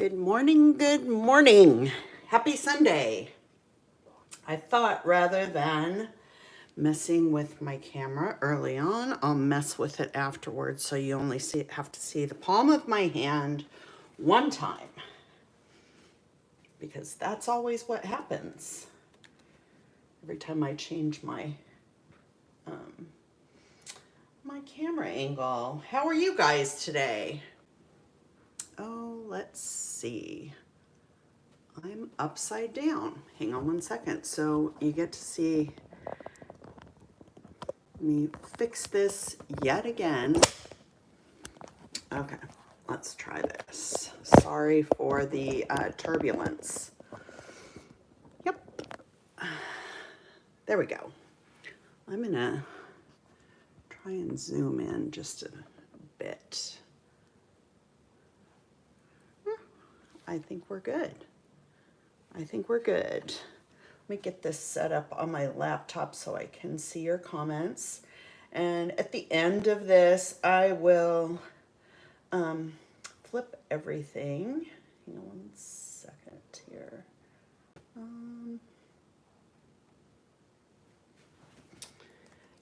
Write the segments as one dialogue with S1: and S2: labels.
S1: Good morning, good morning. Happy Sunday. I thought rather than messing with my camera early on, I'll mess with it afterwards so you only have to see the palm of my hand one time. Because that's always what happens every time I change my my camera angle. How are you guys today? Oh, let's see. I'm upside down. Hang on one second. So you get to see me fix this yet again. Okay, let's try this. Sorry for the turbulence. Yep. There we go. I'm gonna try and zoom in just a bit. I think we're good. I think we're good. Let me get this set up on my laptop so I can see your comments. And at the end of this, I will flip everything. Hang on one second here.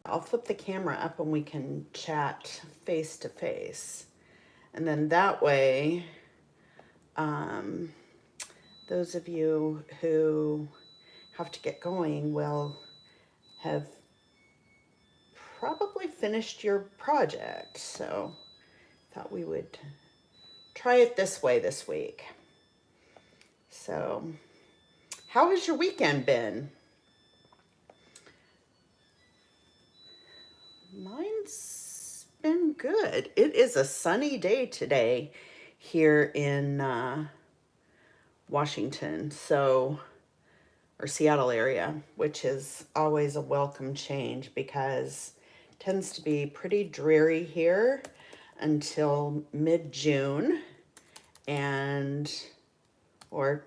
S1: I'll flip the camera up and we can chat face to face. And then that way, those of you who have to get going will have probably finished your project. So thought we would try it this way this week. So how has your weekend been? Mine's been good. It is a sunny day today here in Washington, or Seattle area, which is always a welcome change because it tends to be pretty dreary here until mid-June, or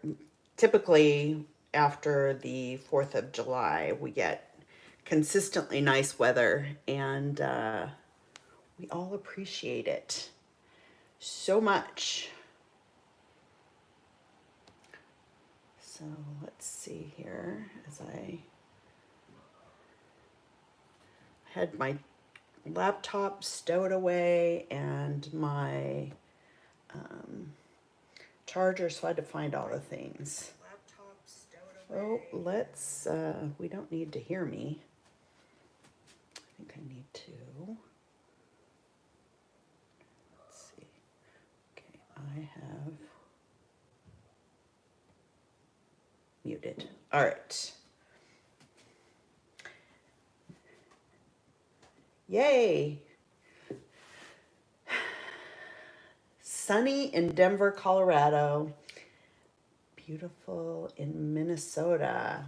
S1: typically after the 4th of July, we get consistently nice weather, and we all appreciate it so much. So let's see here as I had my laptop stowed away and my charger, so I had to find all the things. Oh, let's, we don't need to hear me. I think I need to. Let's see. Okay, I have muted. All right. Yay. Sunny in Denver, Colorado. Beautiful in Minnesota.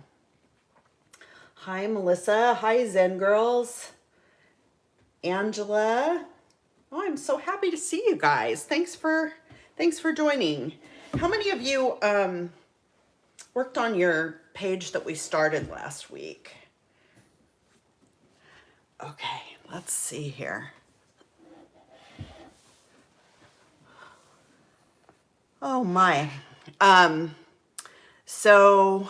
S1: Hi, Melissa. Hi, Zen Girls. Angela. Oh, I'm so happy to see you guys. Thanks for joining. How many of you worked on your page that we started last week? Okay, let's see here. Oh my. So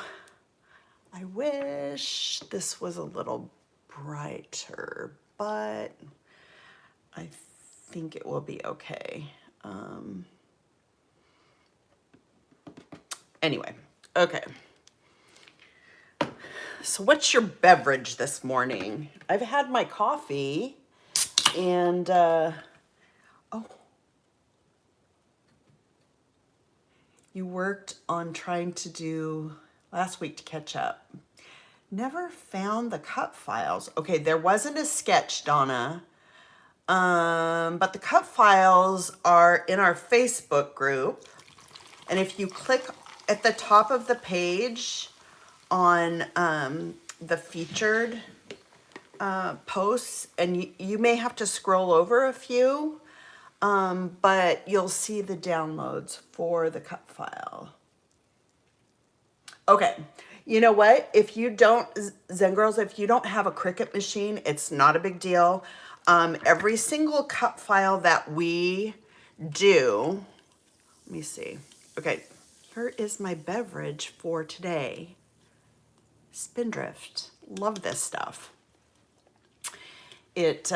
S1: I wish this was a little brighter, but I think it will be okay. Anyway, okay. So what's your beverage this morning? I've had my coffee and, oh, you worked on trying to do last week to catch up. Never found the cut files. Okay, there wasn't a sketch, Donna, but the cut files are in our Facebook group. And if you click at the top of the page on the featured posts, and you may have to scroll over a few, but you'll see the downloads for the cut file. Okay, you know what? If you don't, Zen Girls, if you don't have a Cricut machine, it's not a big deal. Every single cut file that we do, let me see. Okay, here is my beverage for today. Spindrift. Love this stuff. It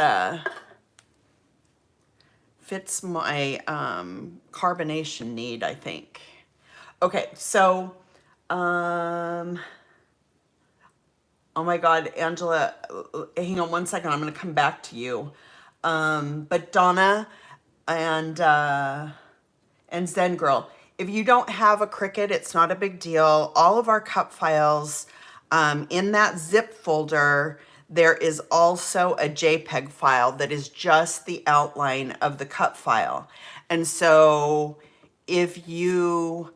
S1: fits my carbonation need, I think. Okay, so, oh my God, Angela, hang on one second. I'm going to come back to you. But Donna and Zen Girl, if you don't have a Cricut, it's not a big deal. All of our cut files, in that zip folder, there is also a JPEG file that is just the outline of the cut file. And so if you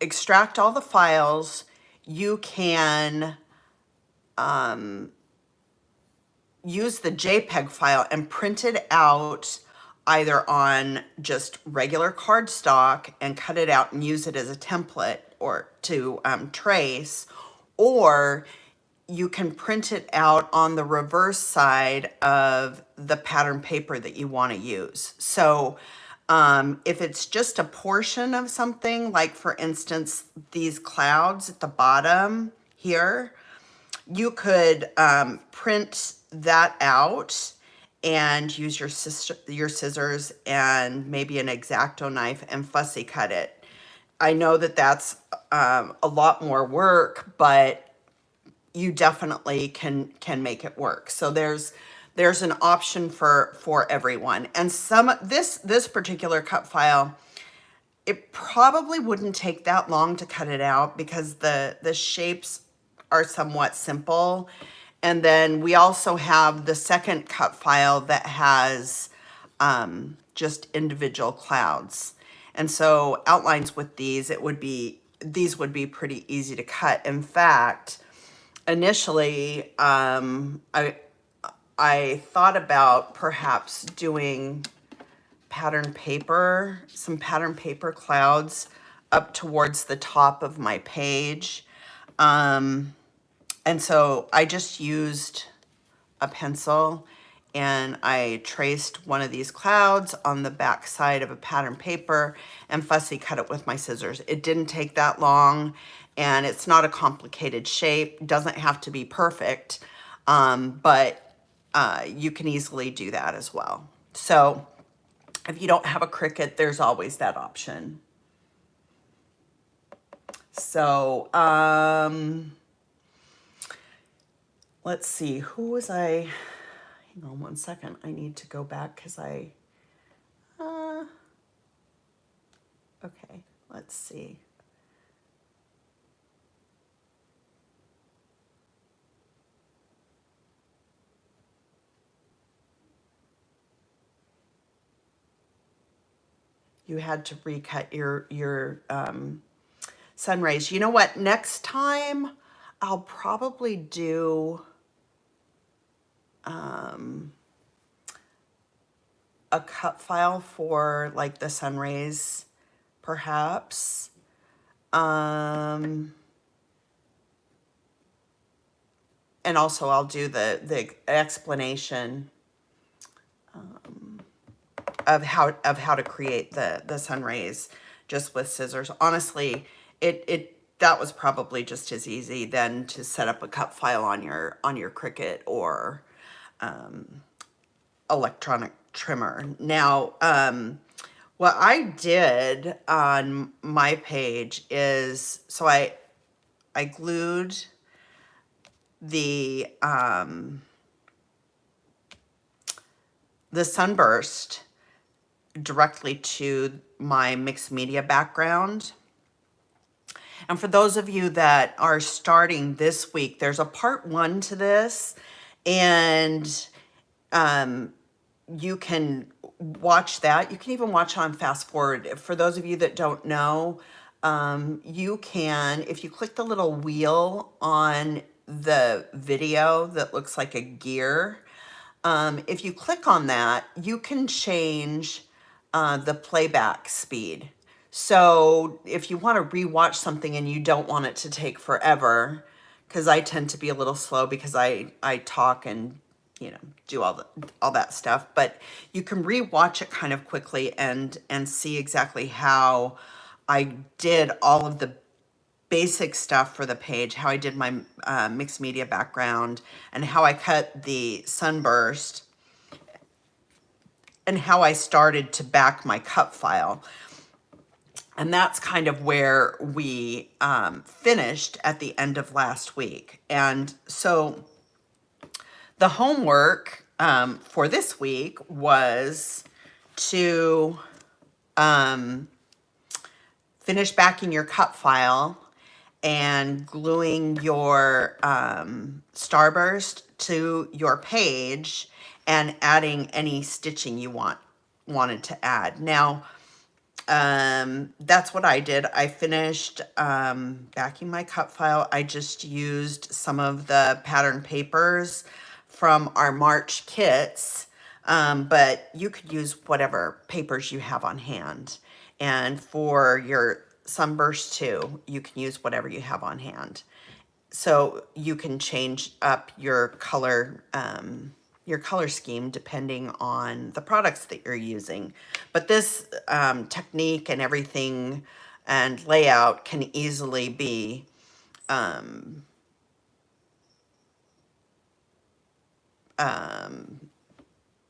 S1: extract all the files, you can use the JPEG file and print it out either on just regular cardstock and cut it out and use it as a template or to trace, or you can print it out on the reverse side of the pattern paper that you want to use. So if it's just a portion of something, like for instance, these clouds at the bottom here, you could print that out and use your scissors and maybe an X-Acto knife and fussy cut it. I know that that's a lot more work, but you definitely can make it work. So there's an option for everyone. And this particular cut file, it probably wouldn't take that long to cut it out because the shapes are somewhat simple. And then we also have the second cut file that has just individual clouds. And so outlines with these would be pretty easy to cut. In fact, initially, I thought about perhaps doing some pattern paper clouds up towards the top of my page. And so I just used a pencil and I traced one of these clouds on the back side of a pattern paper and fussy cut it with my scissors. It didn't take that long, and it's not a complicated shape. It doesn't have to be perfect, but you can easily do that as well. So if you don't have a Cricut, there's always that option. So, let's see, who was I? Hang on one second. I need to go back because okay, let's see. You had to recut your sun rays. You know what? Next time I'll probably do a cut file for like the sun rays, perhaps. And also I'll do the explanation of how to create the sun rays just with scissors. Honestly, that was probably just as easy then to set up a cut file on your Cricut or electronic trimmer. Now, what I did on my page is, so I glued the sunburst directly to my mixed media background. And for those of you that are starting this week, there's a part 1 to this, and you can watch that. You can even watch on fast forward. For those of you that don't know, you can, if you click the little wheel on the video that looks like a gear, if you click on that, you can change the playback speed. So if you want to rewatch something and you don't want it to take forever, because I tend to be a little slow because I talk and you know, do all that stuff, but you can rewatch it kind of quickly and see exactly how I did all of the basic stuff for the page, how I did my mixed media background, and how I cut the sunburst, and how I started to back my cut file. And that's kind of where we finished at the end of last week. And so the homework for this week was to finish backing your cut file and gluing your starburst to your page and adding any stitching you wanted to add. Now, that's what I did. I finished backing my cut file. I just used some of the pattern papers from our March kits, but you could use whatever papers you have on hand. And for your sunburst too, you can use whatever you have on hand. So you can change up your color scheme depending on the products that you're using. But this technique and everything and layout can easily be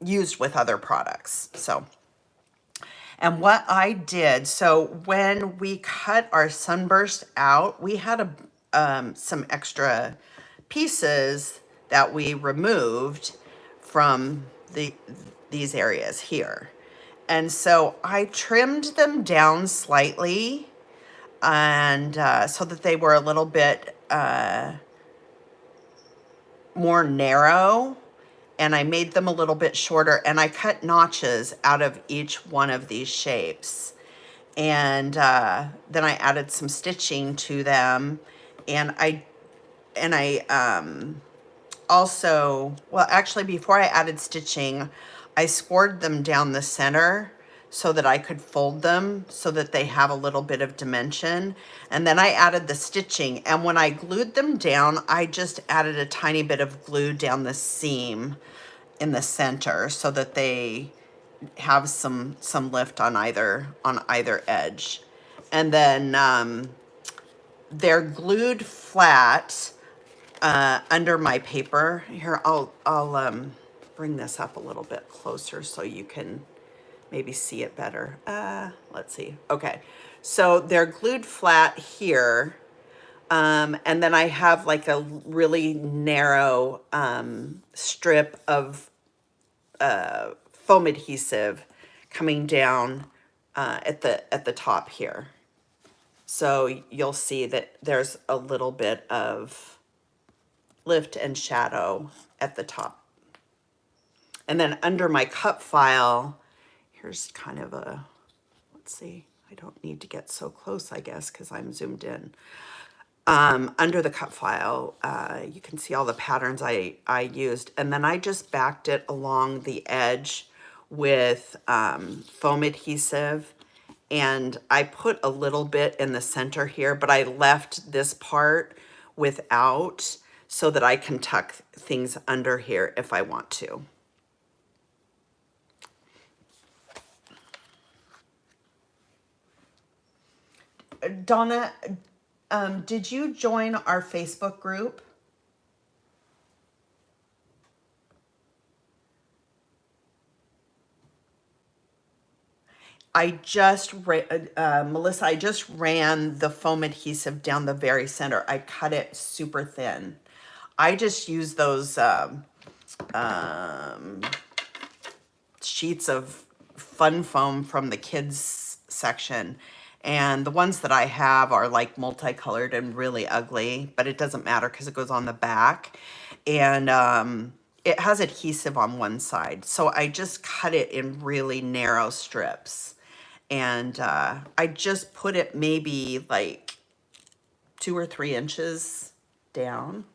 S1: used with other products. So, and what I did, so when we cut our sunburst out, we had some extra pieces that we removed from these areas here. And so I trimmed them down slightly, and so that they were a little bit more narrow, and I made them a little bit shorter, and I cut notches out of each one of these shapes. And then I added some stitching to them, and I also, well, actually, before I added stitching, I scored them down the center so that I could fold them so that they have a little bit of dimension. And then I added the stitching, and when I glued them down, I just added a tiny bit of glue down the seam in the center so that they have some lift on either edge. And then they're glued flat under my paper. Here, I'll bring this up a little bit closer so you can maybe see it better. Let's see. Okay, so they're glued flat here, and then I have like a really narrow strip of foam adhesive coming down at the top here. So you'll see that there's a little bit of lift and shadow at the top. And then under my cut file, here's kind of a, let's see, I don't need to get so close, I guess, because I'm zoomed in. Under the cut file, you can see all the patterns I used. And then I just backed it along the edge with foam adhesive. And I put a little bit in the center here, but I left this part without so that I can tuck things under here if I want to. Donna, did you join our Facebook group? Melissa, I just ran the foam adhesive down the very center. I cut it super thin. I just use those sheets of fun foam from the kids section. And the ones that I have are like multicolored and really ugly, but it doesn't matter because it goes on the back. And it has adhesive on one side. So I just cut it in really narrow strips. And I just put it maybe like 2 or 3 inches down.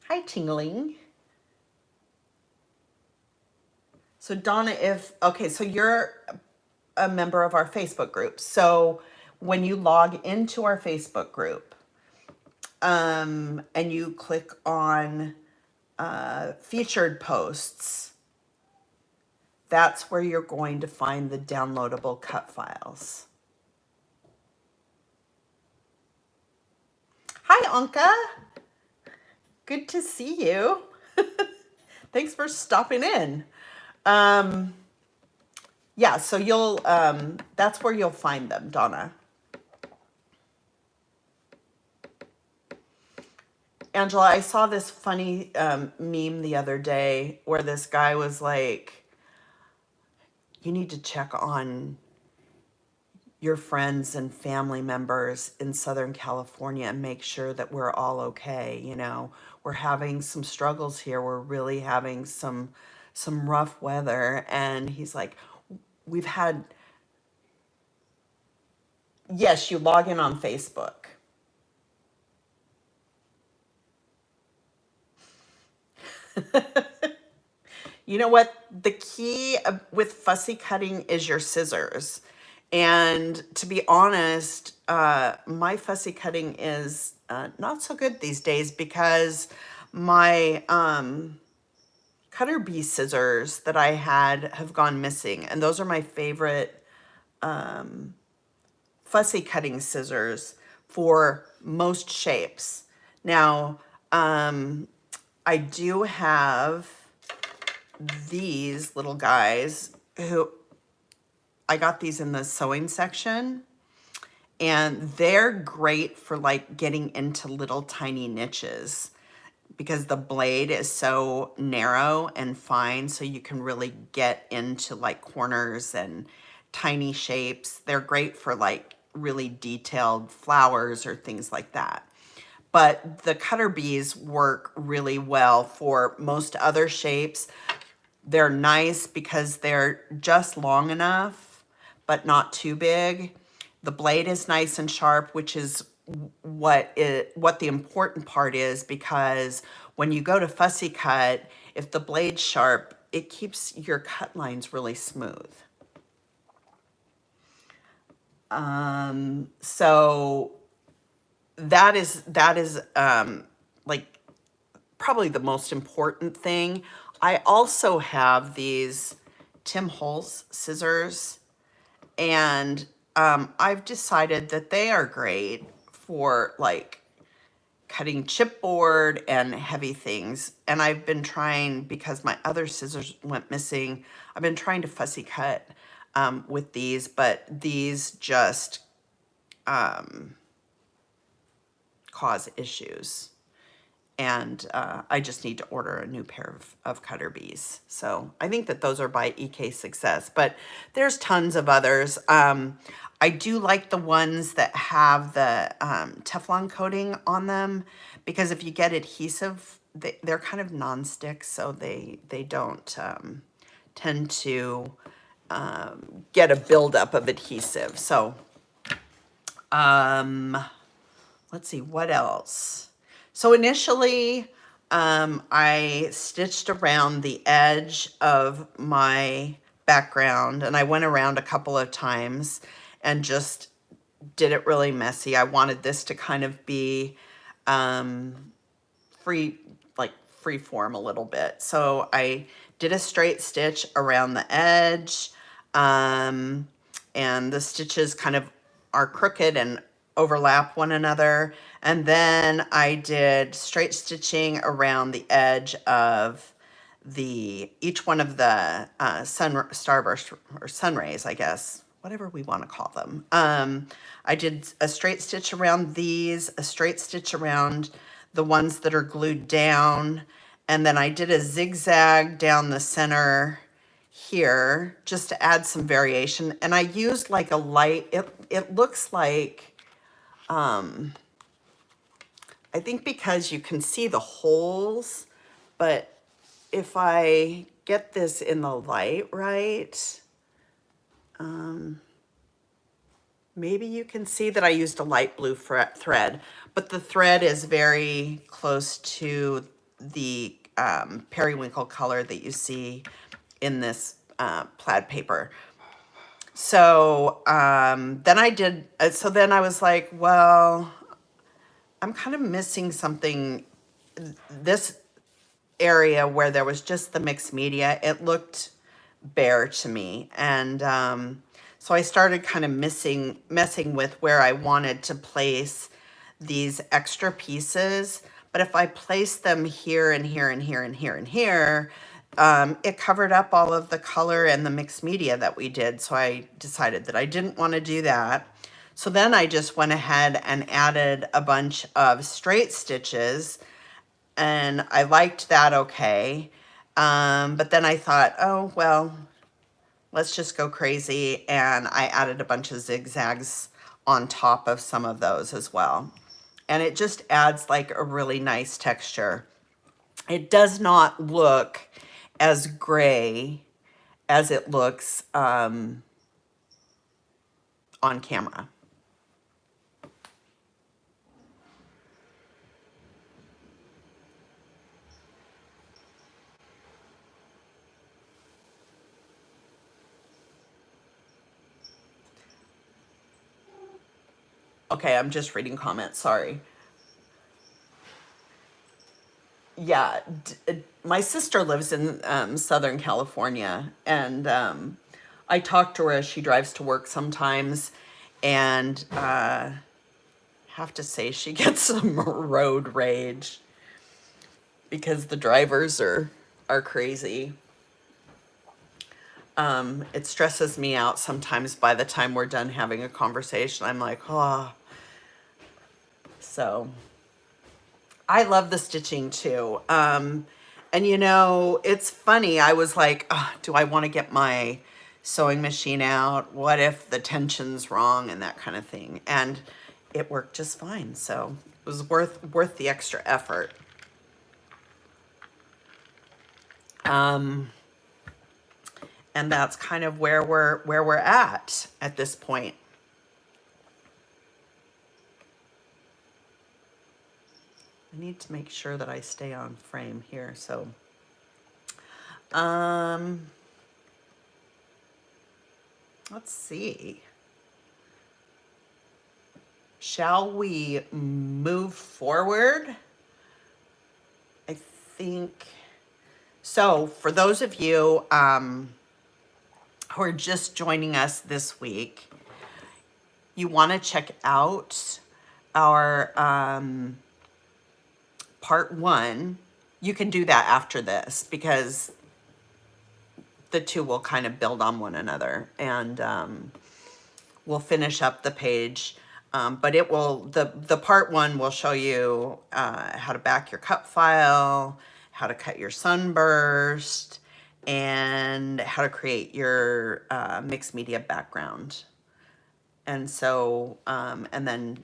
S1: Hi, Tingling. So Donna, okay, so you're a member of our Facebook group. So when you log into our Facebook group, and you click on featured posts, that's where you're going to find the downloadable cut files. Hi, Anka. Good to see you. Thanks for stopping in. Yeah, so you'll, that's where you'll find them, Donna. Angela, I saw this funny meme the other day where this guy was like, you need to check on your friends and family members in Southern California and make sure that we're all okay. You know, we're having some struggles here. We're really having some rough weather. And he's like, we've had, yes, you log in on Facebook. You know what? The key with fussy cutting is your scissors. And to be honest, my fussy cutting is not so good these days because my cutter bee scissors that I had have gone missing. And those are my favorite fussy cutting scissors for most shapes. Now, I do have these little guys who I got these in the sewing section, and they're great for like getting into little tiny niches because the blade is so narrow and fine, so you can really get into like corners and tiny shapes. They're great for like really detailed flowers or things like that. But the cutter bees work really well for most other shapes. They're nice because they're just long enough, but not too big. The blade is nice and sharp, which is what the important part is, because when you go to fussy cut, if the blade's sharp, it keeps your cut lines really smooth. So that is like probably the most important thing. I also have these Tim Holtz scissors, and I've decided that they are great for like cutting chipboard and heavy things. And I've been trying, because my other scissors went missing, I've been trying to fussy cut with these, but these just cause issues. And I just need to order a new pair of cutter bees. So I think that those are by EK Success, but there's tons of others. I do like the ones that have the Teflon coating on them, because if you get adhesive, they're kind of non-stick, so they don't tend to get a buildup of adhesive. So let's see, what else? So initially, I stitched around the edge of my background, and I went around a couple of times and just did it really messy. I wanted this to kind of be free form a little bit. So I did a straight stitch around the edge, and the stitches kind of are crooked and overlap one another. And then I did straight stitching around the edge of each one of the starburst or sun rays, I guess, whatever we want to call them. I did a straight stitch around these, a straight stitch around the ones that are glued down, and then I did a zigzag down the center here just to add some variation. And I used like a light, it looks like, I think because you can see the holes, but if I get this in the light right, maybe you can see that I used a light blue thread, but the thread is very close to the periwinkle color that you see in this plaid paper. So then I did, so then I was like, well, I'm kind of missing something. This area where there was just the mixed media, it looked bare to me. And so I started kind of messing with where I wanted to place these extra pieces. But if I place them here and here and here and here and here, it covered up all of the color and the mixed media that we did. So I decided that I didn't want to do that. So then I just went ahead and added a bunch of straight stitches, and I liked that okay. But then I thought, oh, well, let's just go crazy. And I added a bunch of zigzags on top of some of those as well. And it just adds like a really nice texture. It does not look as gray as it looks on camera. Okay, I'm just reading comments, sorry. Yeah, my sister lives in Southern California, and I talk to her as she drives to work sometimes, and have to say she gets some road rage because the drivers are crazy. It stresses me out sometimes by the time we're done having a conversation. I'm like, oh. So I love the stitching too. And you know, it's funny. I was like, oh, do I want to get my sewing machine out? What if the tension's wrong and that kind of thing? And it worked just fine. So it was worth the extra effort. And that's kind of where we're at this point. I need to make sure that I stay on frame here. So, let's see. Shall we move forward? I think so. For those of you who are just joining us this week, you want to check out our part 1. You can do that after this because the two will kind of build on one another, and we'll finish up the page. But it will, the part 1 will show you how to back your cut file, how to cut your sunburst, and how to create your mixed media background. And so, and then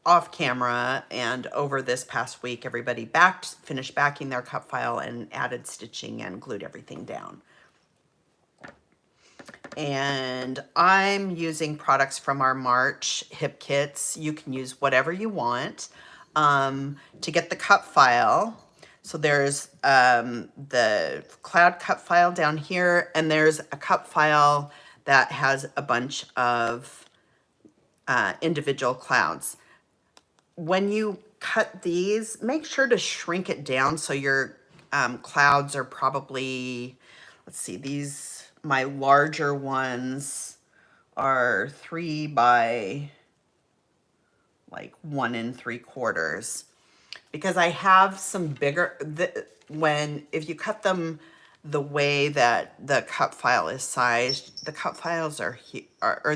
S1: off camera and over this past week, everybody finished backing their cut file and added stitching and glued everything down. And I'm using products from our March hip kits. You can use whatever you want to get the cut file. So there's the cloud cut file down here, and there's a cut file that has a bunch of individual clouds. When you cut these, make sure to shrink it down so your clouds are probably, let's see, these, my larger ones are 3 by like 1 3/4, because I have some bigger, if you cut them the way that the cut file is sized, the cut files or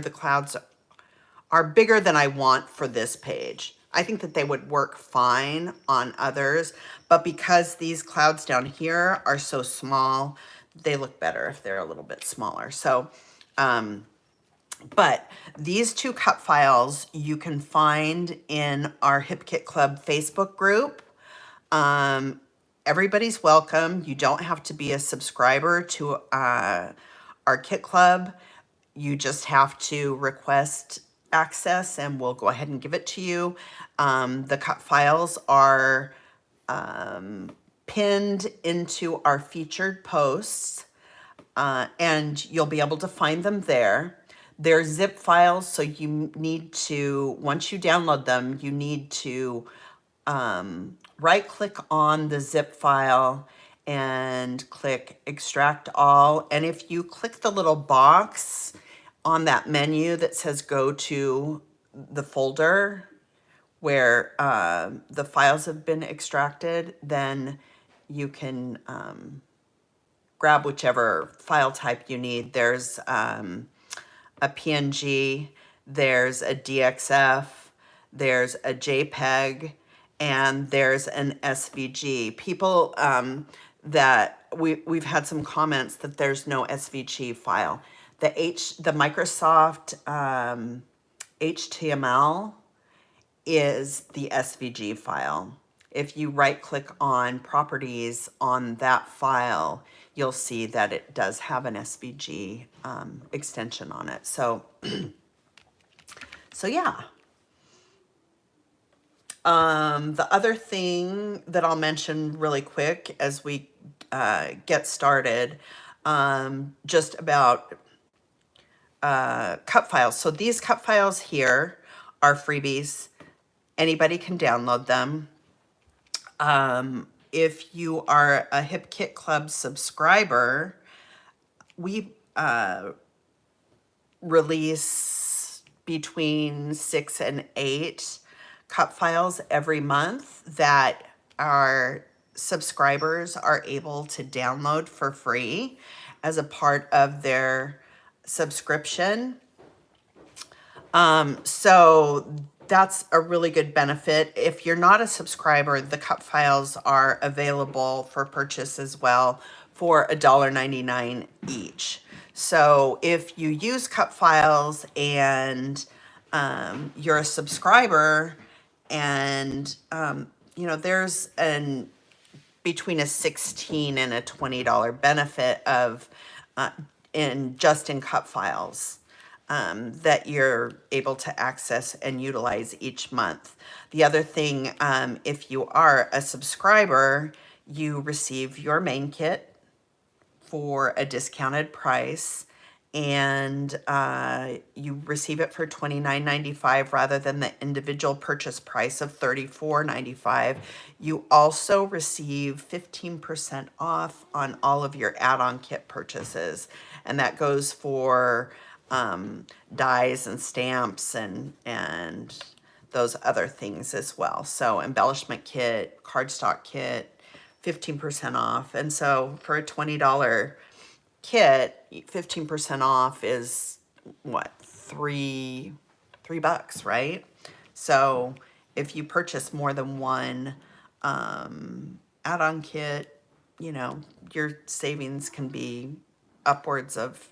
S1: the clouds are bigger than I want for this page. I think that they would work fine on others, but because these clouds down here are so small, they look better if they're a little bit smaller. So, but these 2 cut files you can find in our Hip Kit Club Facebook group. Everybody's welcome. You don't have to be a subscriber to our Kit Club. You just have to request access and we'll go ahead and give it to you. The cut files are pinned into our featured posts, and you'll be able to find them there. They're zip files, so you need to, once you download them, you need to right click on the zip file and click extract all. And if you click the little box on that menu that says go to the folder where the files have been extracted, then you can grab whichever file type you need. There's a PNG, there's a DXF, there's a JPEG, and there's an SVG. People that we've had some comments that there's no SVG file. The Microsoft HTML is the SVG file. If you right click on properties on that file, you'll see that it does have an SVG extension on it. So, so yeah. The other thing that I'll mention really quick as we get started, just about cut files. So these cut files here are freebies. Anybody can download them. If you are a Hip Kit Club subscriber, we release between 6 and 8 cut files every month that our subscribers are able to download for free as a part of their subscription. So that's a really good benefit. If you're not a subscriber, the cut files are available for purchase as well for $1.99 each. So if you use cut files and you're a subscriber, and you know, there's between a $16 and a $20 benefit of in cut files that you're able to access and utilize each month. The other thing, if you are a subscriber, you receive your main kit for a discounted price, and you receive it for $29.95 rather than the individual purchase price of $34.95. You also receive 15% off on all of your add-on kit purchases, and that goes for dies and stamps and those other things as well. So embellishment kit, cardstock kit, 15% off. And so for a $20 kit, 15% off is what, $3, right? So if you purchase more than one add-on kit, you know, your savings can be upwards of,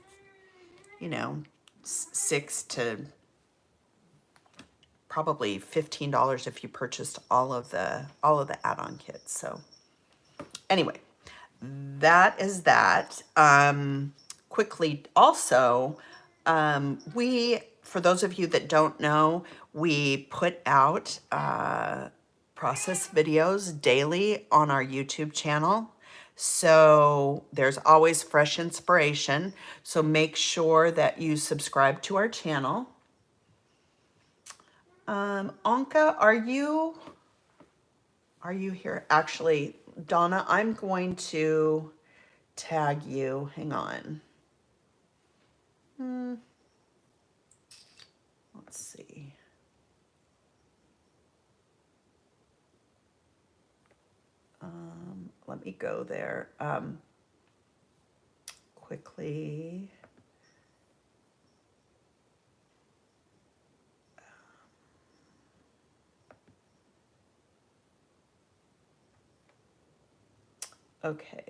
S1: you know, $6 to probably $15 if you purchased all of the add-on kits. So anyway, that is that. Quickly also, for those of you that don't know, we put out process videos daily on our YouTube channel. So there's always fresh inspiration. So make sure that you subscribe to our channel. Anka, are you here? Actually, Donna, I'm going to tag you. Hang on. Let's see. Let me go there quickly. Okay.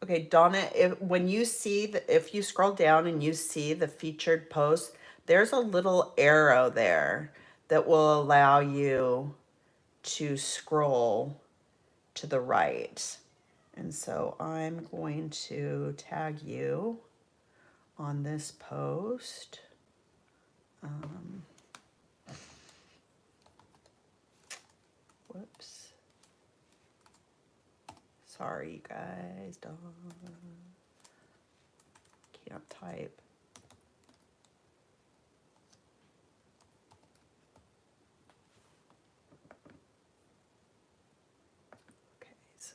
S1: Okay, Donna, when you see if you scroll down and you see the featured post, there's a little arrow there that will allow you to scroll to the right. And so I'm going to tag you on this post. Whoops. Sorry, you guys. Can't type.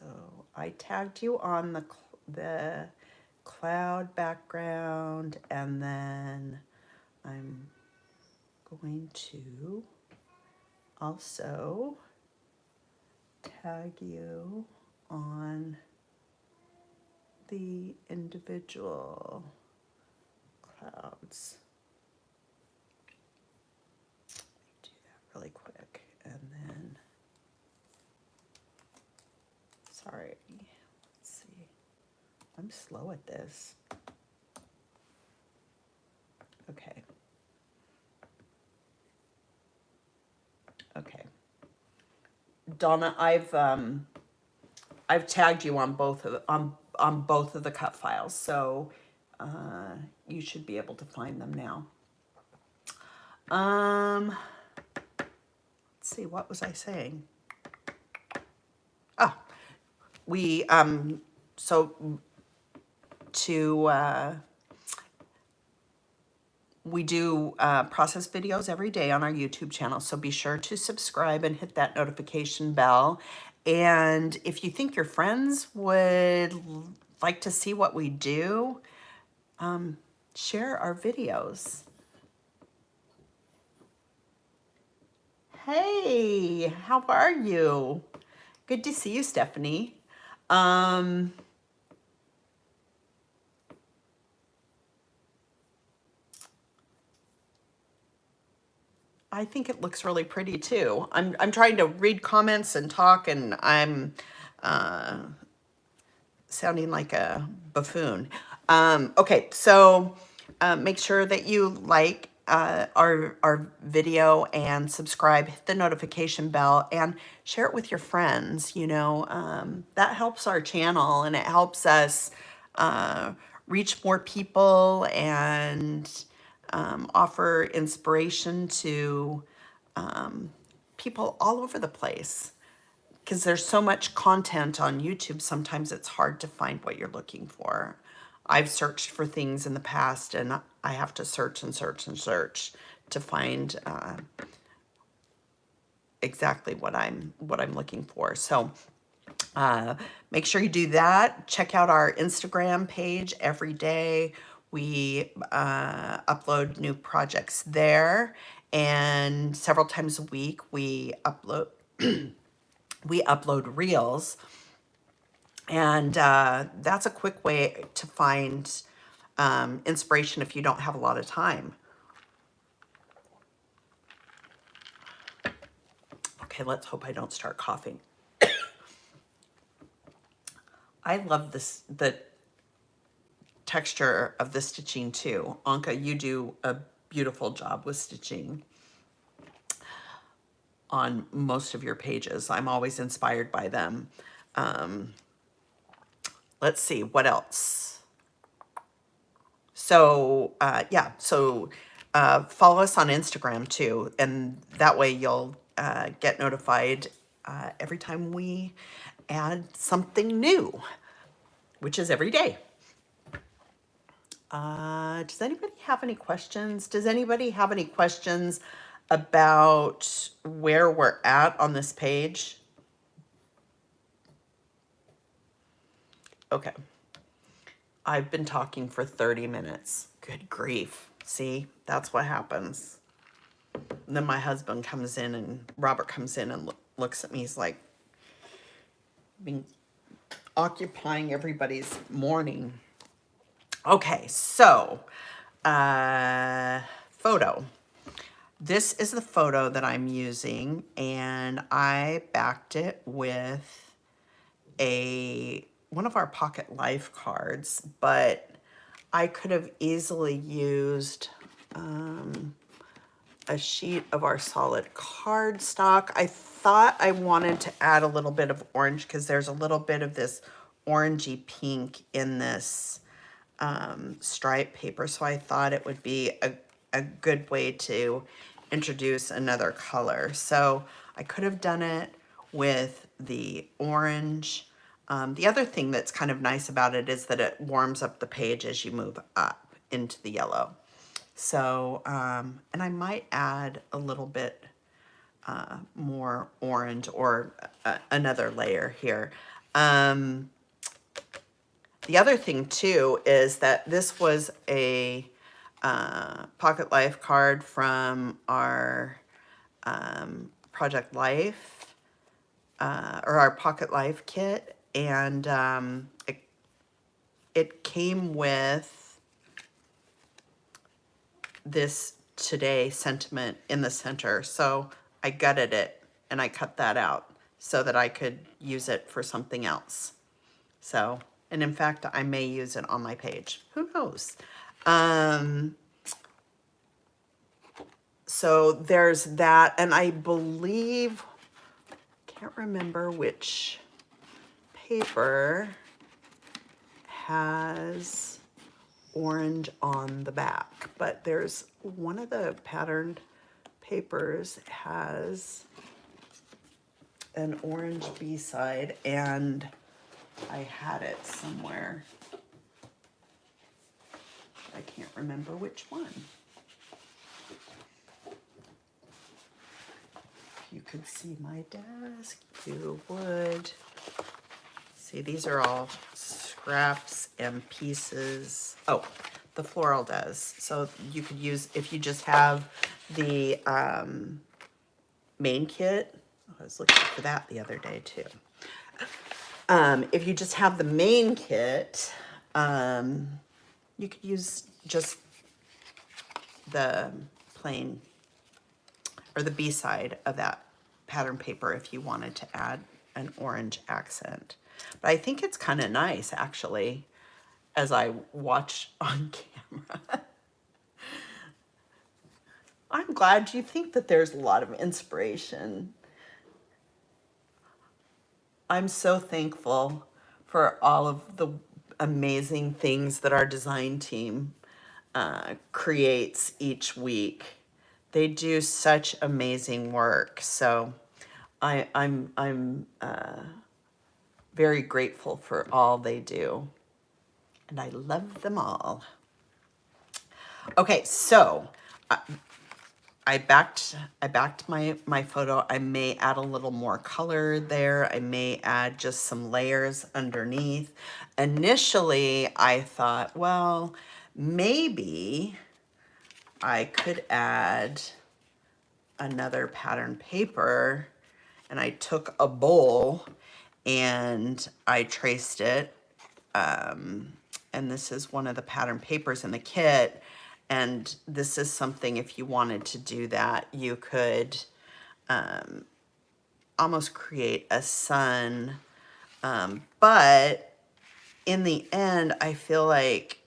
S1: So I tagged you on the cloud background, and then I'm going to also tag you on the individual clouds. Do that really quick, and then, sorry, let's see. I'm slow at this. Okay. Okay. Donna, I've tagged you on both of the cut files, so you should be able to find them now. Let's see, what was I saying? Oh, we so to we do process videos every day on our YouTube channel, so be sure to subscribe and hit that notification bell. And if you think your friends would like to see what we do, share our videos. Hey, how are you? Good to see you, Stephanie. I think it looks really pretty too. I'm trying to read comments and talk, and I'm sounding like a buffoon. Okay, so make sure that you like our video and subscribe, hit the notification bell, and share it with your friends. You know, that helps our channel, and it helps us reach more people and offer inspiration to people all over the place. Because there's so much content on YouTube, sometimes it's hard to find what you're looking for. I've searched for things in the past, and I have to search and search and search to find exactly what I'm looking for. So make sure you do that. Check out our Instagram page every day. We upload new projects there, and several times a week we upload reels, and that's a quick way to find inspiration if you don't have a lot of time. Okay, let's hope I don't start coughing. I love the texture of the stitching too. Anka, you do a beautiful job with stitching on most of your pages. I'm always inspired by them. Let's see, what else? So yeah, so follow us on Instagram too, and that way you'll get notified every time we add something new, which is every day. Does anybody have any questions? Does anybody have any questions about where we're at on this page? Okay. I've been talking for 30 minutes. Good grief. See, that's what happens. And then my husband comes in, and Robert comes in and looks at me. He's like, being occupying everybody's morning. Okay, so photo. This is the photo that I'm using, and I backed it with one of our Pocket Life cards, but I could have easily used a sheet of our solid cardstock. I thought I wanted to add a little bit of orange because there's a little bit of this orangey pink in this stripe paper, so I thought it would be a good way to introduce another color. So I could have done it with the orange. The other thing that's kind of nice about it is that it warms up the page as you move up into the yellow. So, and I might add a little bit more orange or another layer here. The other thing too is that this was a Pocket Life card from our Project Life or our Pocket Life kit, and it came with this today sentiment in the center. So I gutted it and I cut that out so that I could use it for something else. So, and in fact, I may use it on my page. Who knows? So there's that. And I believe, can't remember which paper has orange on the back, but there's one of the patterned papers has an orange B-side, and I had it somewhere. I can't remember which one. If you could see my desk, you would. See, these are all scraps and pieces. Oh, the floral does. So you could use, if you just have the main kit. I was looking for that the other day too. If you just have the main kit, you could use just the plain or the B side of that pattern paper if you wanted to add an orange accent. But I think it's kind of nice actually as I watch on camera. I'm glad you think that there's a lot of inspiration. I'm so thankful for all of the amazing things that our design team creates each week. They do such amazing work. So I'm very grateful for all they do. And I love them all. Okay, so I backed my photo. I may add a little more color there. I may add just some layers underneath. Initially, I thought, well, maybe I could add another pattern paper, and I took a bowl and I traced it. And this is one of the pattern papers in the kit. And this is something, if you wanted to do that, you could almost create a sun. But in the end, I feel like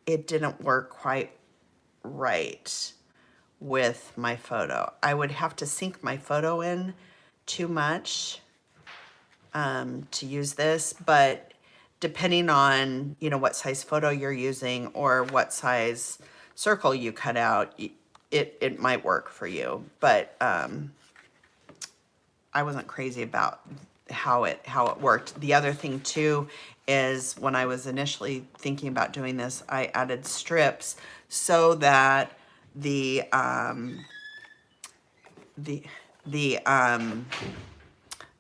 S1: it didn't work quite right with my photo. I would have to sync my photo in too much to use this, but depending on, you know, what size photo you're using or what size circle you cut out, it might work for you. But I wasn't crazy about how it worked. The other thing too is when I was initially thinking about doing this, I added strips so that the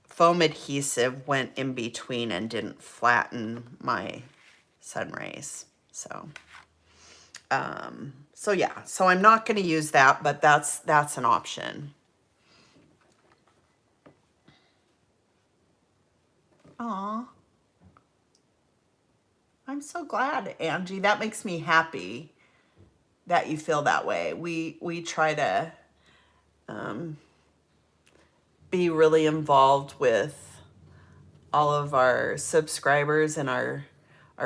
S1: foam adhesive went in between and didn't flatten my sun rays. So so yeah, so I'm not going to use that, but that's an option. Aw, I'm so glad, Angie. That makes me happy that you feel that way. We try to be really involved with all of our subscribers and our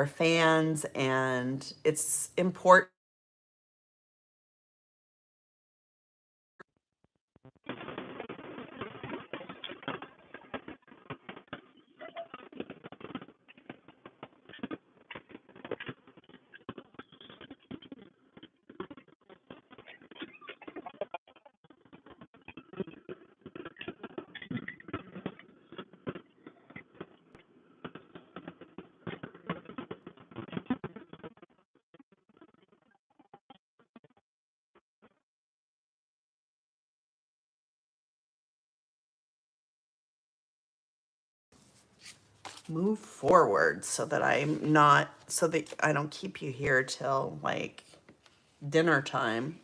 S1: fans, and it's important. move forward so that I'm not, so that I don't keep you here till like dinner time.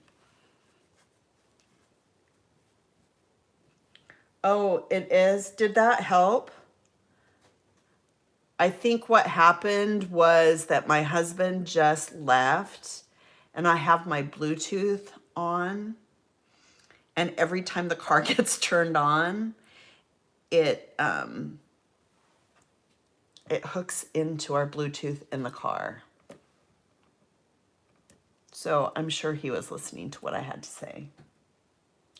S1: Oh, it is. Did that help? I think what happened was that my husband just left and I have my Bluetooth on, and every time the car gets turned on, it it hooks into our Bluetooth in the car. So I'm sure he was listening to what I had to say.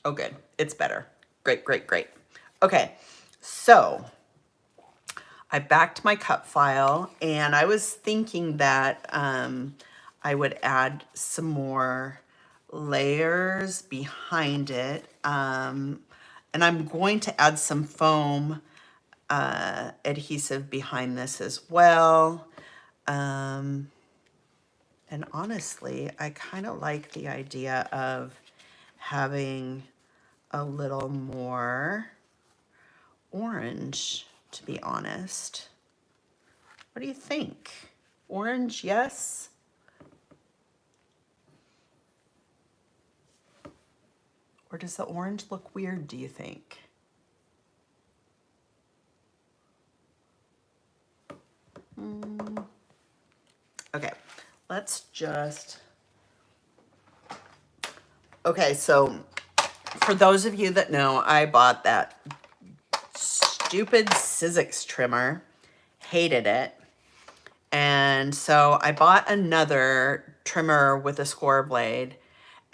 S1: Oh, good. It's better. Great, great, great. Okay, so I backed my cut file, and I was thinking that I would add some more layers behind it. And I'm going to add some foam adhesive behind this as well. And honestly, I kind of like the idea of having a little more orange, to be honest. What do you think? Orange, yes? Or does the orange look weird, do you think? Okay, let's just... Okay, so for those of you that know, I bought that stupid Sizzix trimmer. Hated it. And so I bought another trimmer with a score blade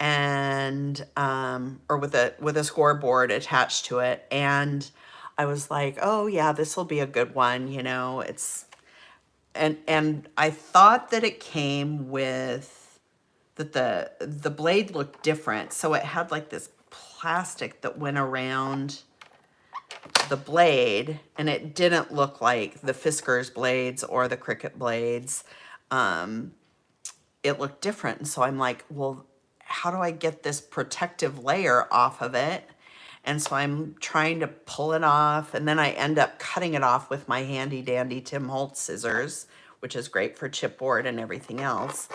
S1: and or with a scoreboard attached to it, and I was like, oh yeah, this will be a good one, you know. It's and I thought that it came with that the blade looked different, so it had like this plastic that went around the blade, and it didn't look like the Fiskars blades or the Cricut blades. It looked different, and so I'm like, well, how do I get this protective layer off of it? And so I'm trying to pull it off, and then I end up cutting it off with my handy dandy Tim Holtz scissors, which is great for chipboard and everything else.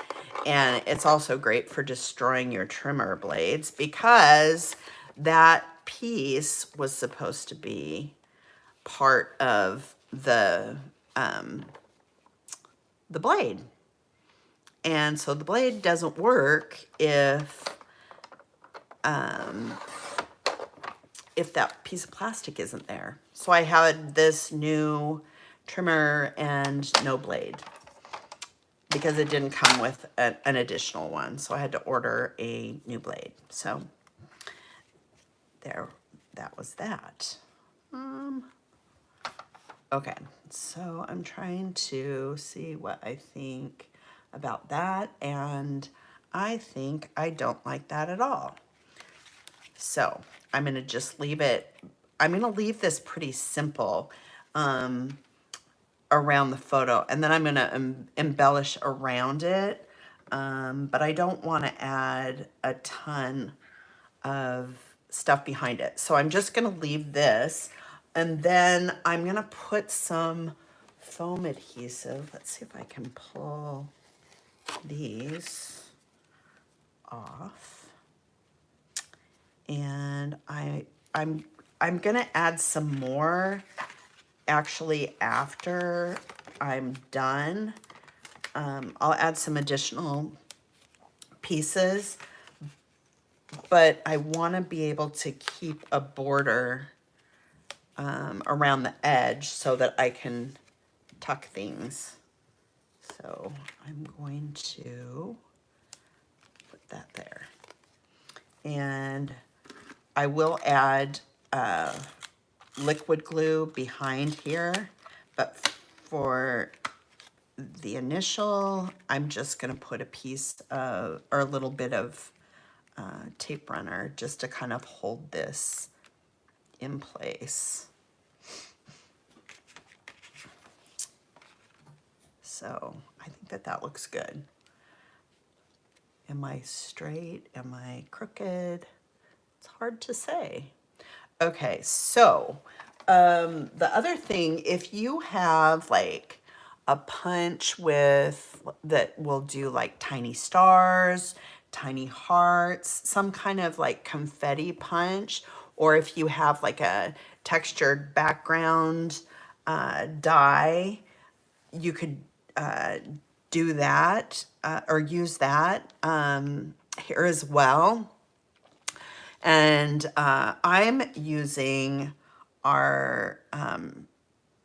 S1: And it's also great for destroying your trimmer blades, because that piece was supposed to be part of the blade. And so the blade doesn't work if that piece of plastic isn't there. So I had this new trimmer and no blade because it didn't come with an additional one. So I had to order a new blade. So there, that was that. Okay, so I'm trying to see what I think about that, and I think I don't like that at all. So I'm gonna just leave it, I'm gonna leave this pretty simple around the photo, and then I'm gonna embellish around it, but I don't wanna add a ton of stuff behind it. So I'm just gonna leave this, and then I'm gonna put some foam adhesive. Let's see if I can pull these off. And I'm gonna add some more actually after I'm done. I'll add some additional pieces, but I want to be able to keep a border around the edge so that I can tuck things. So I'm going to put that there. And I will add liquid glue behind here, but for the initial, I'm just going to put a piece of, or a little bit of tape runner just to kind of hold this in place. So I think that that looks good. Am I straight? Am I crooked? It's hard to say. Okay, so the other thing, if you have like a punch with that will do like tiny stars, tiny hearts, some kind of like confetti punch, or if you have like a textured background die, you could do that or use that here as well. And I'm using our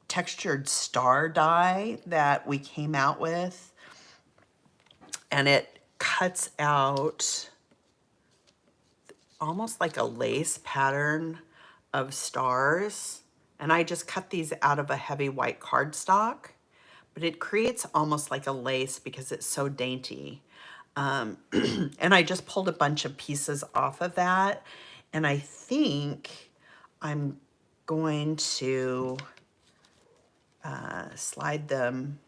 S1: textured star die that we came out with, and it cuts out almost like a lace pattern of stars. And I just cut these out of a heavy white cardstock, but it creates almost like a lace because it's so dainty. And I just pulled a bunch of pieces off of that. And I think I'm going to slide them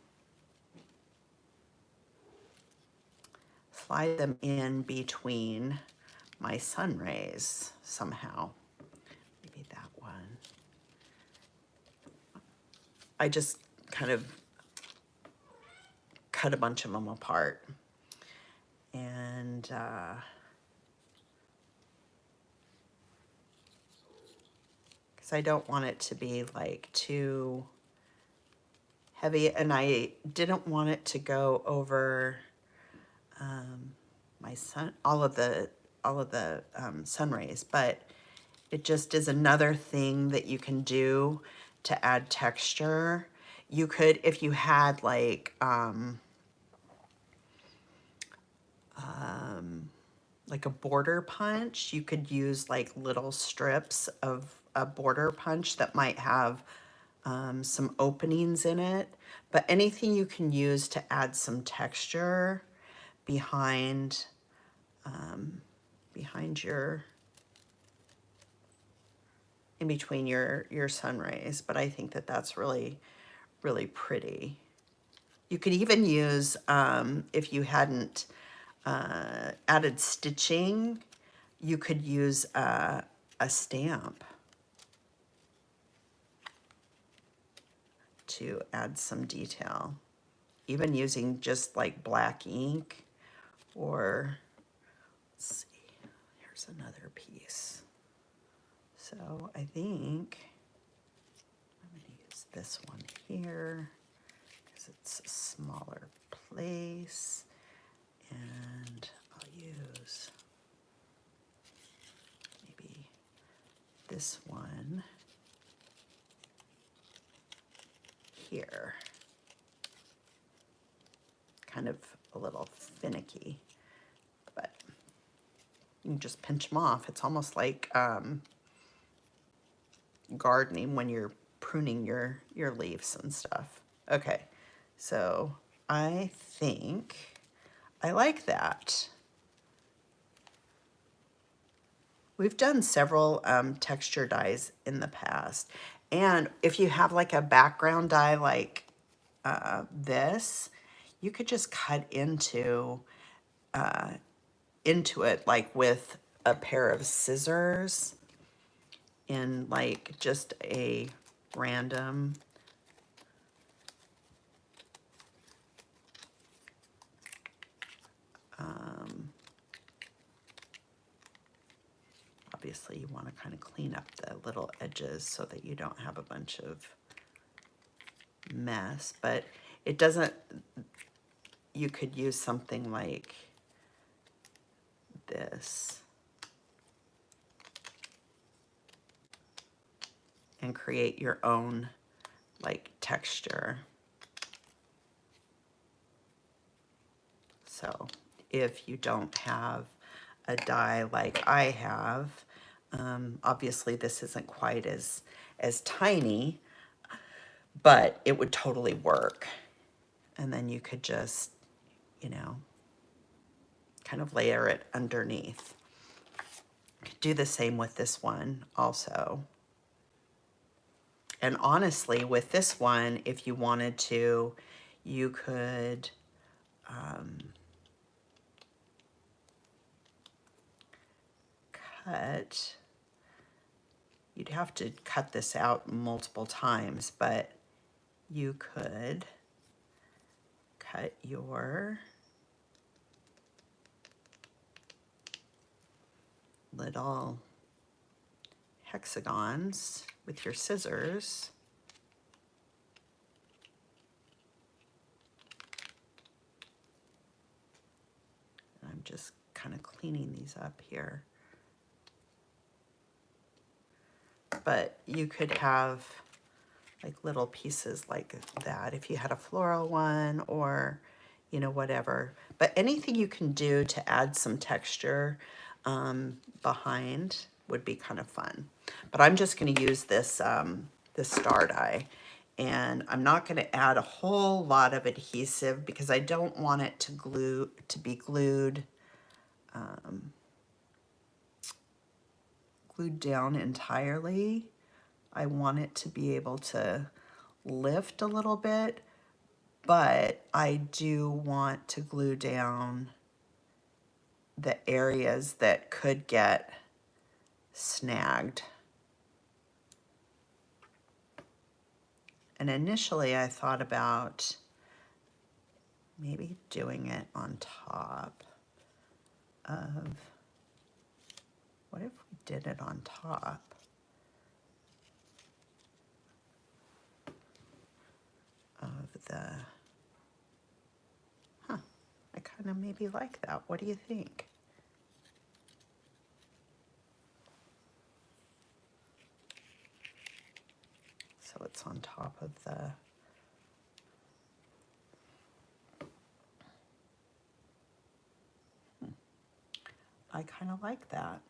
S1: in between my sun rays somehow. Maybe that one. I just kind of cut a bunch of them apart. And because I don't want it to be like too heavy, and I didn't want it to go over my sun, all of the sun rays, but it just is another thing that you can do to add texture. You could, if you had like a border punch, you could use like little strips of a border punch that might have some openings in it, but anything you can use to add some texture behind your, in between your sun rays. But I think that that's really, really pretty. You could even use, if you hadn't added stitching, you could use a stamp to add some detail, even using just like black ink. Or let's see, here's another piece. So I think I'm going to use this one here because it's a smaller place, and I'll use maybe this one here. Kind of a little finicky, but you can just pinch them off. It's almost like gardening when you're pruning your leaves and stuff. Okay, so I think I like that. We've done several texture dies in the past, and if you have like a background die like this, you could just cut into it like with a pair of scissors in like just a random obviously you want to kind of clean up the little edges so that you don't have a bunch of mess, but it doesn't, you could use something like this and create your own like texture. So if you don't have a die like I have, obviously this isn't quite as tiny, but it would totally work. And then you could just, you know, kind of layer it underneath. Could do the same with this one also. And honestly, with this one, if you wanted to, you could cut you'd have to cut this out multiple times, but you could cut your little hexagons with your scissors. I'm just kind of cleaning these up here. But you could have like little pieces like that if you had a floral one, or, you know, whatever. But anything you can do to add some texture behind would be kind of fun. But I'm just going to use this, this star die. And I'm not going to add a whole lot of adhesive because I don't want it to be glued down entirely. I want it to be able to lift a little bit, but I do want to glue down the areas that could get snagged. And initially I thought about maybe doing it on top of, what if we did it on top of the, I kind of maybe like that. What do you think? So it's on top of the, I kind of like that.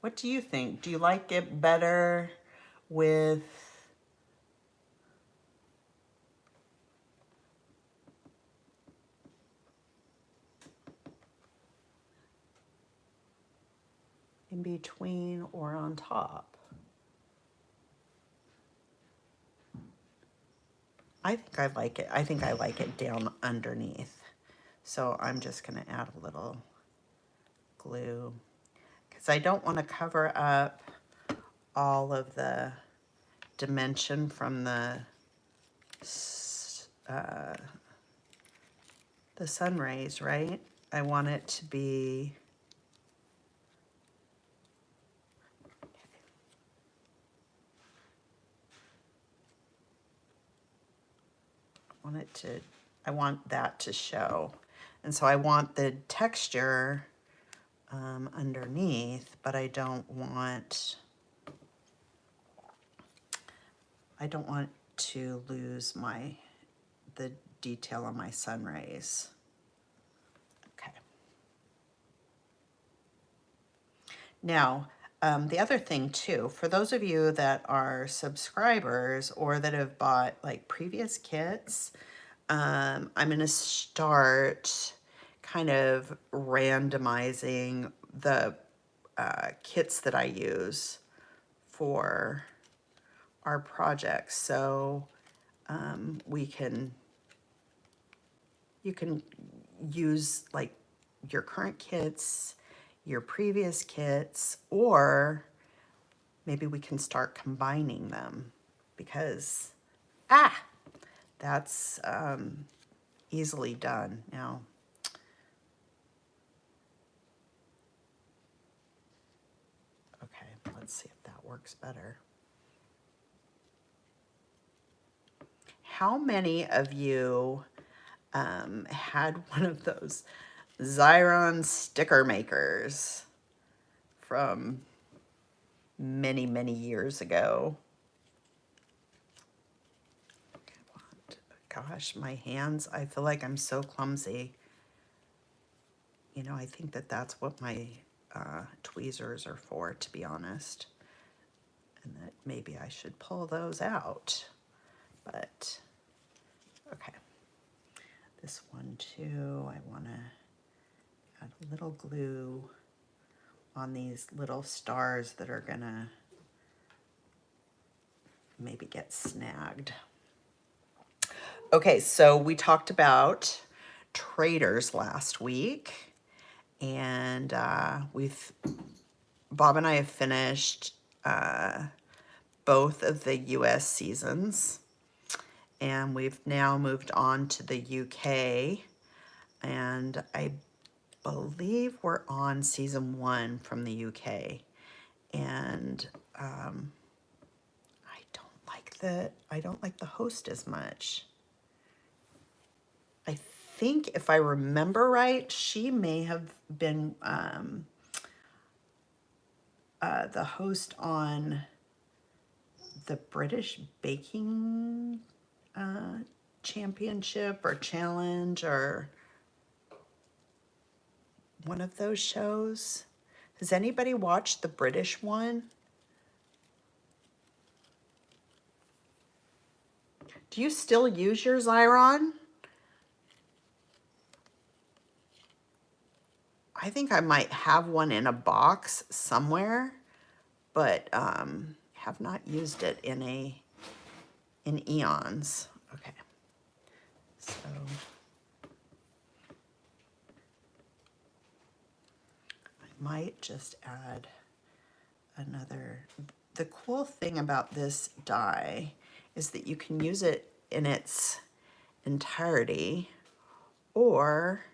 S1: What do you think? Do you like it better with in between or on top? I think I like it. I think I like it down underneath. So I'm just going to add a little glue because I don't want to cover up all of the dimension from the sun rays, right? I want it to be I want that to show. And so I want the texture underneath, but I don't want to lose the detail on my sun rays. Okay. Now, the other thing too, for those of you that are subscribers or that have bought like previous kits, I'm going to start kind of randomizing the kits that I use for our projects. So you can use like your current kits, your previous kits, or maybe we can start combining them because, that's easily done now. Okay, let's see if that works better. How many of you had one of those Xyron sticker makers from many, many years ago? Gosh, my hands, I feel like I'm so clumsy. You know, I think that that's what my tweezers are for, to be honest. And that maybe I should pull those out. But, okay. This one too, I want to add a little glue on these little stars that are going to maybe get snagged. Okay, so we talked about traders last week, And Bob and I have finished both of the US seasons, and we've now moved on to the UK, and I believe we're on season 1 from the UK. And I don't like the host as much. I think if I remember right, she may have been the host on the British Baking Championship or Challenge, or one of those shows. Has anybody watched the British one? Do you still use your Xyron? I think I might have one in a box somewhere, but have not used it in eons. Okay, so I might just add another. The cool thing about this die is that you can use it in its entirety, or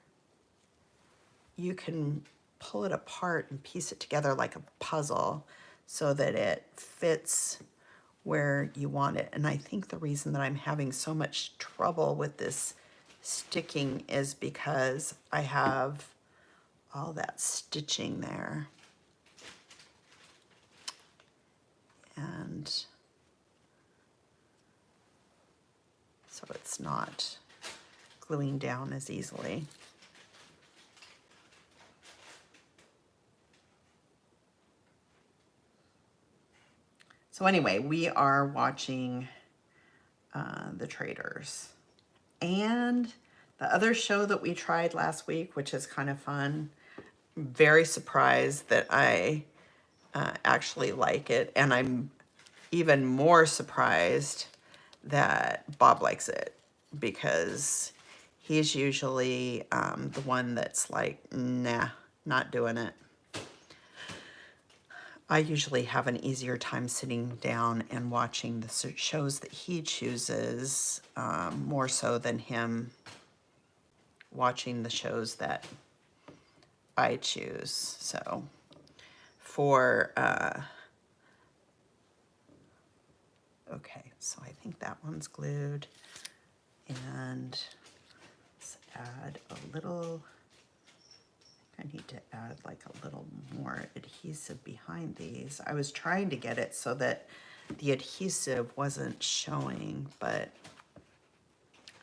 S1: you can pull it apart and piece it together like a puzzle so that it fits where you want it. And I think the reason that I'm having so much trouble with this sticking is because I have all that stitching there. And so it's not gluing down as easily. So anyway, we are watching The Traders. And the other show that we tried last week, which is kind of fun, very surprised that I actually like it. And I'm even more surprised that Bob likes it, because he's usually the one that's like, nah, not doing it. I usually have an easier time sitting down and watching the shows that he chooses, more so than him watching the shows that I choose. So for, okay, so I think that one's glued. And let's add a little, I need to add like a little more adhesive behind these. I was trying to get it so that the adhesive wasn't showing, but I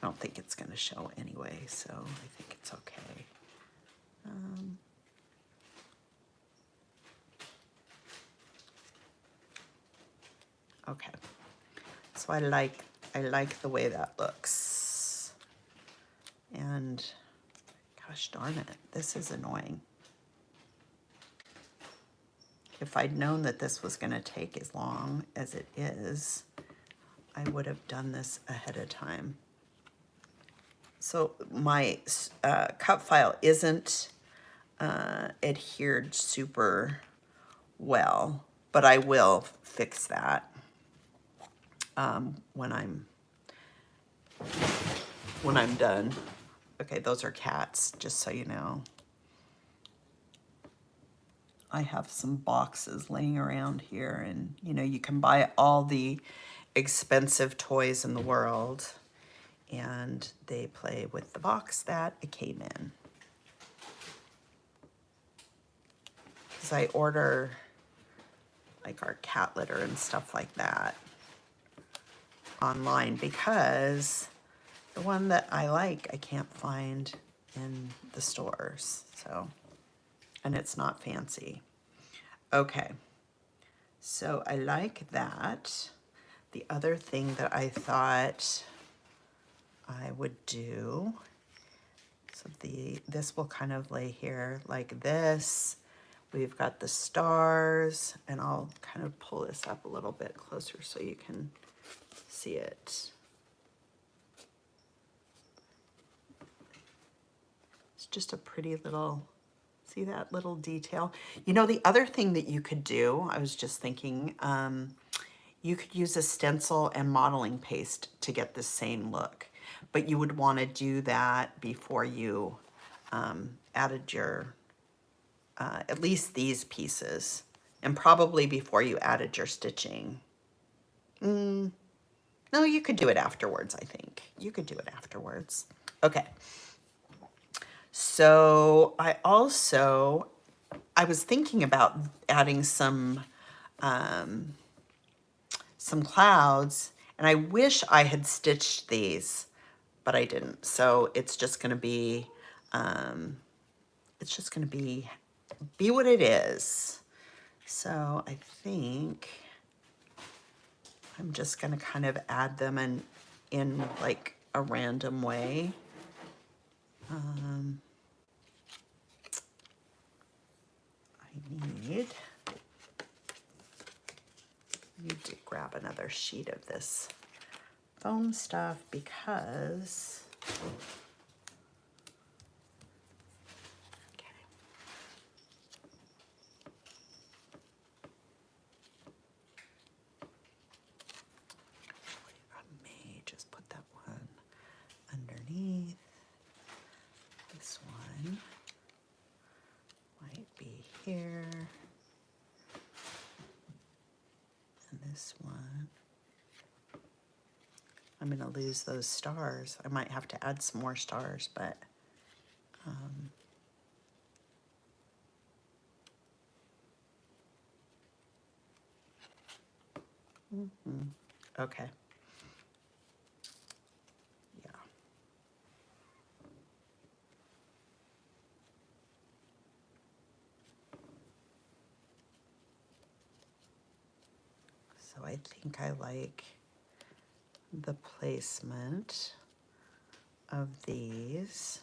S1: don't think it's going to show anyway, so I think it's okay. Okay, so I like the way that looks. And gosh darn it, this is annoying. If I'd known that this was going to take as long as it is, I would have done this ahead of time. So my cut file isn't adhered super well, but I will fix that when I'm done. Okay, those are cats, just so you know. I have some boxes laying around here, and you know, you can buy all the expensive toys in the world, and they play with the box that it came in. Because I order like our cat litter and stuff like that online, because the one that I like I can't find in the stores. So, and it's not fancy. Okay, so I like that. The other thing that I thought I would do, so this will kind of lay here like this. We've got the stars, and I'll kind of pull this up a little bit closer so you can see it. It's just a pretty little See that little detail? You know, the other thing that you could do, I was just thinking, you could use a stencil and modeling paste to get the same look, but you would want to do that before you added your, at least these pieces, and probably before you added your stitching. No, you could do it afterwards, I think. You could do it afterwards. Okay. So I was thinking about adding some clouds, and I wish I had stitched these, but I didn't. So it's just gonna be, be what it is. So I think I'm just gonna kind of add them in like a random way. I need to grab another sheet of this foam stuff because I may just put that one underneath. This one might be here. And this one, I'm gonna lose those stars. I might have to add some more stars, but okay. Yeah. So I think I like the placement of these.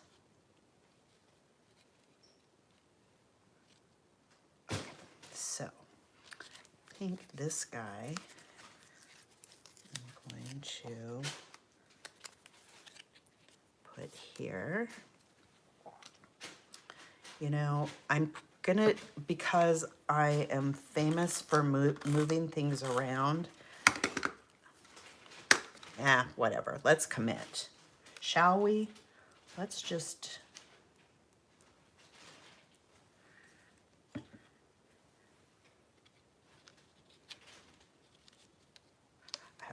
S1: Okay, so I think this guy I'm going to put here. You know, I'm gonna, because I am famous for moving things around, whatever, let's commit. Shall we? Let's just, I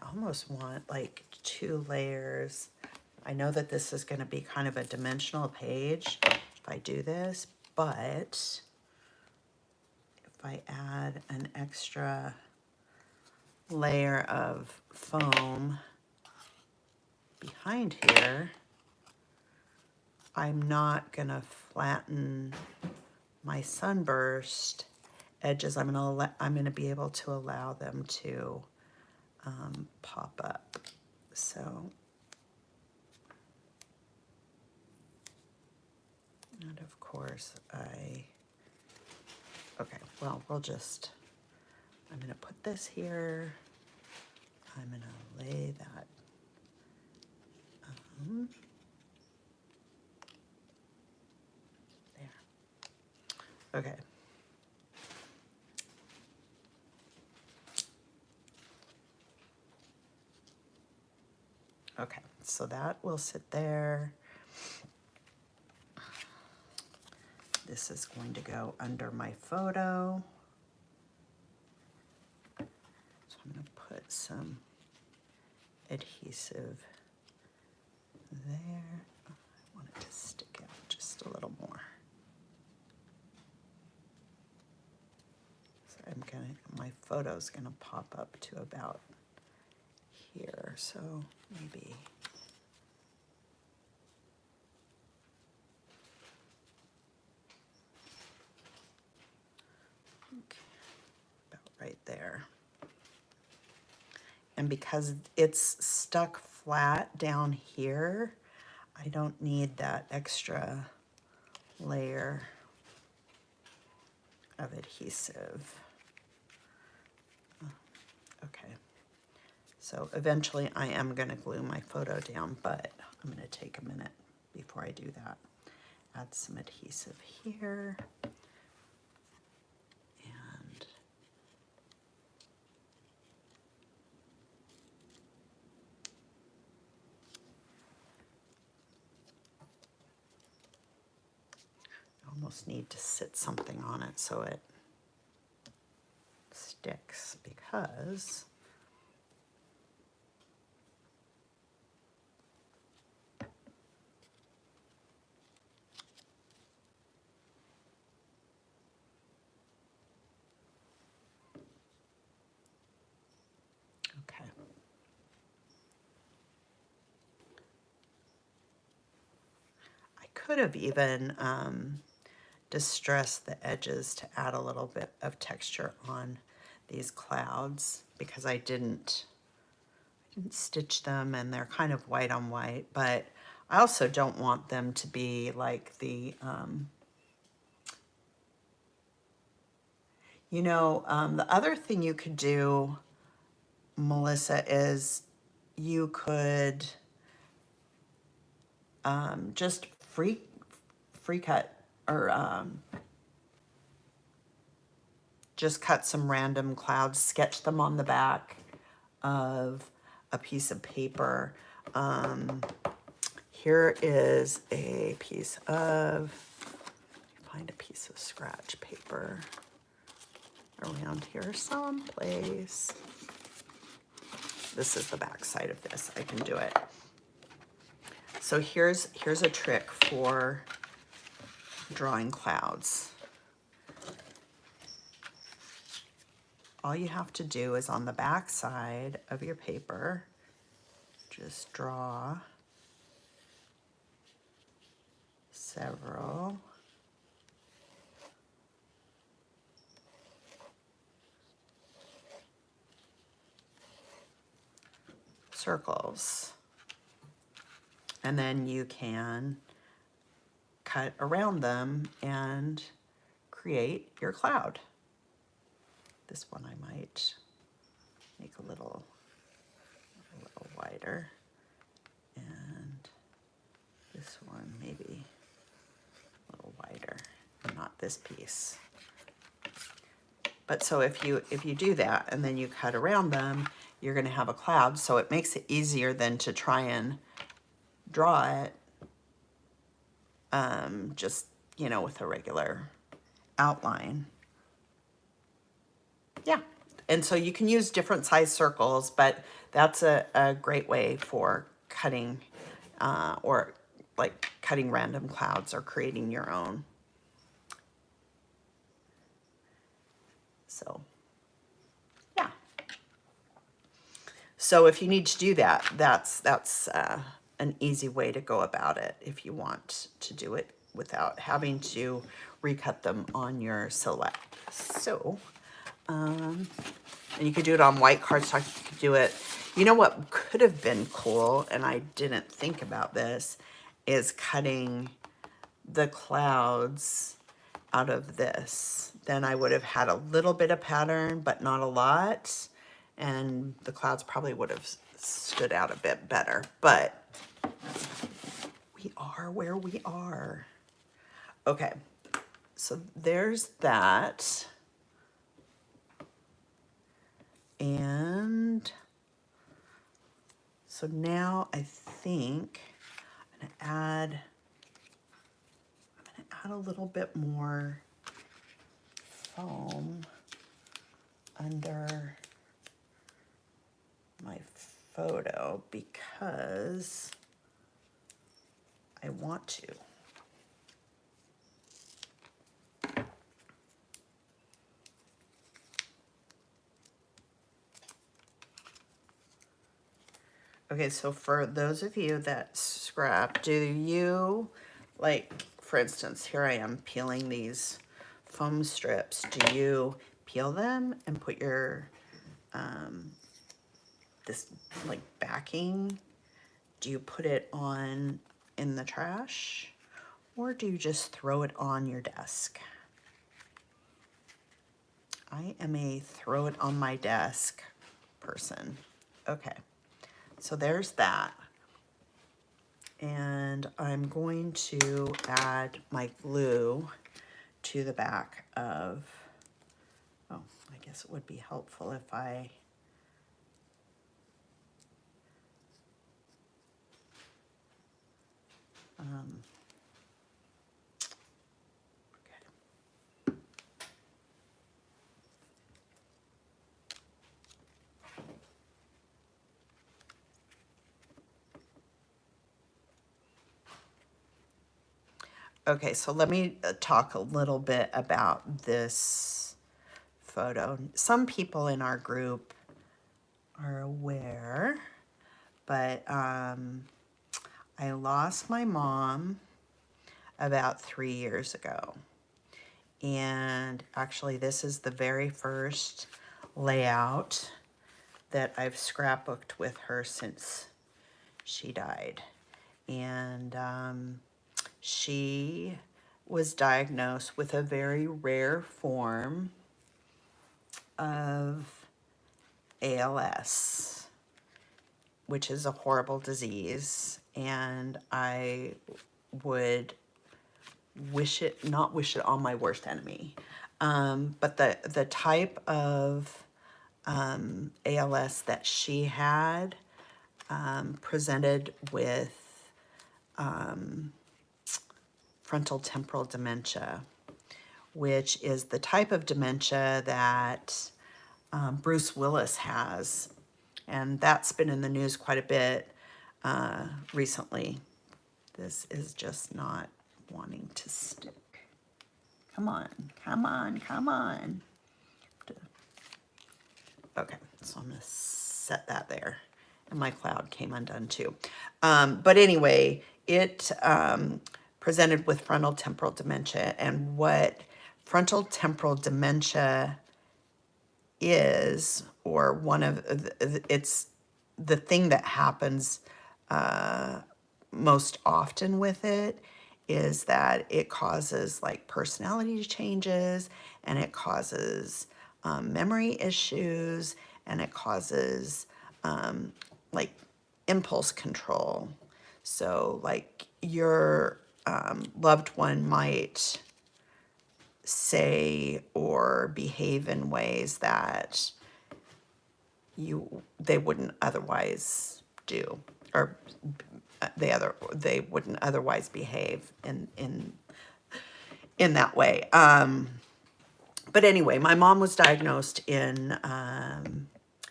S1: almost want like 2 layers. I know that this is gonna be kind of a dimensional page if I do this, but if I add an extra layer of foam behind here, I'm not gonna flatten my sunburst edges. I'm gonna be able to allow them to pop up. So, and of course okay, well, I'm gonna put this here. I'm gonna lay that there. Okay. Okay, so that will sit there. This is going to go under my photo. So I'm going to put some adhesive there. I want it to stick out just a little more. So my photo's gonna pop up to about here, so maybe. Okay, about right there. And because it's stuck flat down here, I don't need that extra layer of adhesive. Okay, so eventually I am gonna glue my photo down, but I'm gonna take a minute before I do that. Add some adhesive here. And I almost need to sit something on it so it sticks, because okay. I could have even distressed the edges to add a little bit of texture on these clouds, because I didn't stitch them and they're kind of white on white, but I also don't want them to be like the, the other thing you could do, Melissa, is you could just free cut, or just cut some random clouds, sketch them on the back of a piece of paper. Here is a piece of, find a piece of scratch paper around here someplace. This is the back side of this. I can do it. So here's a trick for drawing clouds. All you have to do is on the back side of your paper, just draw several circles, and then you can cut around them and create your cloud. This one I might make a little wider, and this one maybe a little wider, not this piece. But so if you do that and then you cut around them, you're going to have a cloud, so it makes it easier than to try and draw it just, with a regular outline. Yeah, and so you can use different size circles, but that's a great way for cutting or like cutting random clouds or creating your own. So yeah. So if you need to do that, that's an easy way to go about it if you want to do it without having to recut them on your silhouette. So, and you could do it on white cardstock. You could do it. You know what could have been cool, and I didn't think about this, is cutting the clouds out of this. Then I would have had a little bit of pattern, but not a lot. And the clouds probably would have stood out a bit better, but we are where we are. Okay, so there's that. And so now I think I'm gonna add a little bit more foam under my photo because I want to. Okay, so for those of you that scrap, do you, like, for instance, here I am peeling these foam strips. Do you peel them and put your, this, like, backing? Do you put it on in the trash? Or do you just throw it on your desk? I am a throw it on my desk person. Okay. So there's that. And I'm going to add my glue to the back of, oh, I guess it would be helpful if I, okay, so let me talk a little bit about this photo. Some people in our group are aware, but I lost my mom about 3 years ago. And actually, this is the very first layout that I've scrapbooked with her since she died. And she was diagnosed with a very rare form of ALS, which is a horrible disease. And I would not wish it on my worst enemy. But the type of ALS that she had presented with frontal temporal dementia, which is the type of dementia that Bruce Willis has. And that's been in the news quite a bit recently. This is just not wanting to stick. Come on, come on, come on. Okay, so I'm gonna set that there. And my cloud came undone too. But anyway, it presented with frontal temporal dementia. And what frontal temporal dementia is, or one of it's the thing that happens most often with it, is that it causes like personality changes, and it causes memory issues, and it causes like impulse control. So like your loved one might say or behave in ways that they wouldn't otherwise do, or they wouldn't otherwise behave in that way. But anyway, my mom was diagnosed in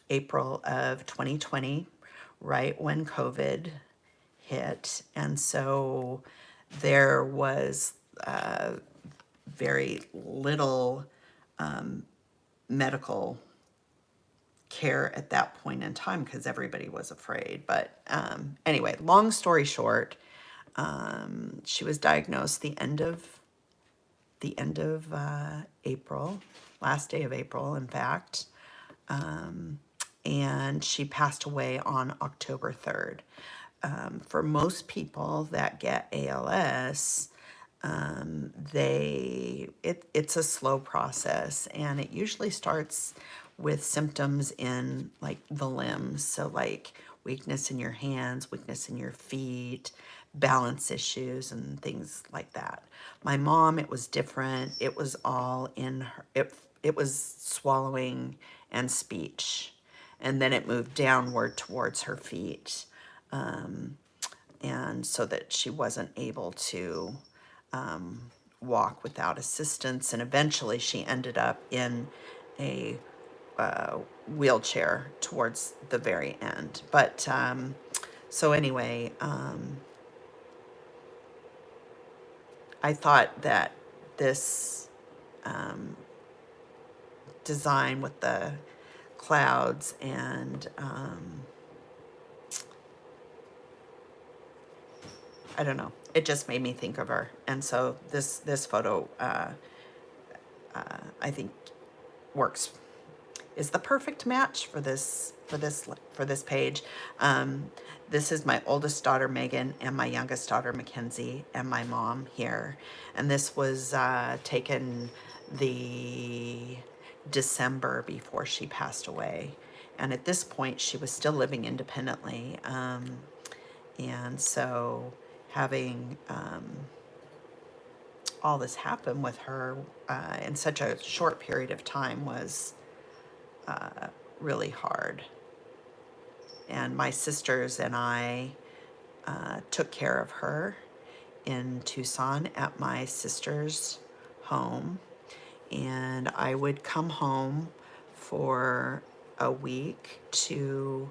S1: April of 2020, right when COVID hit, and so there was very little medical care at that point in time because everybody was afraid. But anyway, long story short, she was diagnosed the end of April, last day of April, in fact, and she passed away on October 3rd. For most people that get ALS, it's a slow process, and it usually starts with symptoms in like the limbs. So like weakness in your hands, weakness in your feet, balance issues, and things like that. My mom, it was different. It was all in her, it was swallowing and speech. And then it moved downward towards her feet. And so that she wasn't able to walk without assistance. And eventually she ended up in a wheelchair towards the very end. But so anyway, I thought that this design with the clouds and I don't know, it just made me think of her. And so this photo I think works, is the perfect match for this page. This is my oldest daughter Megan and my youngest daughter Mackenzie and my mom here, and this was taken the December before she passed away. And at this point she was still living independently, And so having all this happen with her in such a short period of time was really hard. And my sisters and I took care of her in Tucson at my sister's home. And I would come home for a week to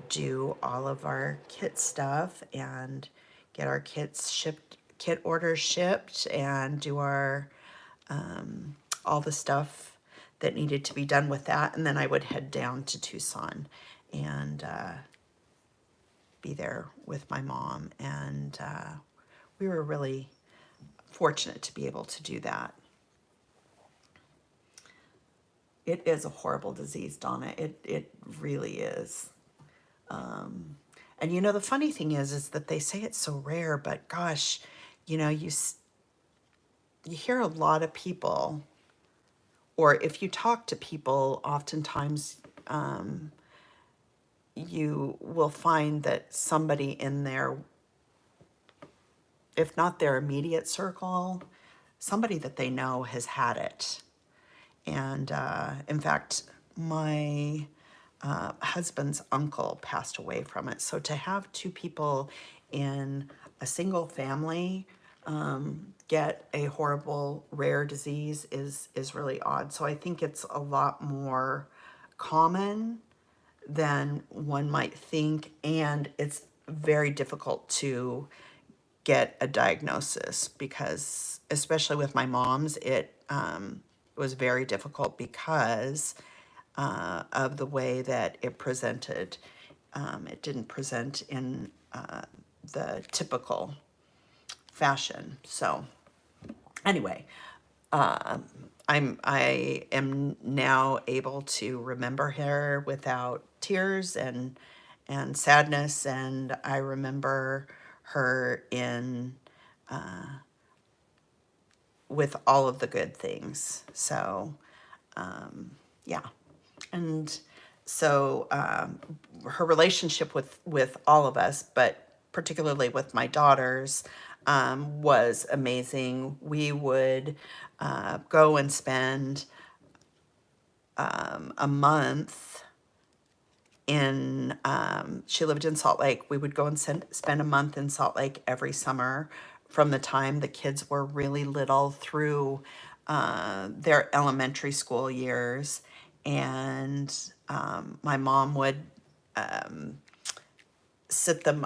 S1: do all of our kit stuff and get our kits shipped, kit orders shipped, and do our all the stuff that needed to be done with that. And then I would head down to Tucson and be there with my mom. And we were really fortunate to be able to do that. It is a horrible disease, Donna. It really is. And you know, the funny thing is that they say it's so rare, but gosh, you know, you hear a lot of people, or if you talk to people, oftentimes you will find that somebody in their, if not their immediate circle, somebody that they know has had it. And in fact, my husband's uncle passed away from it. So to have two people in a single family get a horrible rare disease is really odd. So I think it's a lot more common than one might think, and it's very difficult to get a diagnosis because, especially with my mom's, it was very difficult because of the way that it presented. It didn't present in the typical fashion. So anyway, I am now able to remember her without tears and sadness, and I remember her in with all of the good things. So yeah. And so her relationship with all of us, but particularly with my daughters, was amazing. We would go and spend a month in, she lived in Salt Lake. We would go and spend a month in Salt Lake every summer from the time the kids were really little through their elementary school years. And my mom would set them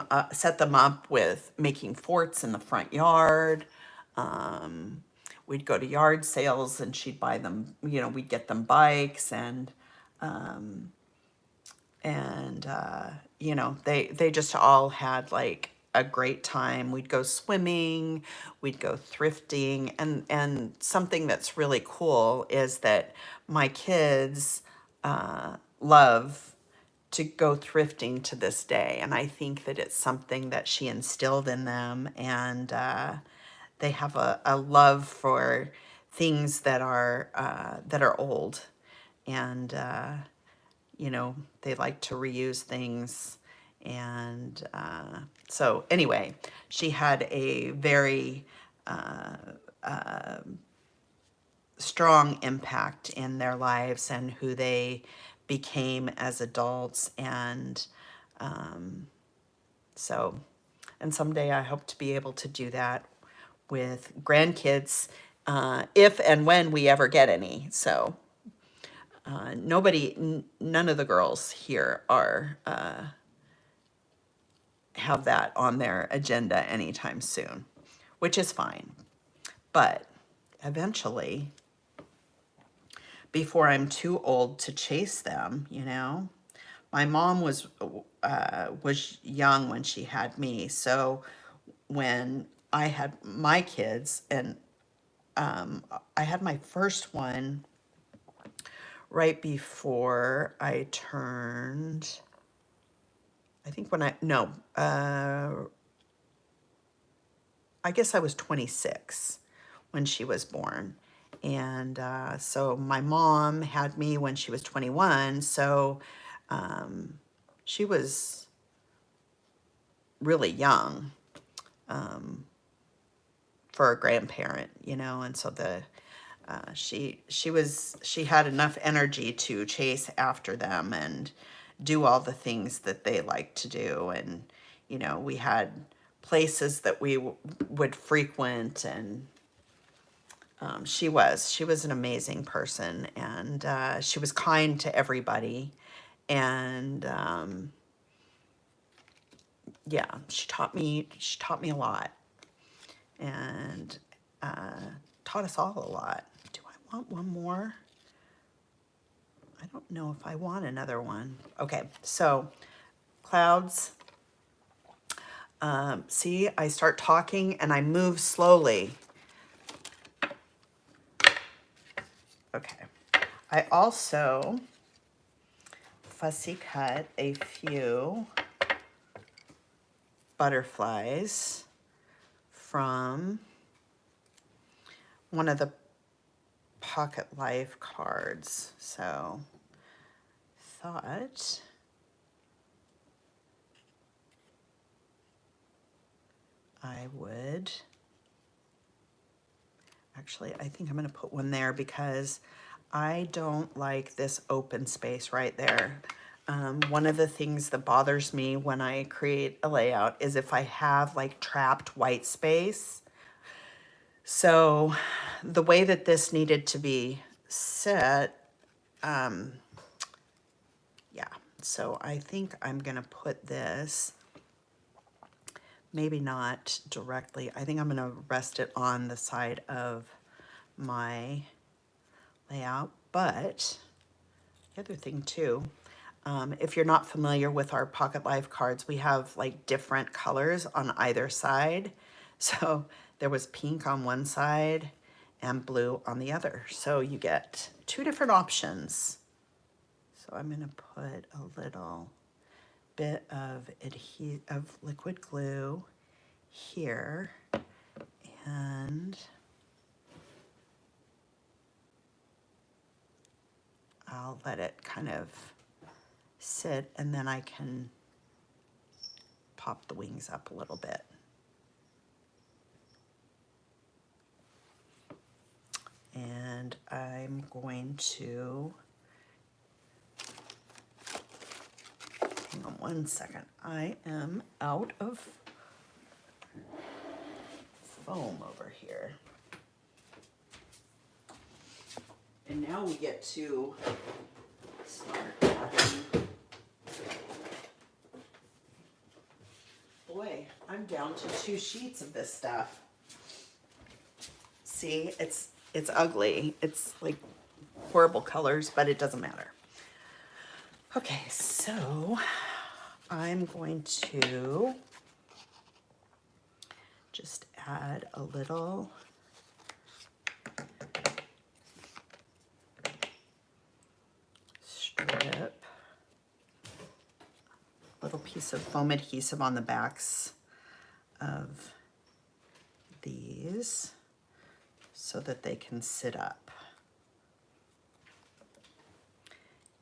S1: up with making forts in the front yard. We'd go to yard sales and she'd buy them, you know, we'd get them bikes and you know, they just all had like a great time. We'd go swimming, we'd go thrifting, and something that's really cool is that my kids love to go thrifting to this day, and I think that it's something that she instilled in them, and they have a love for things that are old, and you know, they like to reuse things. And so anyway, she had a very strong impact in their lives and who they became as adults. And so, and someday I hope to be able to do that with grandkids, if and when we ever get any. So none of the girls here are have that on their agenda anytime soon, which is fine. But eventually, before I'm too old to chase them, you know, my mom was young when she had me. So when I had my kids, and I had my first one right before I turned, I think when I, no, I guess I was 26 when she was born. And so my mom had me when she was 21. So she was really young for a grandparent, you know, and so she had enough energy to chase after them and do all the things that they like to do. And, you know, we had places that we would frequent, and she was an amazing person, and she was kind to everybody. And yeah, she taught me a lot, and taught us all a lot. Do I want one more? I don't know if I want another one. Okay, so clouds. See, I start talking and I move slowly. Okay. I also fussy cut a few butterflies from one of the Pocket Life cards. So thought I would, actually, I think I'm going to put one there because I don't like this open space right there. One of the things that bothers me when I create a layout is if I have like trapped white space. So the way that this needed to be set, yeah, so I think I'm going to put this, maybe not directly, I think I'm going to rest it on the side of my layout. But the other thing too, if you're not familiar with our Pocket Life cards, we have like different colors on either side. So there was pink on one side and blue on the other. So you get two different options. So I'm going to put a little bit of liquid glue here, and I'll let it kind of sit, and then I can pop the wings up a little bit. And I'm going to, hang on one second, I am out of foam over here. And now we get to start adding. Boy, I'm down to 2 sheets of this stuff. See, it's ugly. It's like horrible colors, but it doesn't matter. Okay, so I'm going to just add a little strip, little piece of foam adhesive on the backs of these so that they can sit up.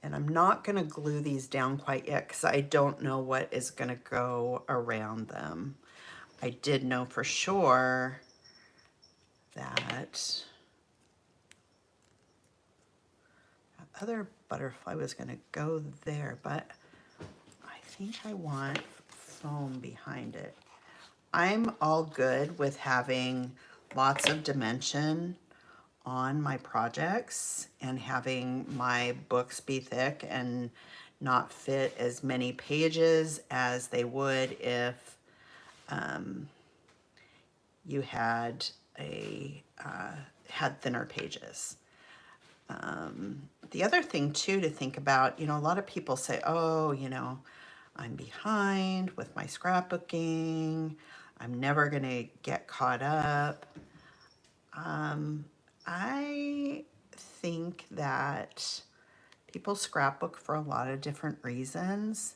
S1: And I'm not going to glue these down quite yet because I don't know what is going to go around them. I did know for sure that other butterfly was going to go there, but I think I want foam behind it. I'm all good with having lots of dimension on my projects and having my books be thick and not fit as many pages as they would if you had had thinner pages. The other thing too to think about, you know, a lot of people say, oh, you know, I'm behind with my scrapbooking. I'm never going to get caught up. I think that people scrapbook for a lot of different reasons,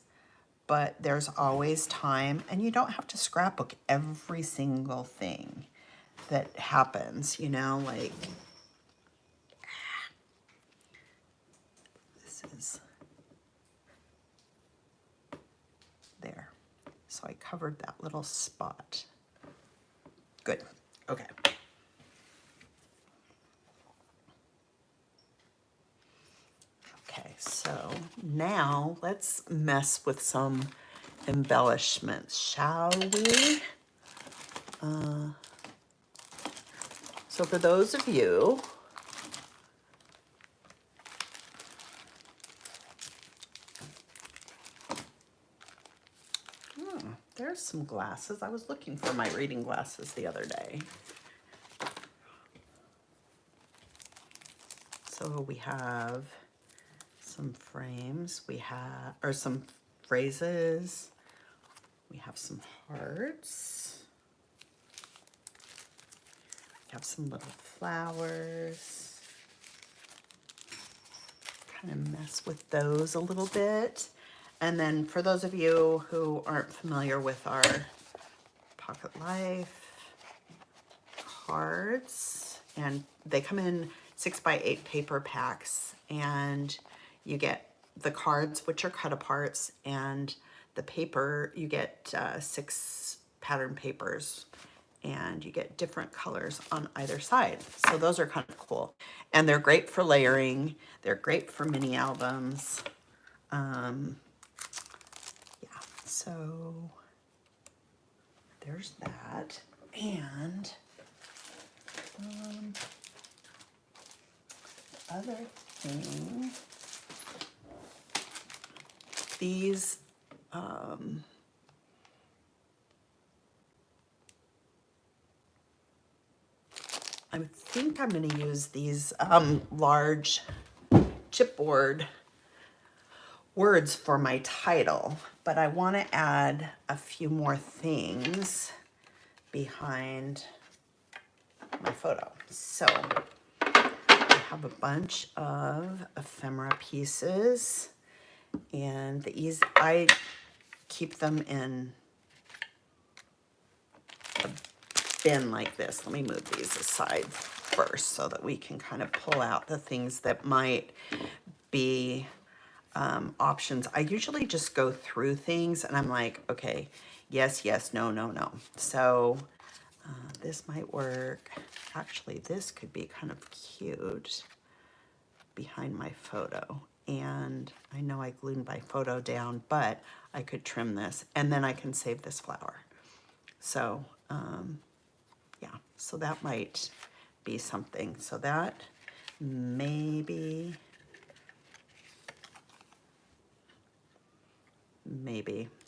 S1: but there's always time, and you don't have to scrapbook every single thing that happens, you know, like this is there. So I covered that little spot. Good. Okay. Okay, so now let's mess with some embellishments, shall we? So for those of you there's some glasses. I was looking for my reading glasses the other day. So we have some frames, we have, or some phrases, we have some hearts, we have some little flowers. Kind of mess with those a little bit. And then for those of you who aren't familiar with our Pocket Life cards, and they come in 6x8 paper packs, and you get the cards, which are cut aparts, and the paper, you get 6 pattern papers, and you get different colors on either side. So those are kind of cool. And they're great for layering. They're great for mini albums. Yeah, so there's that. And other thing, these I think I'm going to use these large chipboard words for my title, but I want to add a few more things behind my photo. So I have a bunch of ephemera pieces, and these, I keep them in a bin like this. Let me move these aside first so that we can kind of pull out the things that might be options. I usually just go through things and I'm like, okay, yes, yes, no, no, no. So this might work. Actually, this could be kind of cute behind my photo. And I know I glued my photo down, but I could trim this and then I can save this flower. So yeah, so that might be something. So that maybe,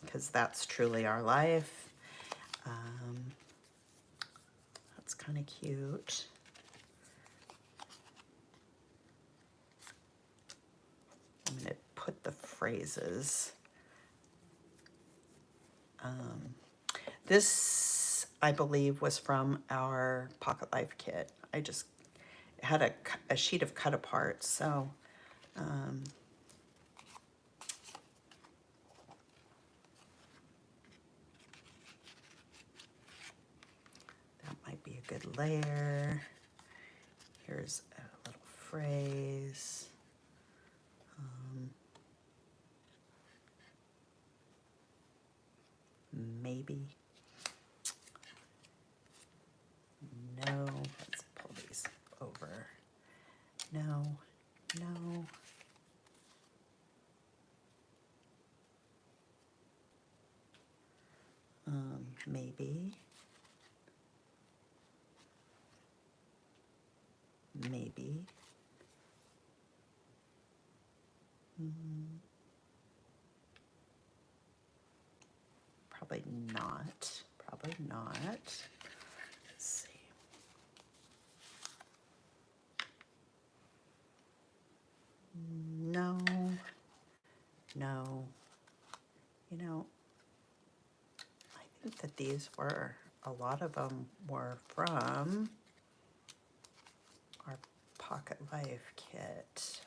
S1: because that's truly our life. That's kind of cute. I'm going to put the phrases. This, I believe, was from our Pocket Life kit. I just had a sheet of cut apart, so that might be a good layer. Here's a little phrase. Maybe. No, let's pull these over. No, no. Maybe. Maybe. Probably not. Probably not. Let's see. No. No. You know, I think that these were, a lot of them were from our Pocket Life kit.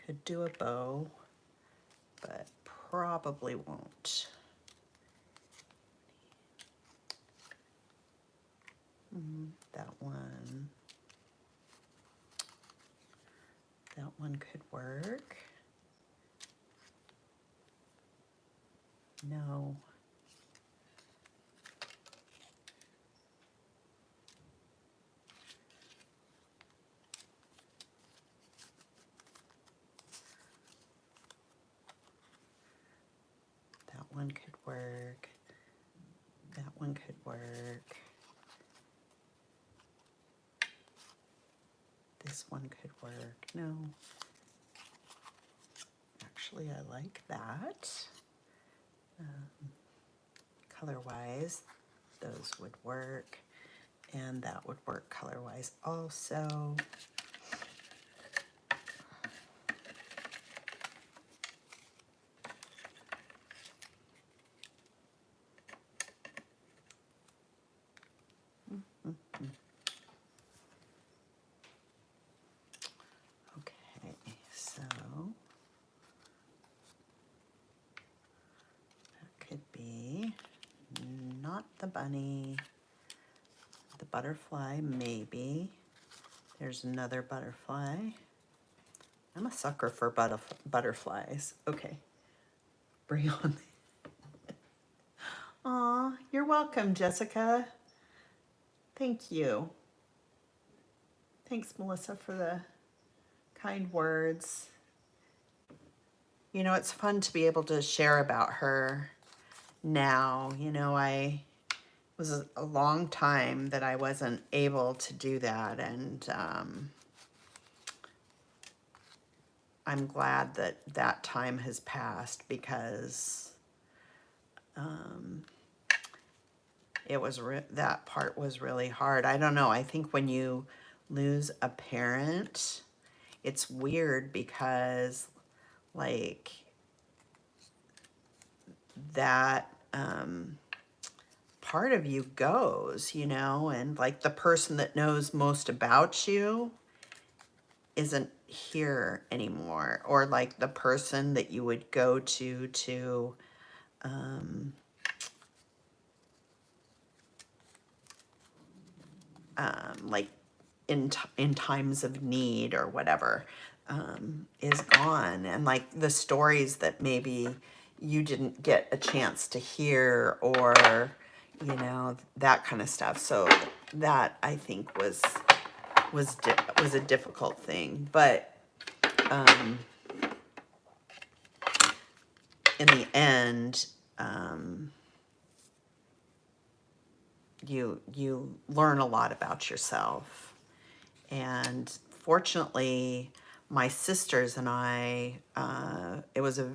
S1: Could do a bow, but probably won't. That one. That one could work. No. That one could work. That one could work. This one could work. No. Actually, I like that. Color-wise, those would work. And that would work color-wise also. Okay, so that could be not the bunny, the butterfly maybe. There's another butterfly. I'm a sucker for butterflies. Okay, bring on. Aw, you're welcome, Jessica. Thank you. Thanks, Melissa, for the kind words. You know, it's fun to be able to share about her now. You know, it was a long time that I wasn't able to do that, and I'm glad that that time has passed, because it was that part was really hard. I don't know. I think when you lose a parent, it's weird, because like that part of you goes, you know, and like the person that knows most about you isn't here anymore, or like the person that you would go to like in times of need or whatever, is gone. And like the stories that maybe you didn't get a chance to hear, or you know, that kind of stuff. So that, I think, was a difficult thing. But in the end, you learn a lot about yourself. And fortunately, my sisters and I, it was a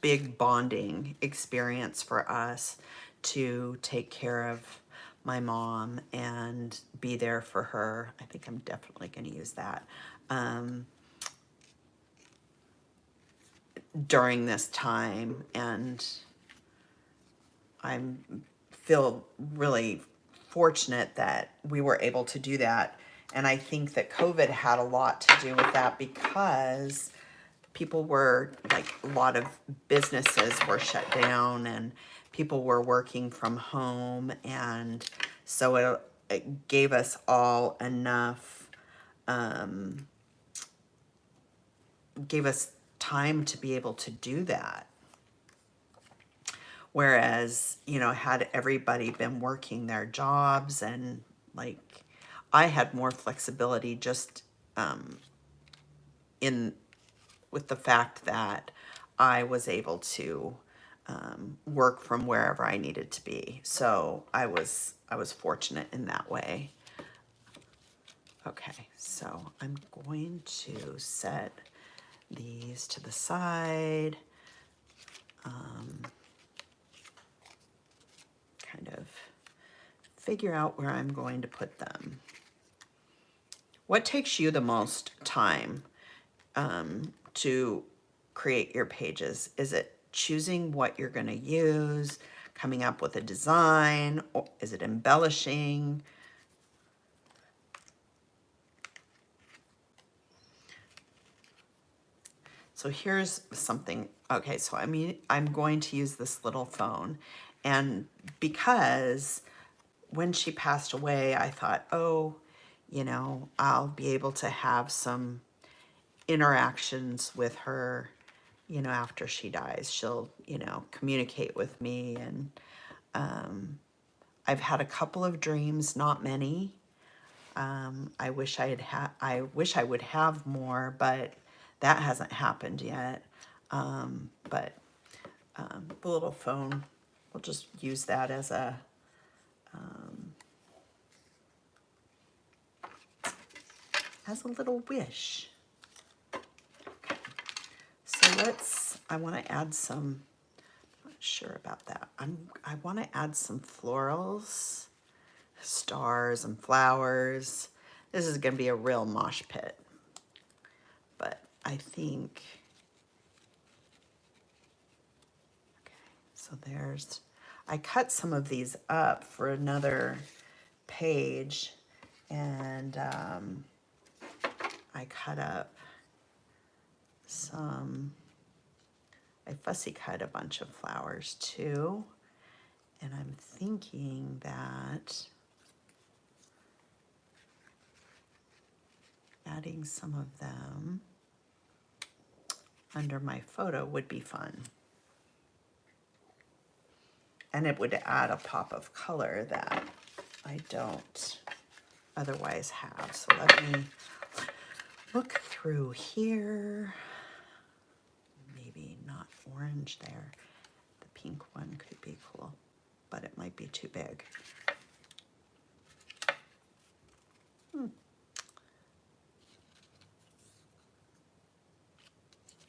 S1: big bonding experience for us to take care of my mom and be there for her. I think I'm definitely going to use that during this time. And I feel really fortunate that we were able to do that. And I think that COVID had a lot to do with that, because people were, like, a lot of businesses were shut down and people were working from home. And so it gave us all enough, gave us time to be able to do that. Whereas, you know, had everybody been working their jobs, and like I had more flexibility just with the fact that I was able to work from wherever I needed to be. So I was fortunate in that way. Okay, so I'm going to set these to the side. Kind of figure out where I'm going to put them. What takes you the most time to create your pages? Is it choosing what you're going to use, coming up with a design, or is it embellishing? So here's something. Okay, so I'm going to use this little phone, and because when she passed away, I thought, oh, you know, I'll be able to have some interactions with her you know, after she dies, she'll, you know, communicate with me. And I've had a couple of dreams, not many. I wish I wish I would have more, but that hasn't happened yet. But the little phone, we'll just use that as a little wish. Okay. So I want to add some, I'm not sure about that. I want to add some florals, stars and flowers. This is going to be a real mosh pit. But I think, okay, so I cut some of these up for another page, and I cut up I fussy cut a bunch of flowers too, and I'm thinking that adding some of them under my photo would be fun. And it would add a pop of color that I don't otherwise have. So let me look through here. Maybe not orange there. The pink one could be cool, but it might be too big.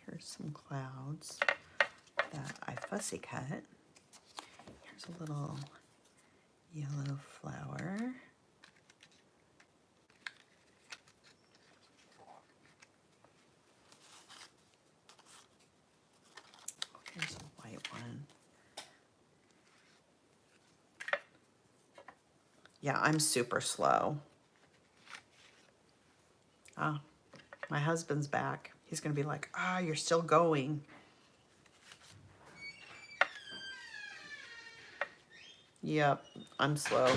S1: Here's some clouds that I fussy cut. Here's a little yellow flower. Here's a white one. Yeah, I'm super slow. Oh, my husband's back. He's gonna be like, you're still going. Yep, I'm slow.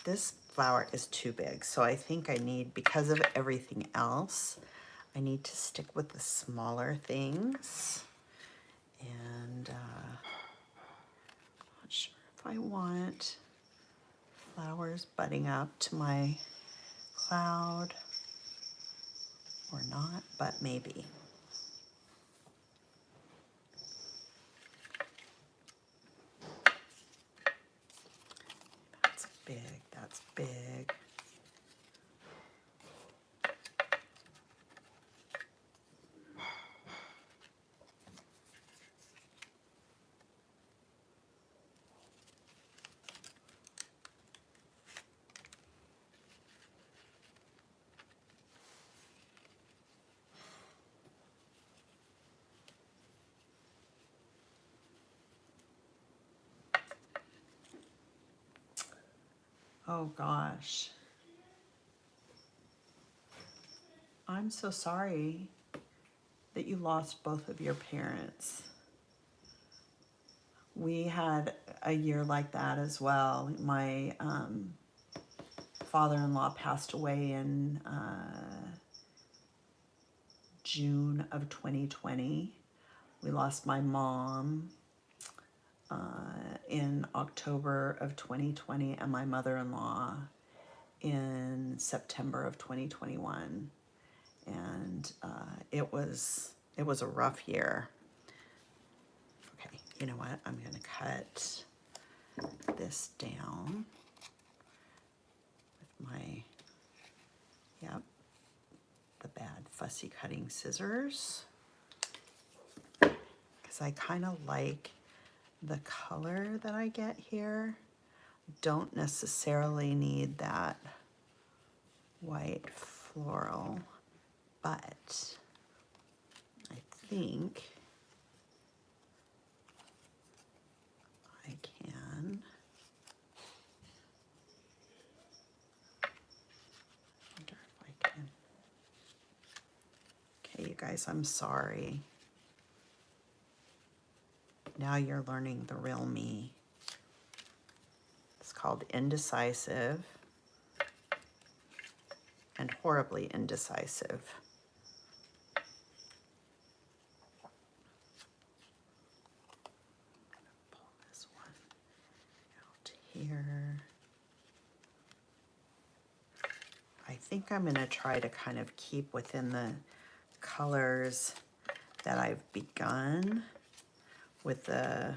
S1: This flower is too big, so I think I need, because of everything else, I need to stick with the smaller things. And not sure if I want flowers budding up to my cloud or not, but maybe. That's big, that's big. Oh gosh. I'm so sorry that you lost both of your parents. We had a year like that as well. My father-in-law passed away in June of 2020. We lost my mom in October of 2020, and my mother-in-law in September of 2021. And it was a rough year. Okay, you know what? I'm gonna cut this down with my, the bad fussy cutting scissors, because I kind of like the color that I get here. Don't necessarily need that white floral, but I think I can guys, I'm sorry. Now you're learning the real me. It's called indecisive and horribly indecisive. Pull this one out here. I think I'm going to try to kind of keep within the colors that I've begun with the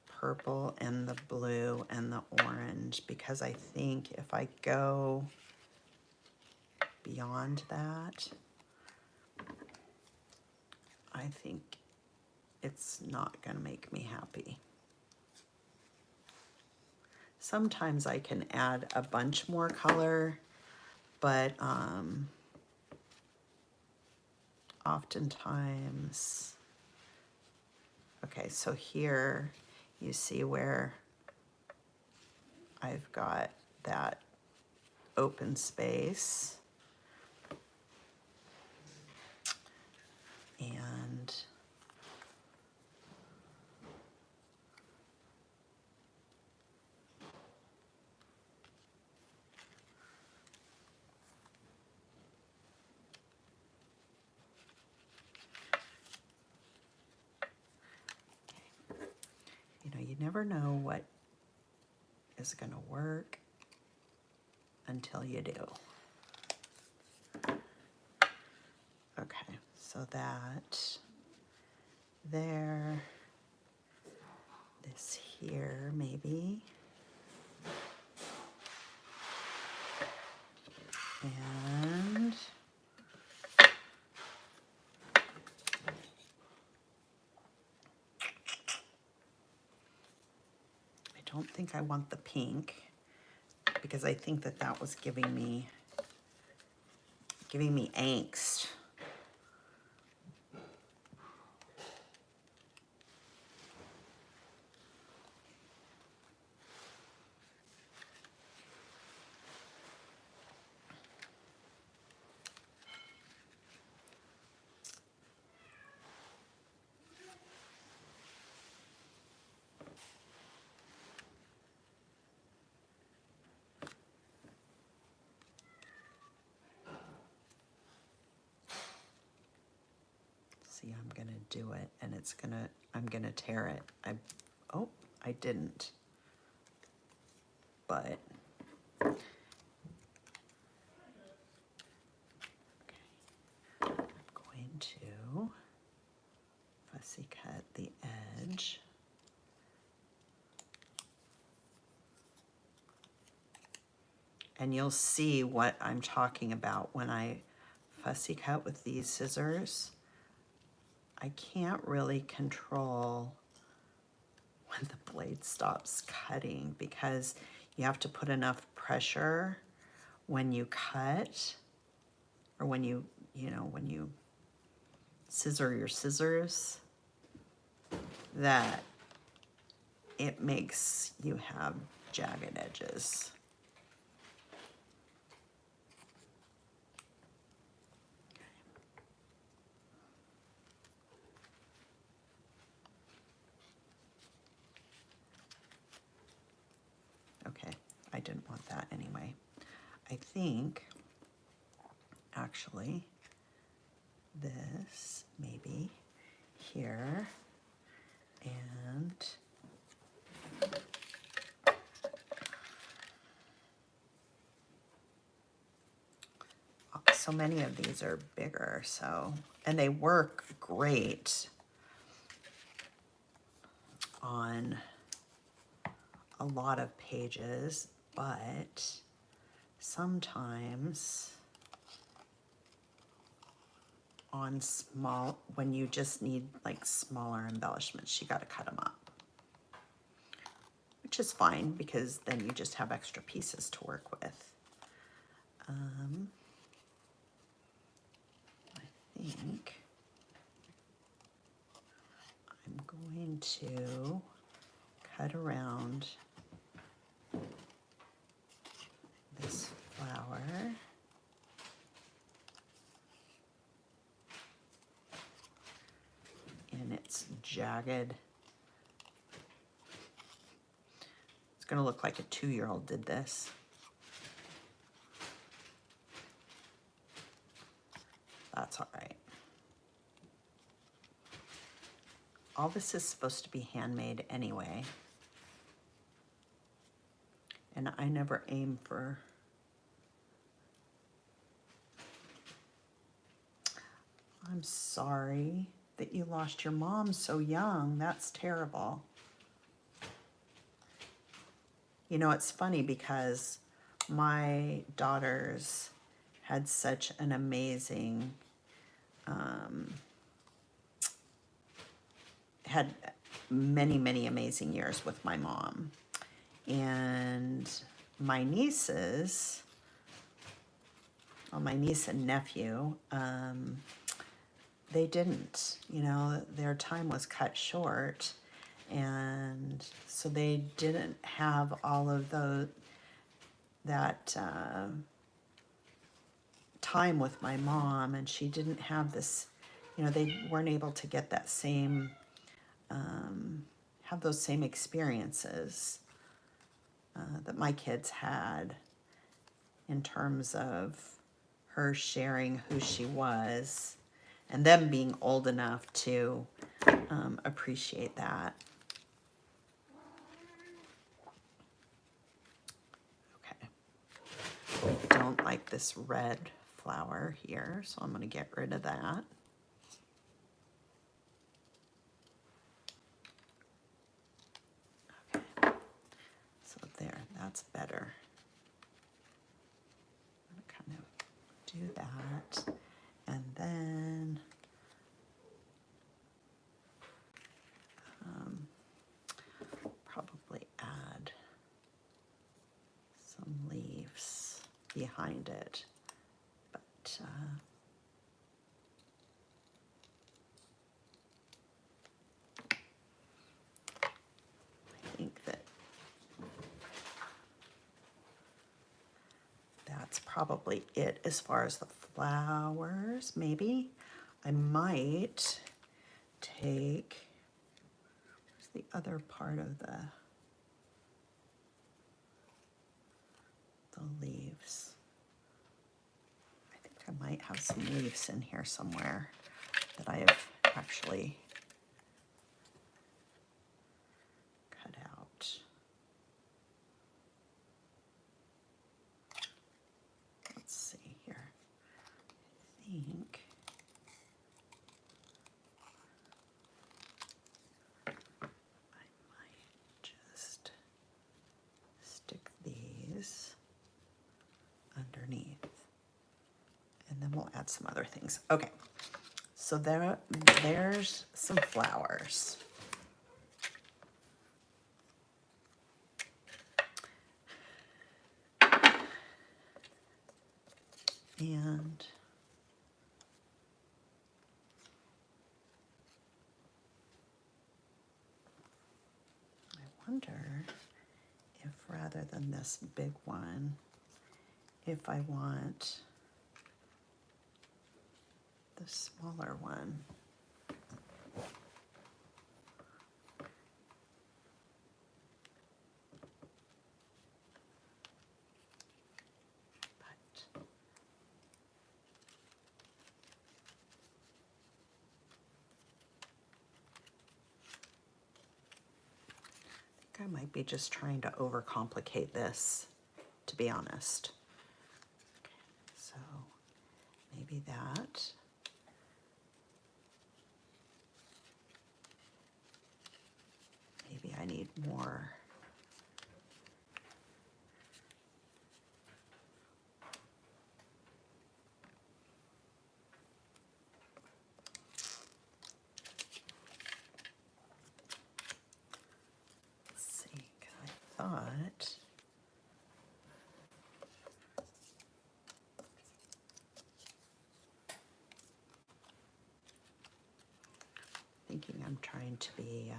S1: purple and the blue and the orange, because I think if I go beyond that, I think it's not going to make me happy. Sometimes I can add a bunch more color, but oftentimes, okay, so here you see where I've got that open space, and you know, you never know what is going to work until you do. Okay, so that there, this here maybe, and I don't think I want the pink, because I think that that was giving me angst. See, I'm gonna do it, and I'm gonna tear it. Oh, I didn't. But, okay. I'm going to fussy cut the edge. And you'll see what I'm talking about when I fussy cut with these scissors. I can't really control when the blade stops cutting, because you have to put enough pressure when you cut, or when you scissor your scissors, that it makes you have jagged edges. Okay, I didn't want that anyway. I think, actually, this maybe here, and so many of these are bigger, so, and they work great on a lot of pages, but sometimes on small, when you just need like smaller embellishments, you got to cut them up, which is fine, because then you just have extra pieces to work with. I think I'm going to cut around this flower. and it's jagged. It's gonna look like a 2-year-old did this. That's all right. All this is supposed to be handmade anyway. And I never aim for... I'm sorry that you lost your mom so young. That's terrible. You know, it's funny because my daughters had such an amazing, had many, many amazing years with my mom. And my nieces, well, my niece and nephew, they didn't, you know, their time was cut short. And so they didn't have all of that time with my mom, and she didn't have this, you know, they weren't able to get that same, have those same experiences that my kids had in terms of her sharing who she was and them being old enough to appreciate that. Okay. I don't like this red flower here, so I'm going to get rid of that. Okay. So there, that's better. I'm going to kind of do that. And then probably add some leaves behind it. But I think that's probably it as far as the flowers. Maybe I might take the other part of the leaves. I think I might have some leaves in here somewhere that I have actually cut out. Let's see here. I think I might just stick these underneath, and then we'll add some other things. Okay, so there's some flowers. And I wonder if rather than this big one, if I want the smaller one. But I think I might be just trying to overcomplicate this, to be honest. Okay, so maybe that. Maybe I need more. Let's see, 'cause I thought thinking I'm trying to be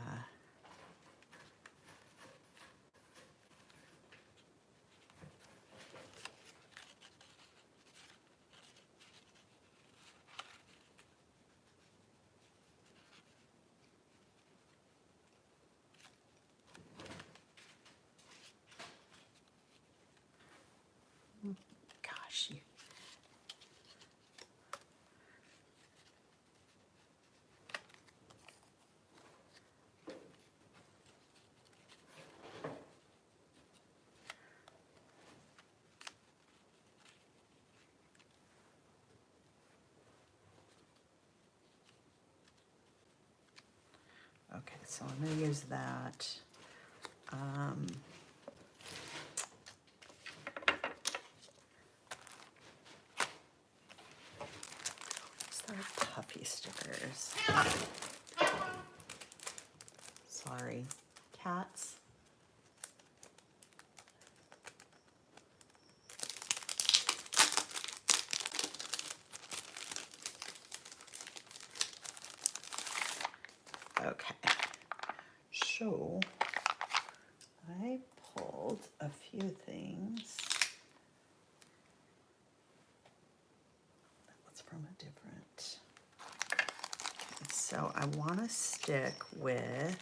S1: Okay, so I'm going to use that. These are puffy stickers. Sorry, cats. Okay, so I pulled a few things. That was from a different. Okay, so I want to stick with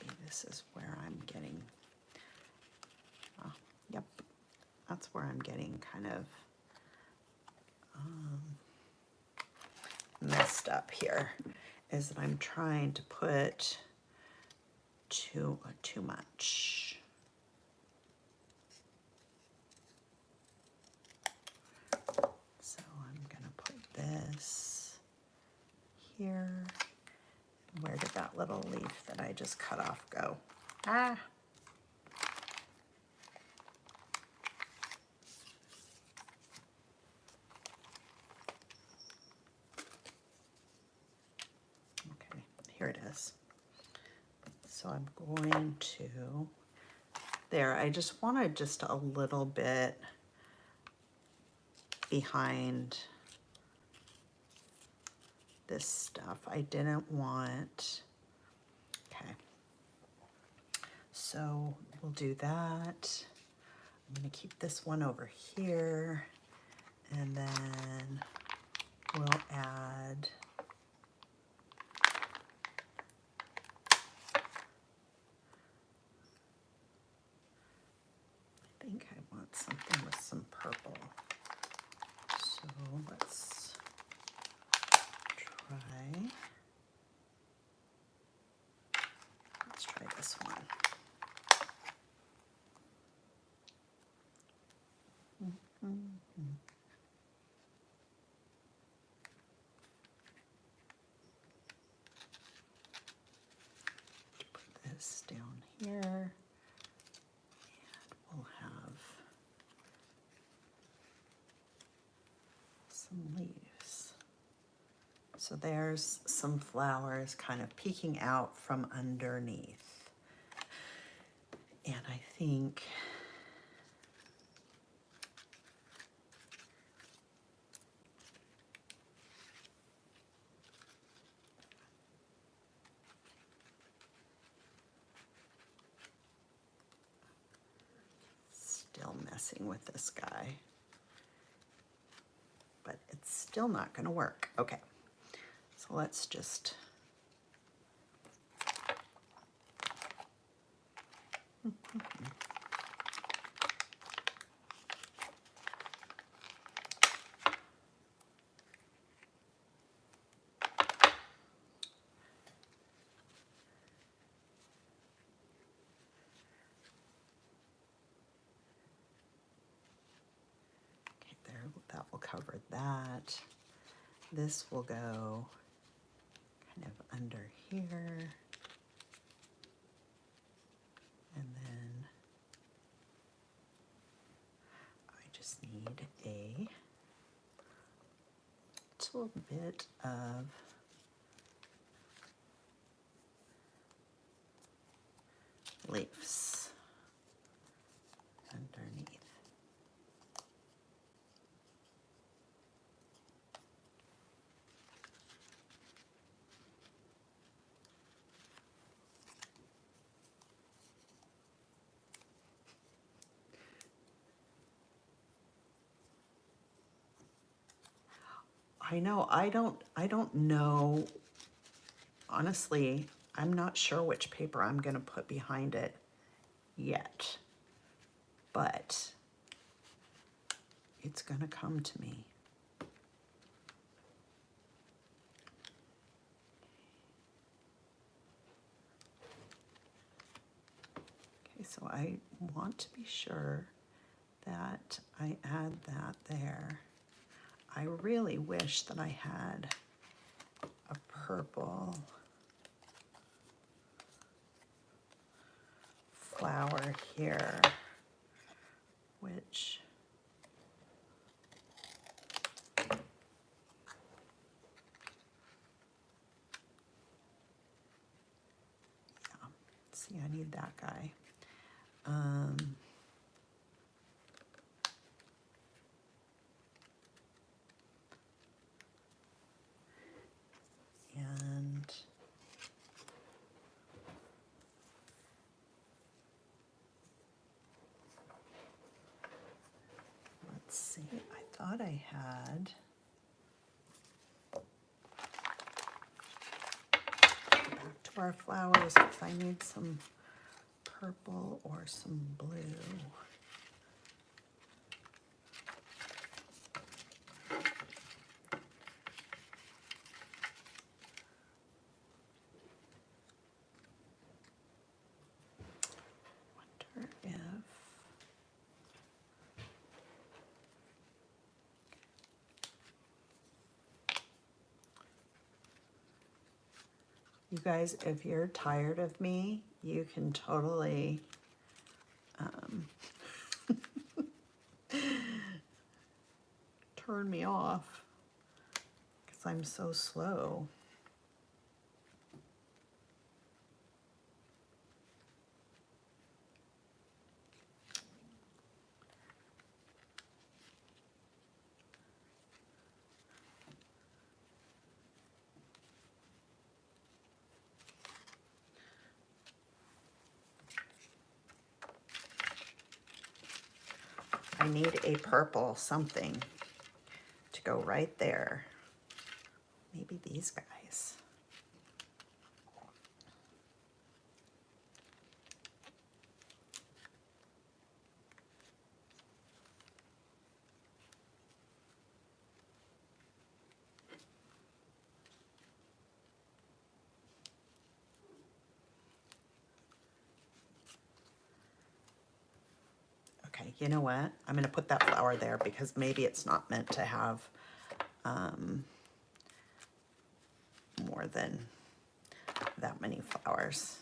S1: maybe this is where I'm getting, yep, that's where I'm getting kind of messed up here, is that I'm trying to put too much. So I'm gonna put this here. Where did that little leaf that I just cut off go? Ah. Okay, here it is. So I'm going to, there, I just wanted just a little bit behind this stuff. I didn't want, okay. So we'll do that. I'm gonna keep this one over here, and then we'll add I think I want something with some purple. So let's try this one. Put this down here, and we'll have some leaves. So there's some flowers kind of peeking out from underneath. And I think still messing with this guy, but it's still not going to work. Okay, so let's just that will cover that. This will go kind of under here. And then I just need a little bit of leaves underneath. I know, I don't know, honestly, I'm not sure which paper I'm gonna put behind it yet, but it's going to come to me. Okay, so I want to be sure that I add that there. I really wish that I had a purple flower here, which see, I need that guy. And let's see, I thought I had, back to our flowers, if I need some purple or some blue. Wonder if you guys, if you're tired of me, you can totally turn me off because I'm so slow. I need a purple something to go right there. Maybe these guys. Okay, you know what? I'm going to put that flower there because maybe it's not meant to have more than that many flowers.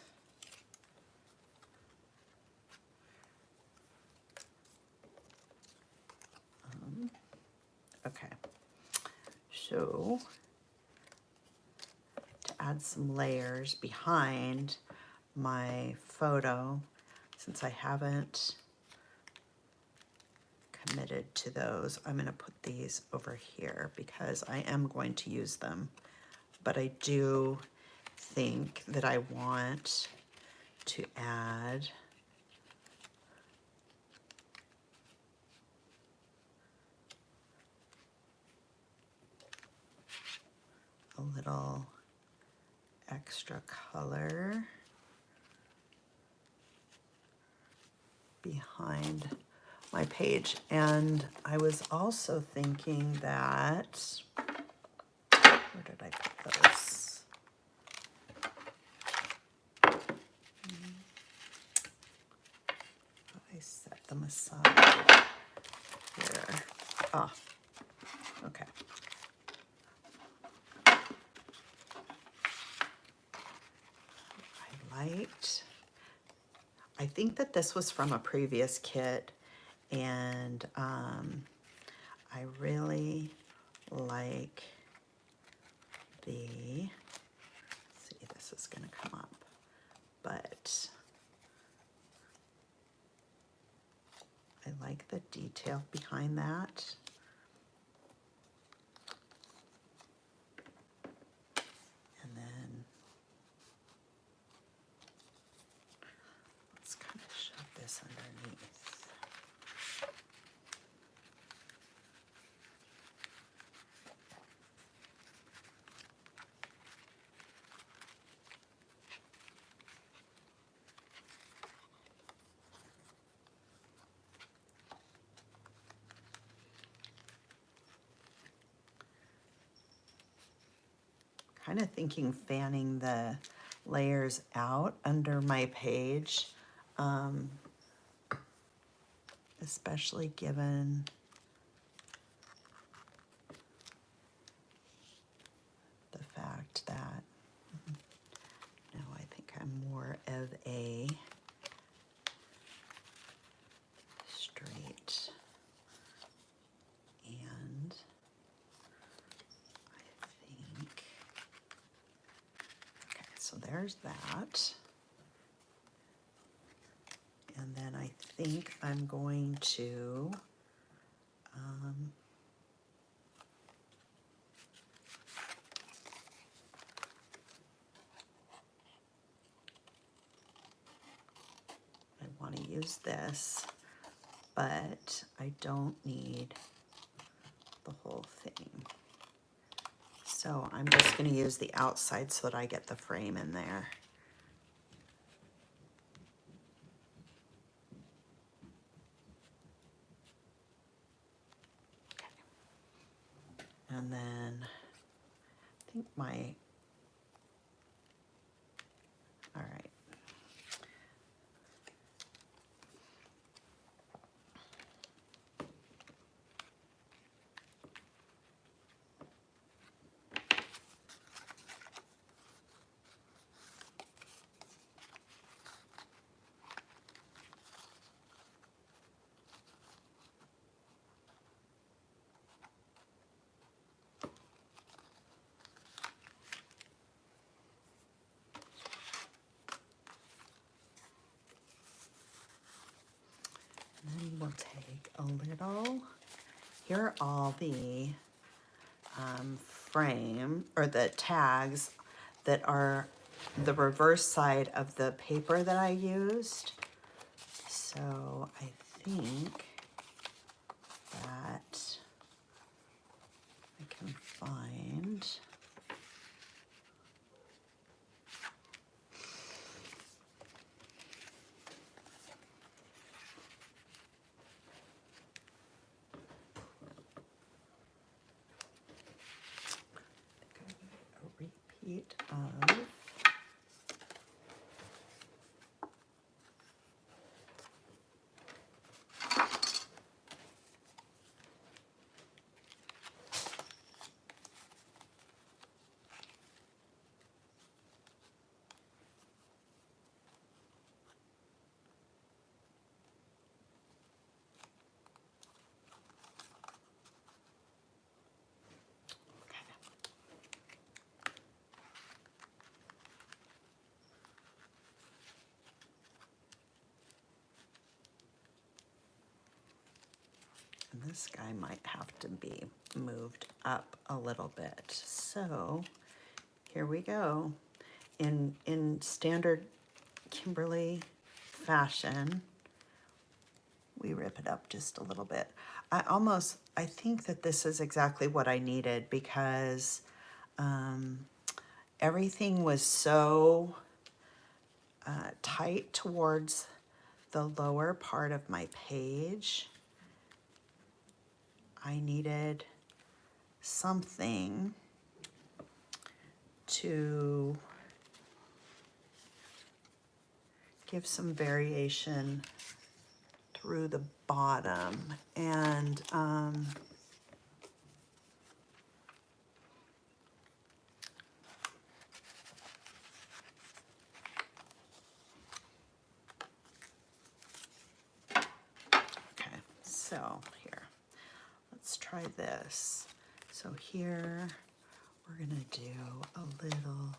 S1: Okay, so to add some layers behind my photo, since I haven't committed to those, I'm going to put these over here because I am going to use them. But I do think that I want to add a little extra color behind my page. And I was also thinking that, where did I put those? I set them aside here. Ah, okay. I think that this was from a previous kit, and I really like the, let's see, this is going to come up, but I like the detail behind that. And then let's kind of shove this underneath. kind of thinking fanning the layers out under my page, especially given the fact that, no, I think I'm more of a straight, and I think, okay, so there's that. And then I think I'm going to I want to use this, but I don't need the whole thing. So I'm just going to use the outside so that I get the frame in there. And then I think all right. And then we'll take a little, here are all the frame, or the tags that are the reverse side of the paper that I used. So I think that I can find a repeat of this guy might have to be moved up a little bit. So here we go. In standard Kimberly fashion, we rip it up just a little bit. I think that this is exactly what I needed, because everything was so tight towards the lower part of my page. I needed something to give some variation through the bottom. And okay, so here, let's try this. So here we're gonna do a little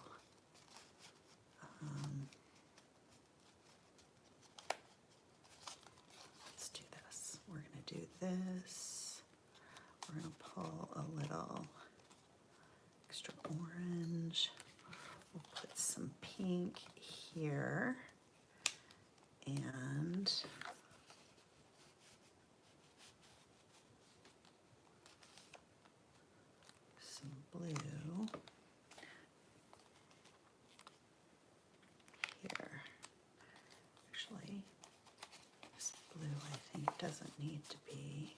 S1: let's do this. We're gonna do this. We're gonna pull a little extra orange. We'll put some pink here and some blue here. Actually, this blue I think doesn't need to be.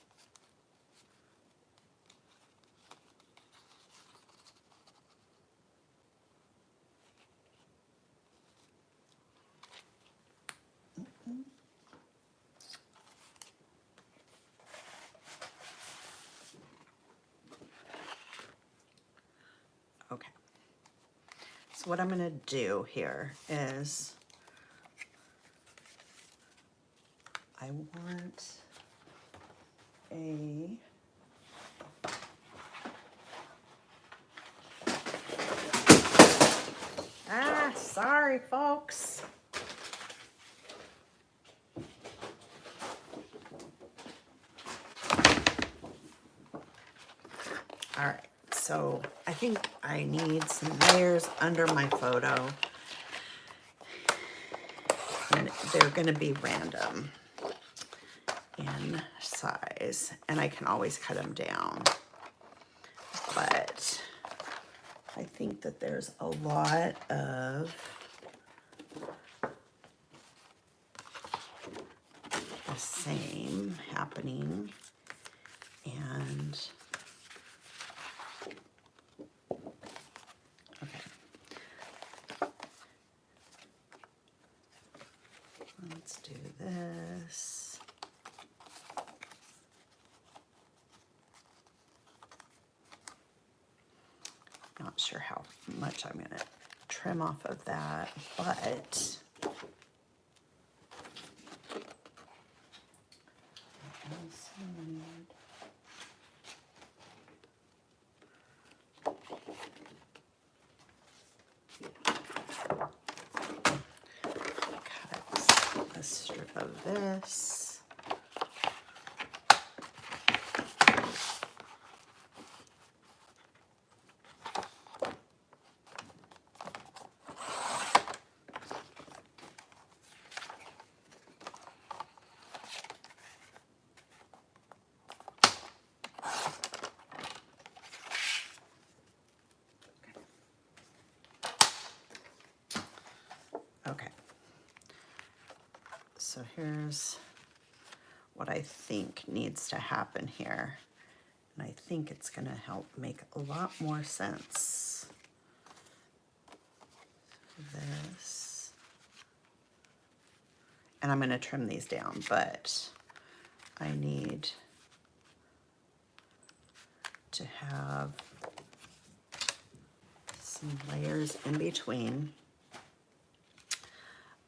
S1: Okay. So what I'm going to do here is I want a sorry folks. All right, so I think I need some layers under my photo, and they're gonna be random in size, and I can always cut them down. But I think that there's a lot of the same happening, and okay. Let's do this. Not sure how much I'm gonna trim off of that, but cut a strip of this. Okay, so here's what I think needs to happen here. And I think it's gonna help make a lot more sense. This. And I'm gonna trim these down, but I need to have some layers in between.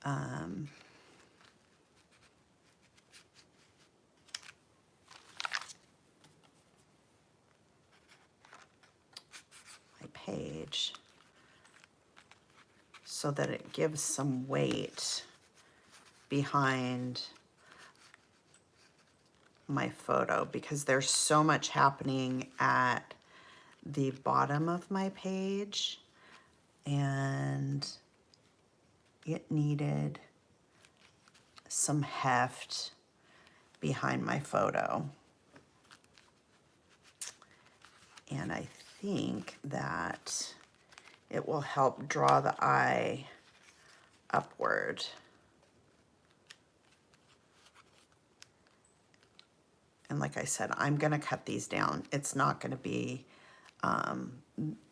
S1: My page so that it gives some weight behind my photo, because there's so much happening at the bottom of my page, and it needed some heft behind my photo. And I think that it will help draw the eye upward. And like I said, I'm gonna cut these down. It's not gonna be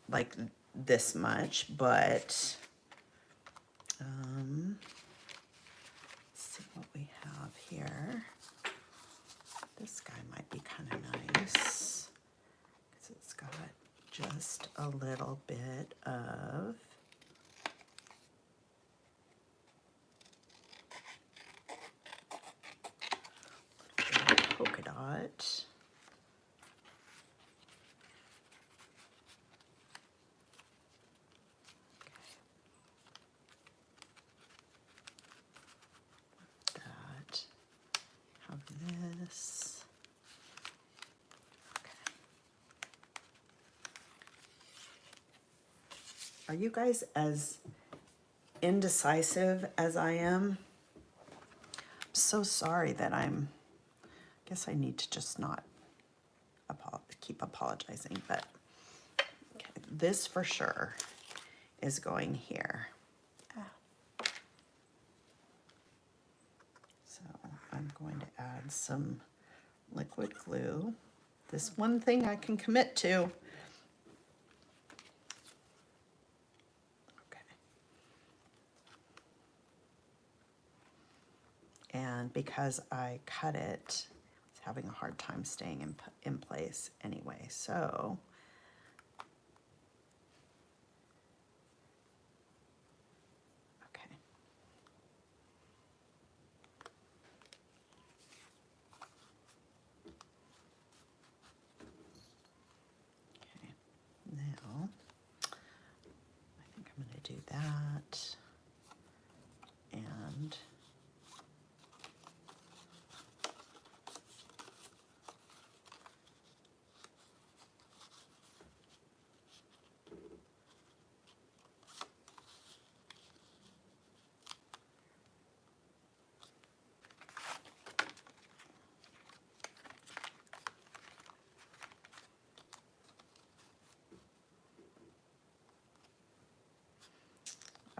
S1: like this much, but let's see what we have here. This guy might be kind of nice because it's got just a little bit of polka dot. That. Have this. Okay. Are you guys as indecisive as I am? I'm so sorry that I guess I need to just not keep apologizing, but okay, this for sure is going here. So I'm going to add some liquid glue. This one thing I can commit to. Okay. And because I cut it, it's having a hard time staying in place anyway. So I think I'm going to do that. And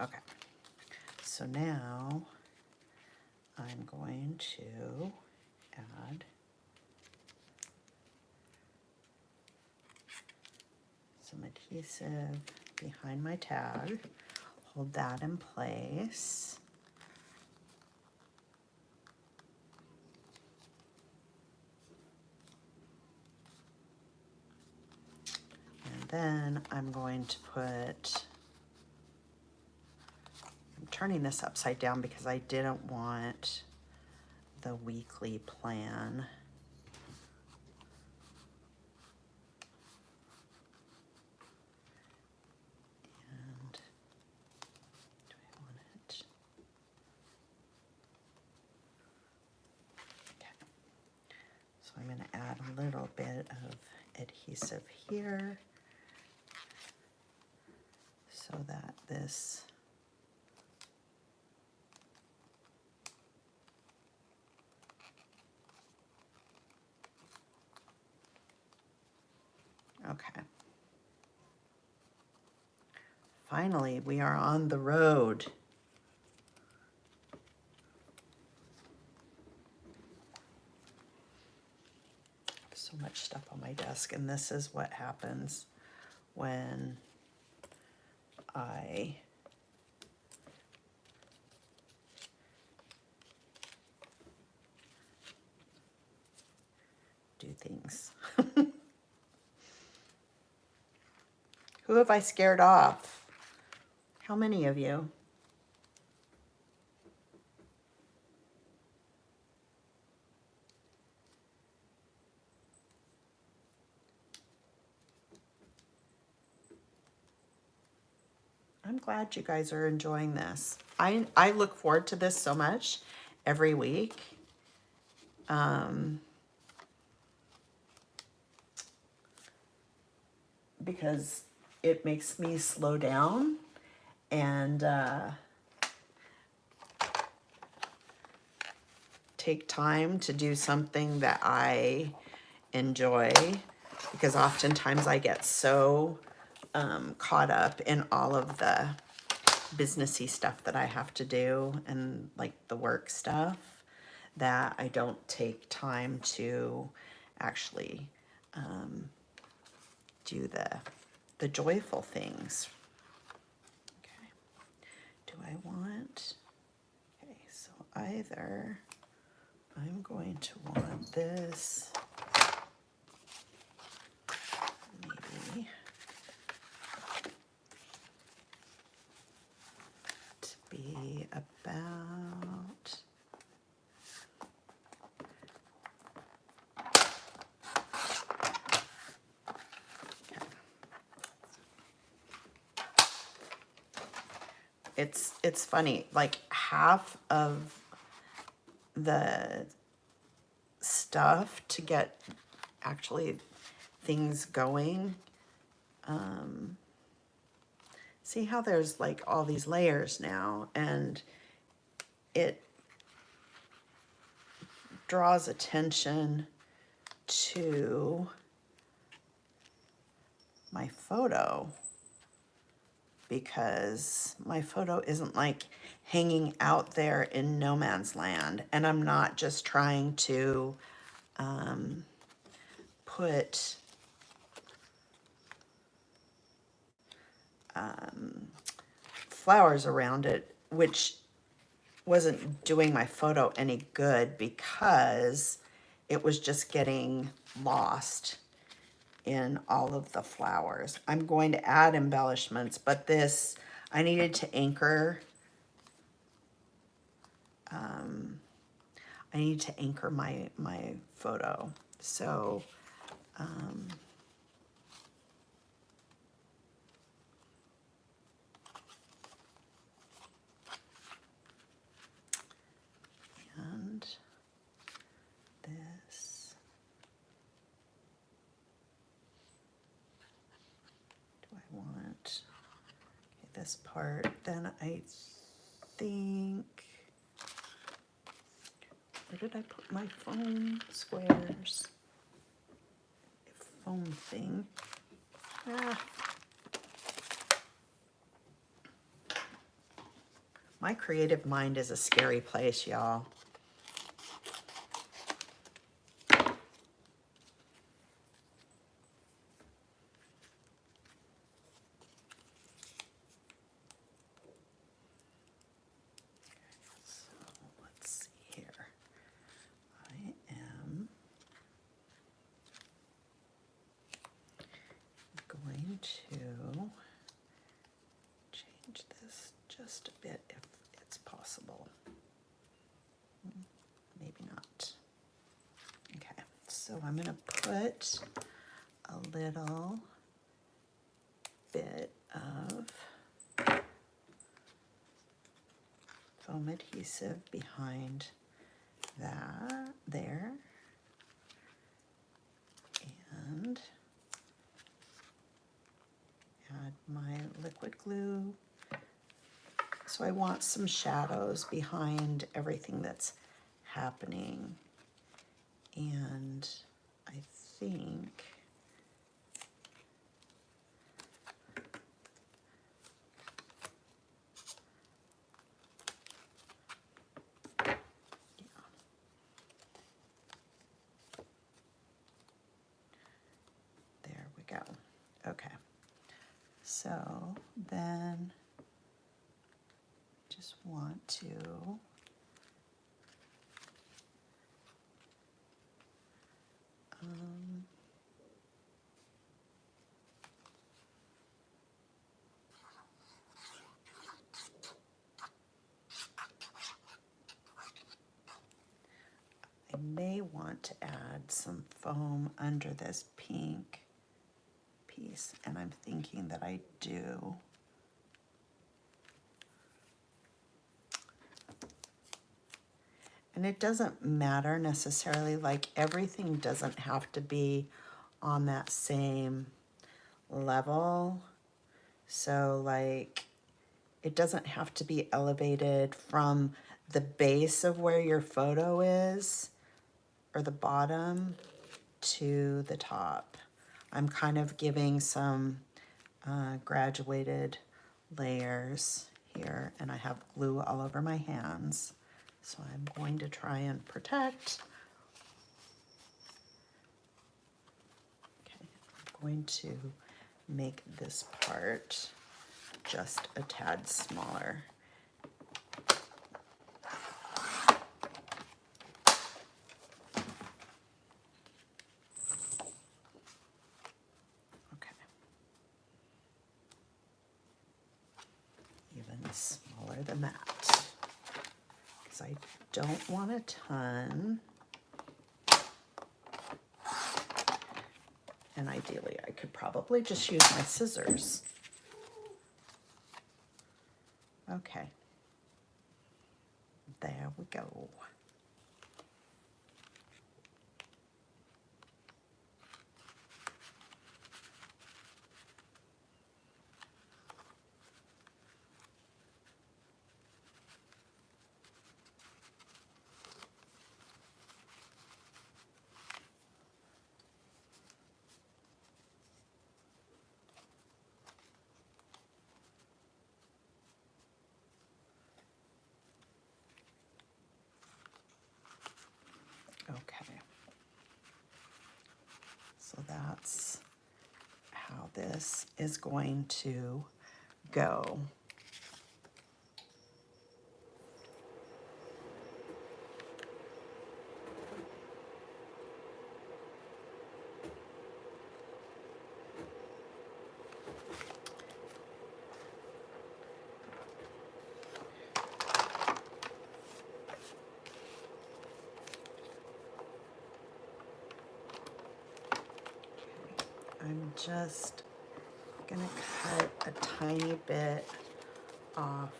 S1: okay, so now I'm going to add some adhesive behind my tag, hold that in place. And then I'm going to put, I'm turning this upside down because I didn't want the weekly plan. And do I want it? Okay. So I'm going to add a little bit of adhesive here so that this okay. Finally, we are on the road. So much stuff on my desk, and this is what happens when I do things. Who have I scared off? How many of you? I'm glad you guys are enjoying this. I look forward to this so much every week. Because it makes me slow down and take time to do something that I enjoy, because oftentimes I get so caught up in all of the businessy stuff that I have to do and like the work stuff that I don't take time to actually do the joyful things. Okay, do I want, okay, so either I'm going to want this, maybe to be about, it's funny, like half of the stuff to get actually things going. See how there's like all these layers now, and it draws attention to my photo, because my photo isn't like hanging out there in no man's land, and I'm not just trying to put flowers around it, which wasn't doing my photo any good because it was just getting lost in all of the flowers. I'm going to add embellishments, but this, I needed to anchor, I need to anchor my photo. So this part, then I think, where did I put my foam squares? Foam thing. Ah. My creative mind is a scary place, y'all. To change this just a bit if it's possible. Maybe not. Okay, so I'm going to put a little bit of foam adhesive behind that there, and add my liquid glue. So I want some shadows behind everything that's happening. And I think there we go. Okay. So then just want to I may want to add some foam under this pink piece, and I'm thinking that I do. And it doesn't matter necessarily, like everything doesn't have to be on that same level. So like it doesn't have to be elevated from the base of where your photo is or the bottom to the top. I'm kind of giving some graduated layers here, and I have glue all over my hands. So I'm going to try and protect. Okay, I'm going to make this part just a tad smaller. Okay. Even smaller than that, because I don't want a ton. And ideally, I could probably just use my scissors. Okay. There we go. Okay, so that's how this is going to go. I'm just gonna cut a tiny bit off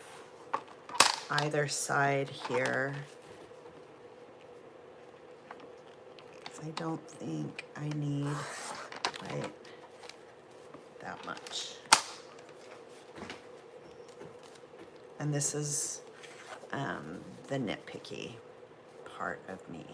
S1: either side here, because I don't think I need quite that much. And this is the nitpicky part of me.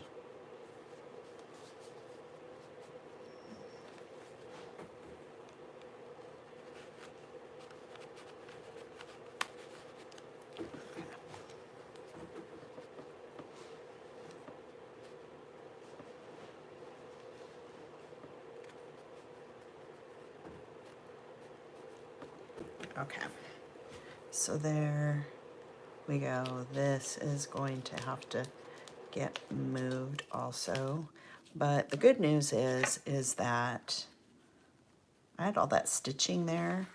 S1: Okay, so there we go. This is going to have to get moved also. But the good news is that I had all that stitching there,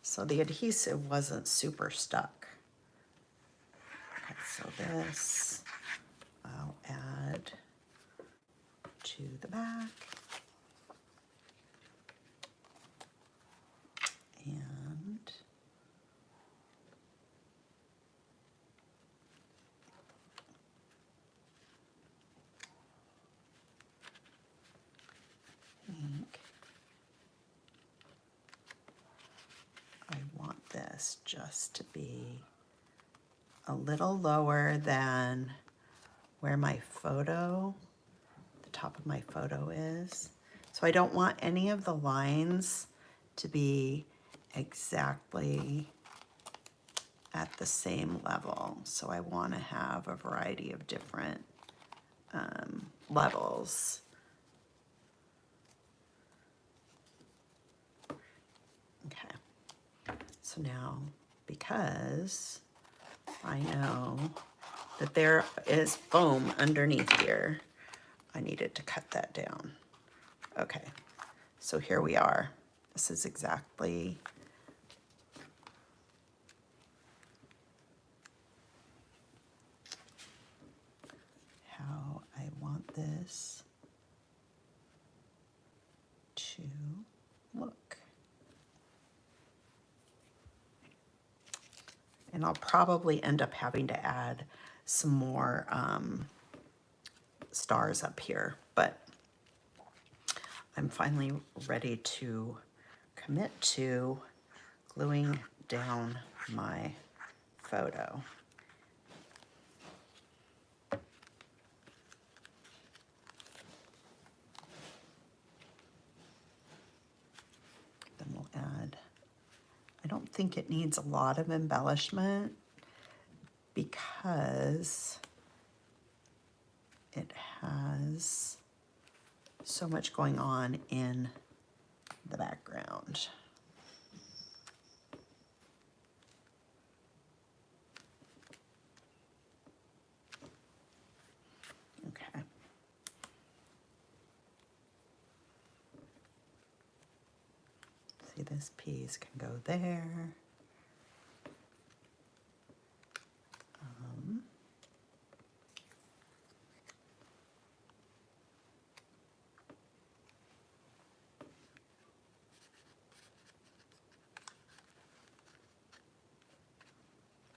S1: so the adhesive wasn't super stuck. Okay, so this I'll add to the back. And I think I want this just to be a little lower than where my photo, the top of my photo is. So I don't want any of the lines to be exactly at the same level. So I want to have a variety of different levels. Okay, so now because I know that there is foam underneath here, I needed to cut that down. Okay, so here we are. This is exactly how I want this to look. And I'll probably end up having to add some more stars up here, but I'm finally ready to commit to gluing down my photo. Then we'll add, I don't think it needs a lot of embellishment because it has so much going on in the background. Okay. See, this piece can go there.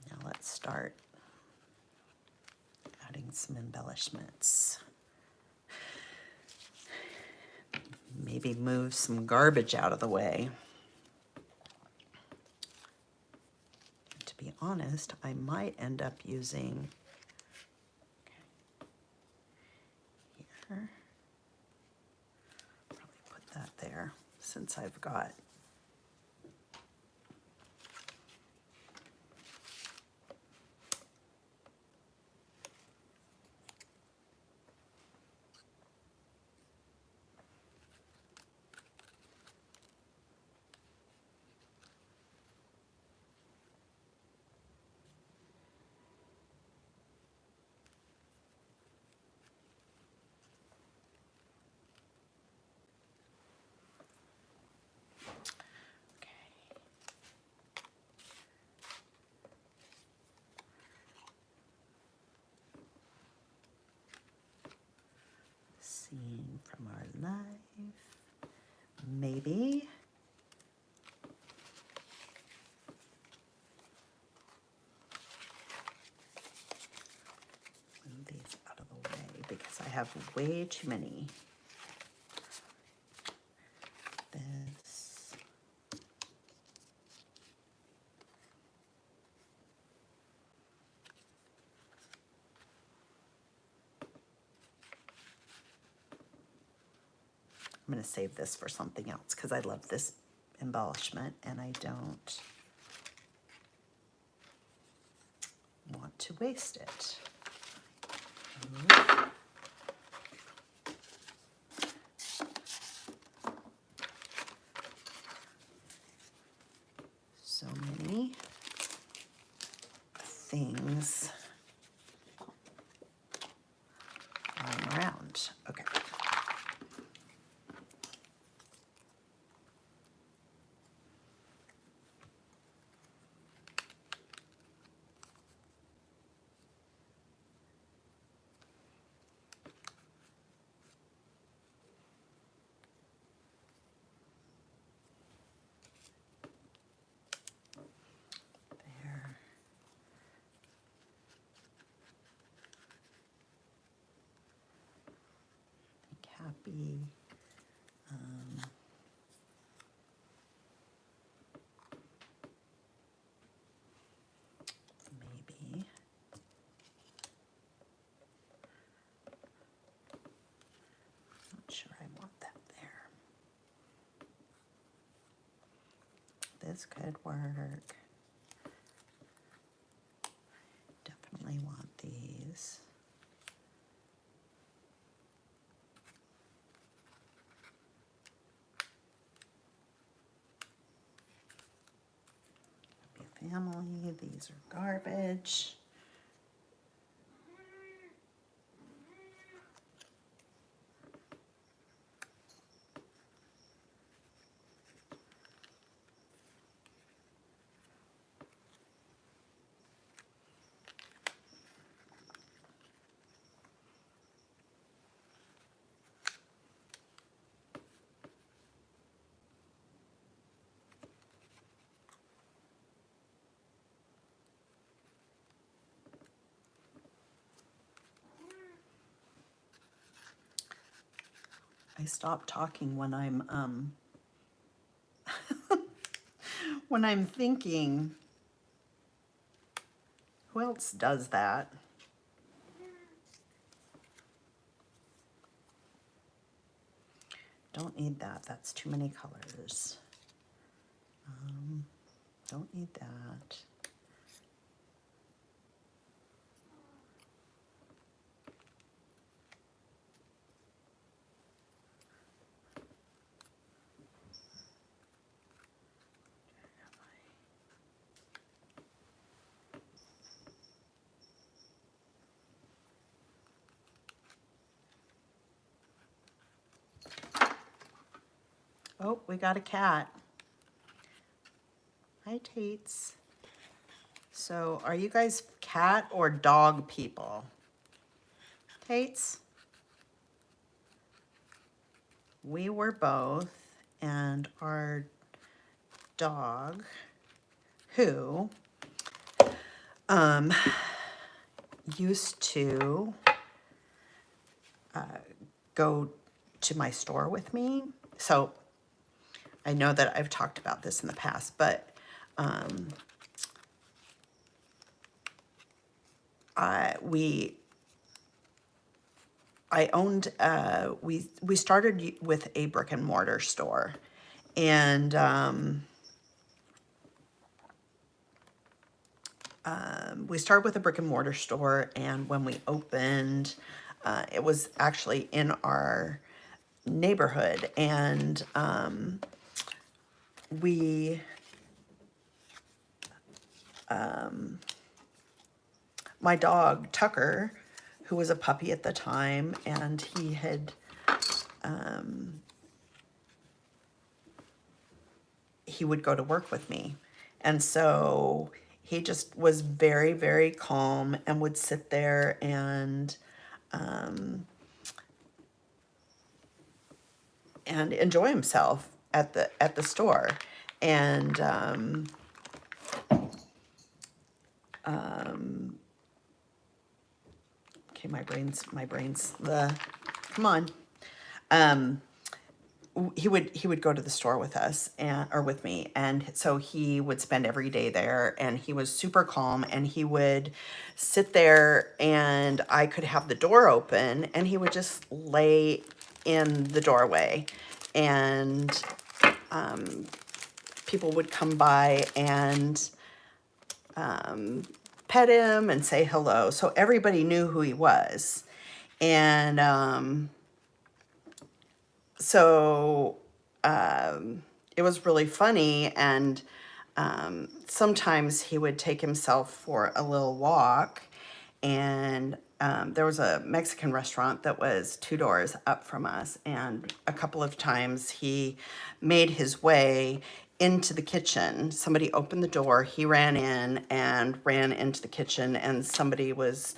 S1: Now let's start adding some embellishments. Maybe move some garbage out of the way. To be honest, I might end up using here. Probably put that there since I've got scene from our life. Maybe move these out of the way because I have way too many. This. going to save this for something else because I love this embellishment and I don't want to waste it. So many things lying around. Okay. Happy. Maybe. Not sure I want that there. This could work. Definitely want these. Family, these are garbage. I stop talking when I'm when I'm thinking. Who else does that? Don't need that. That's too many colors. Don't need that. Oh, we got a cat. Hi, Tates. So, are you guys cat or dog people? Tates? We were both, and our dog, who used to go to my store with me. So I know that I've talked about this in the past, but we started with a brick and mortar store, and we started with a brick and mortar store, and when we opened, it was actually in our neighborhood, and my dog Tucker, who was a puppy at the time, and he would go to work with me, and so he just was very, very calm and would sit there and enjoy himself at the store. And okay, my brain's come on. He would go to the store with us or with me, and so he would spend every day there, and he was super calm, and he would sit there, and I could have the door open, and he would just lay in the doorway and people would come by and pet him and say hello. So everybody knew who he was. And so it was really funny. And sometimes he would take himself for a little walk. And there was a Mexican restaurant that was 2 doors up from us. And a couple of times he made his way into the kitchen. Somebody opened the door, he ran in and ran into the kitchen, and somebody was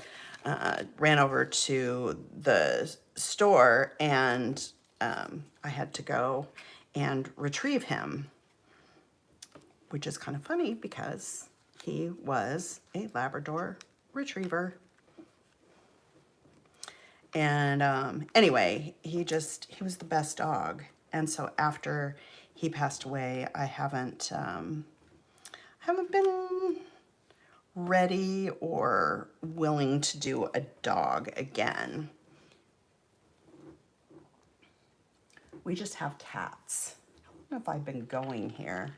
S1: ran over to the store, and I had to go and retrieve him, which is kind of funny because he was a Labrador Retriever. And anyway, he was the best dog. And so after he passed away, I haven't been ready or willing to do a dog again. We just have cats. I don't know if I've been going here.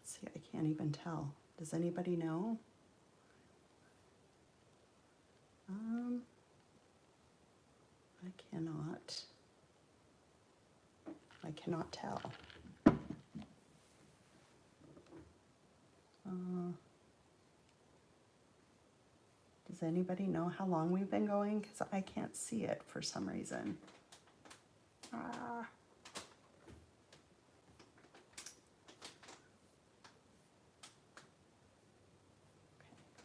S1: Let's see, I can't even tell. Does anybody know? I cannot tell. Does anybody know how long we've been going? Because I can't see it for some reason. Okay,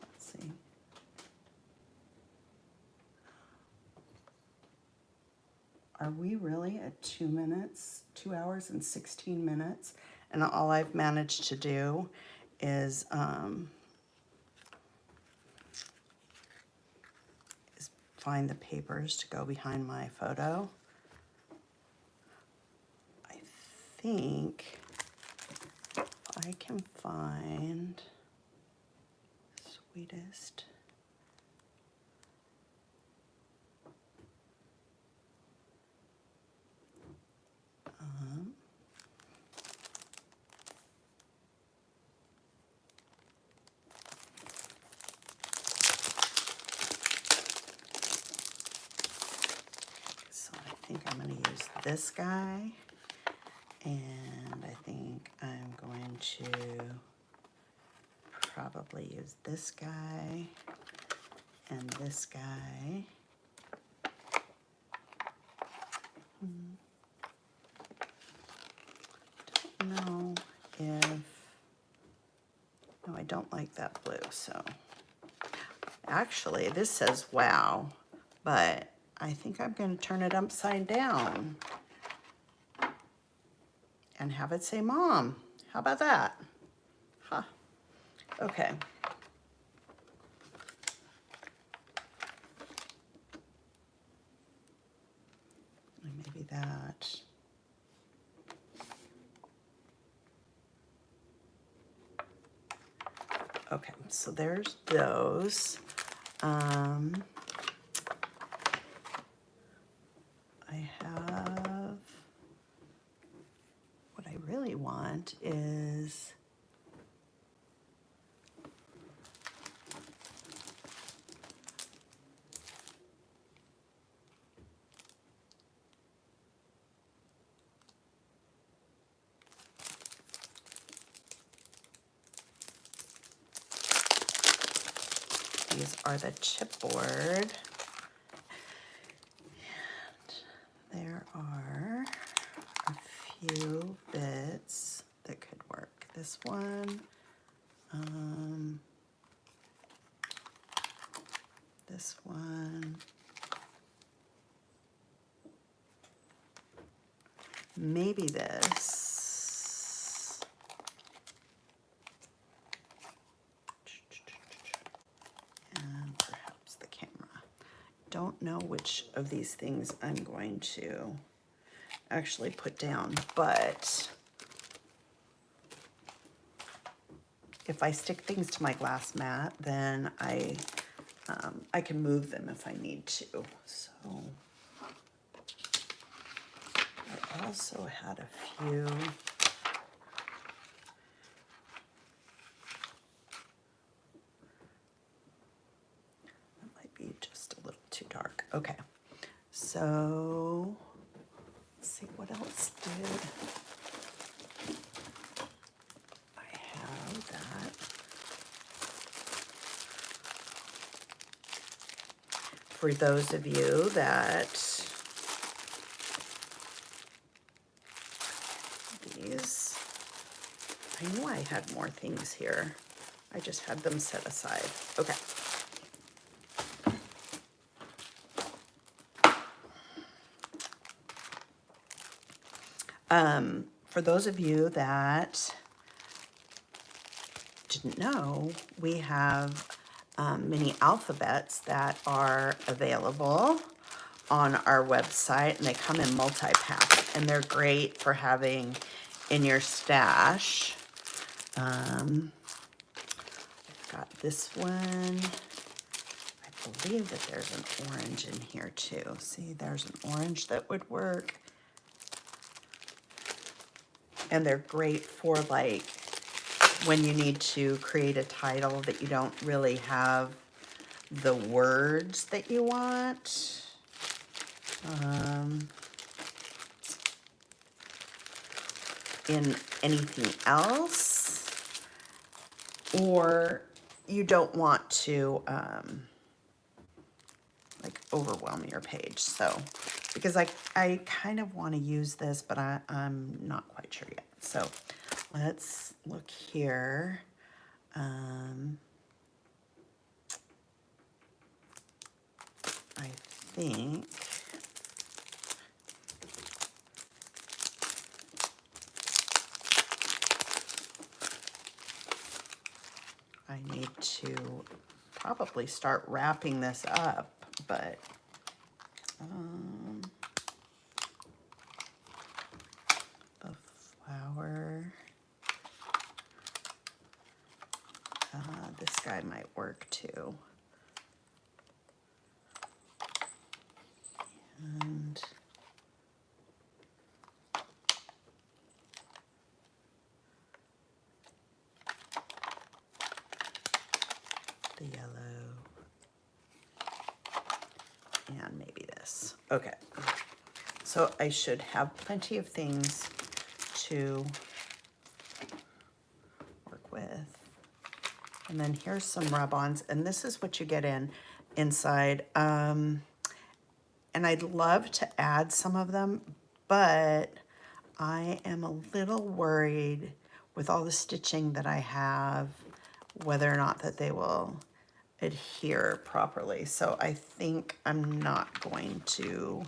S1: let's see. Are we really at 2 minutes, 2 hours and 16 minutes? And all I've managed to do is find the papers to go behind my photo. I think I can find sweetest. So I think I'm going to use this guy, and I think I'm going to probably use this guy and this guy. Don't know if, no, I don't like that blue, so. Actually, this says wow, but I think I'm going to turn it upside down and have it say mom. How about that? Huh. Okay. And maybe that. Okay, so there's those. I have, what I really want is these are the chipboard. And there are a few bits that could work. This one, this one, maybe this, and perhaps the camera. Don't know which of these things I'm going to actually put down, but if I stick things to my glass mat, then I can move them if I need to. So I also had a few. That might be just a little too dark. Okay, so let's see what else did I have that. For those of you that these, I knew I had more things here. I just had them set aside. Okay. For those of you that didn't know, we have mini alphabets that are available on our website, and they come in multi-pack, and they're great for having in your stash. I've got this one. I believe that there's an orange in here too. See, there's an orange that would work. And they're great for like when you need to create a title that you don't really have the words that you want. In anything else, or you don't want to like overwhelm your page. So because I kind of want to use this, but I'm not quite sure yet. So let's look here. I think I need to probably start wrapping this up, but the flower, this guy might work too. And the yellow, and maybe this. Okay, so I should have plenty of things to work with. And then here's some rub-ons, and this is what you get inside. And I'd love to add some of them, but I am a little worried with all the stitching that I have, whether or not that they will adhere properly. So I think I'm not going to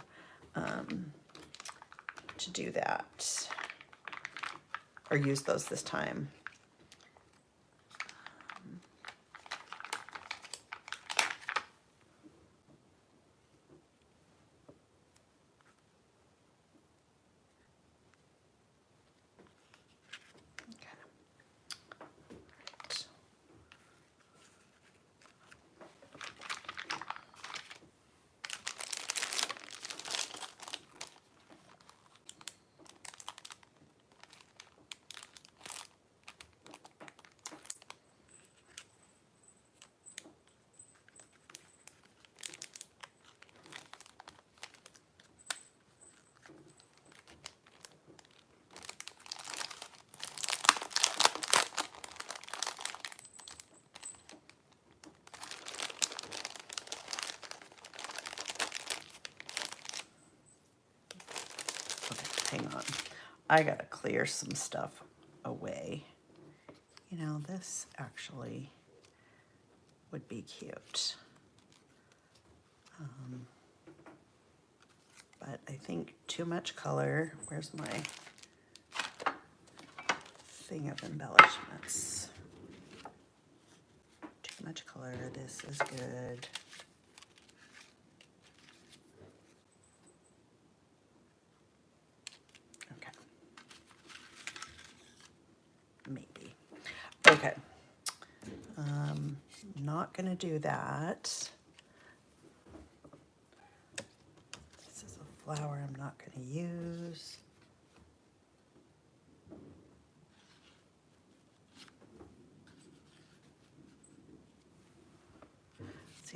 S1: do that or use those this time. Hang on, I gotta clear some stuff away. You know, this actually would be cute. But I think too much color. Where's my thing of embellishments? Too much color, this is good. Maybe. Okay. Not gonna do that. This is a flower I'm not gonna use.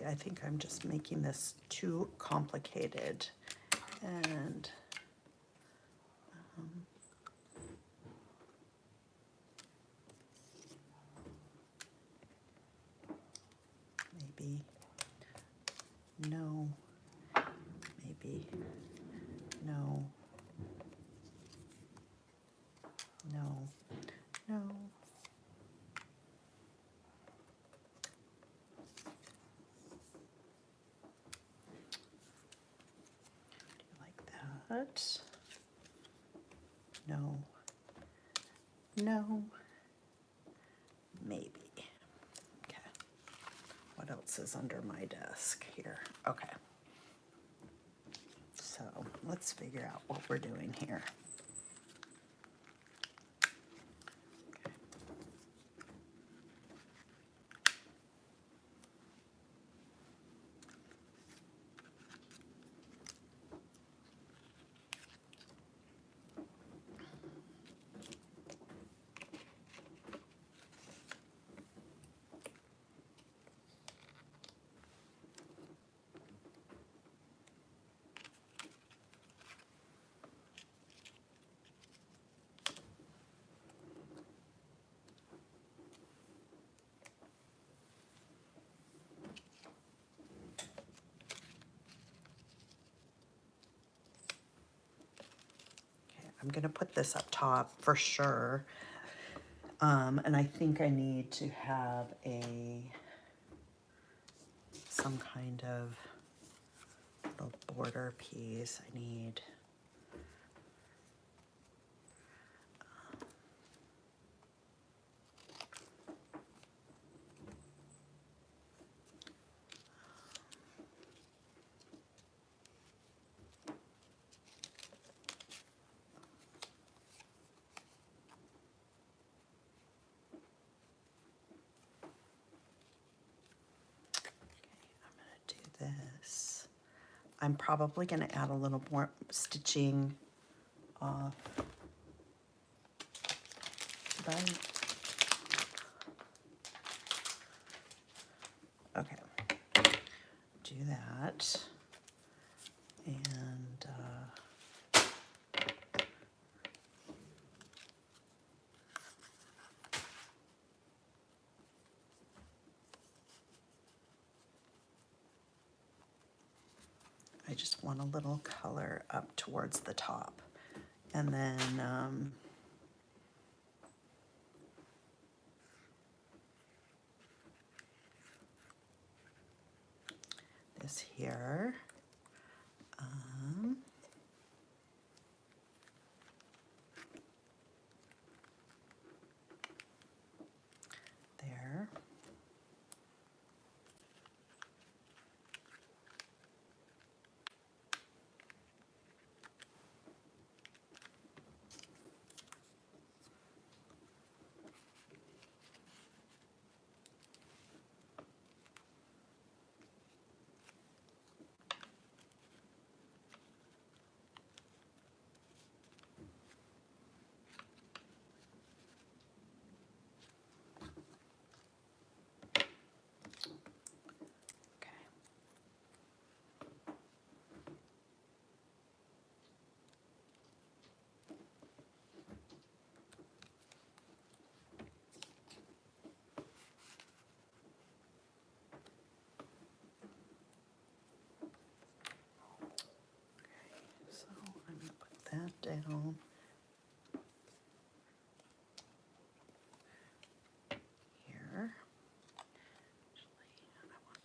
S1: I think I'm just making this too complicated. And maybe no, maybe no, no, no. Do you like that? No, no, maybe. Okay. What else is under my desk here? Okay. So let's figure out what we're doing here. I'm gonna put this up top for sure. And I think I need to have some kind of little border piece. I need this. I'm probably going to add a little more stitching off. Right. Okay. Do that. And I just want a little color up towards the top. And then this here. There. That down here. Actually, I want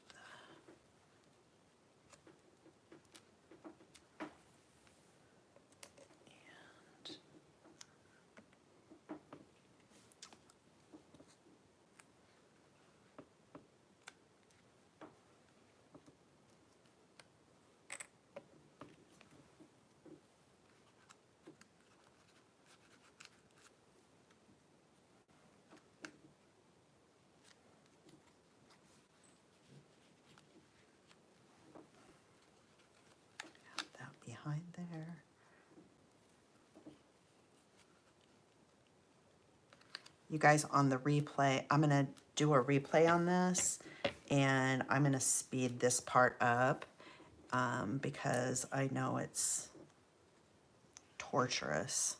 S1: and that behind there. You guys on the replay, I'm gonna do a replay on this and I'm gonna speed this part up because I know it's torturous.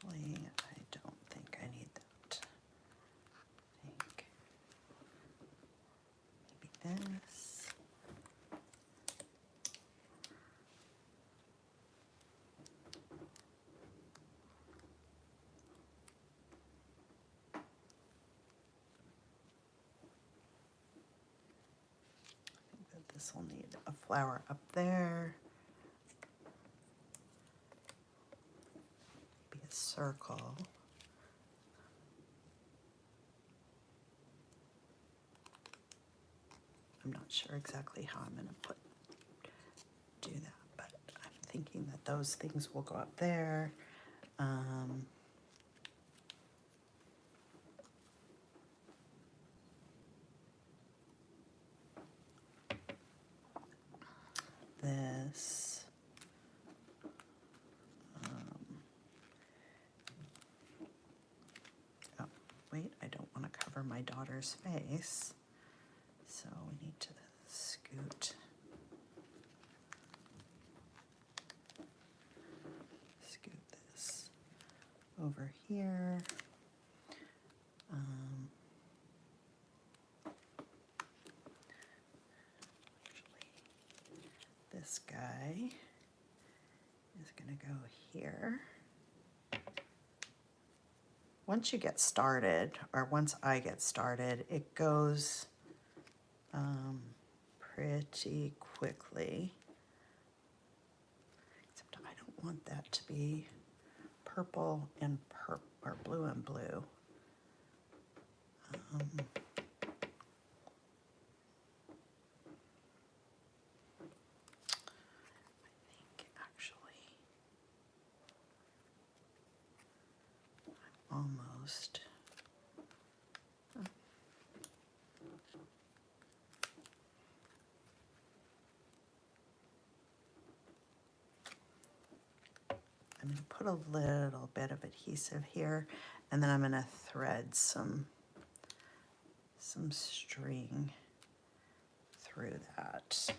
S1: Actually, I don't think I need that. I think maybe this. I think that this will need a flower up there. Be a circle. I'm not sure exactly how I'm going to do that, but I'm thinking that those things will go up there. This. Oh, wait, I don't want to cover my daughter's face, so we need to scoot this over here. Actually, this guy is going to go here. Once you get started, or once I get started, it goes pretty quickly. Except I don't want that to be purple and or blue and blue. I think actually I'm almost. I'm going to put a little bit of adhesive here, and then I'm going to thread some string through that.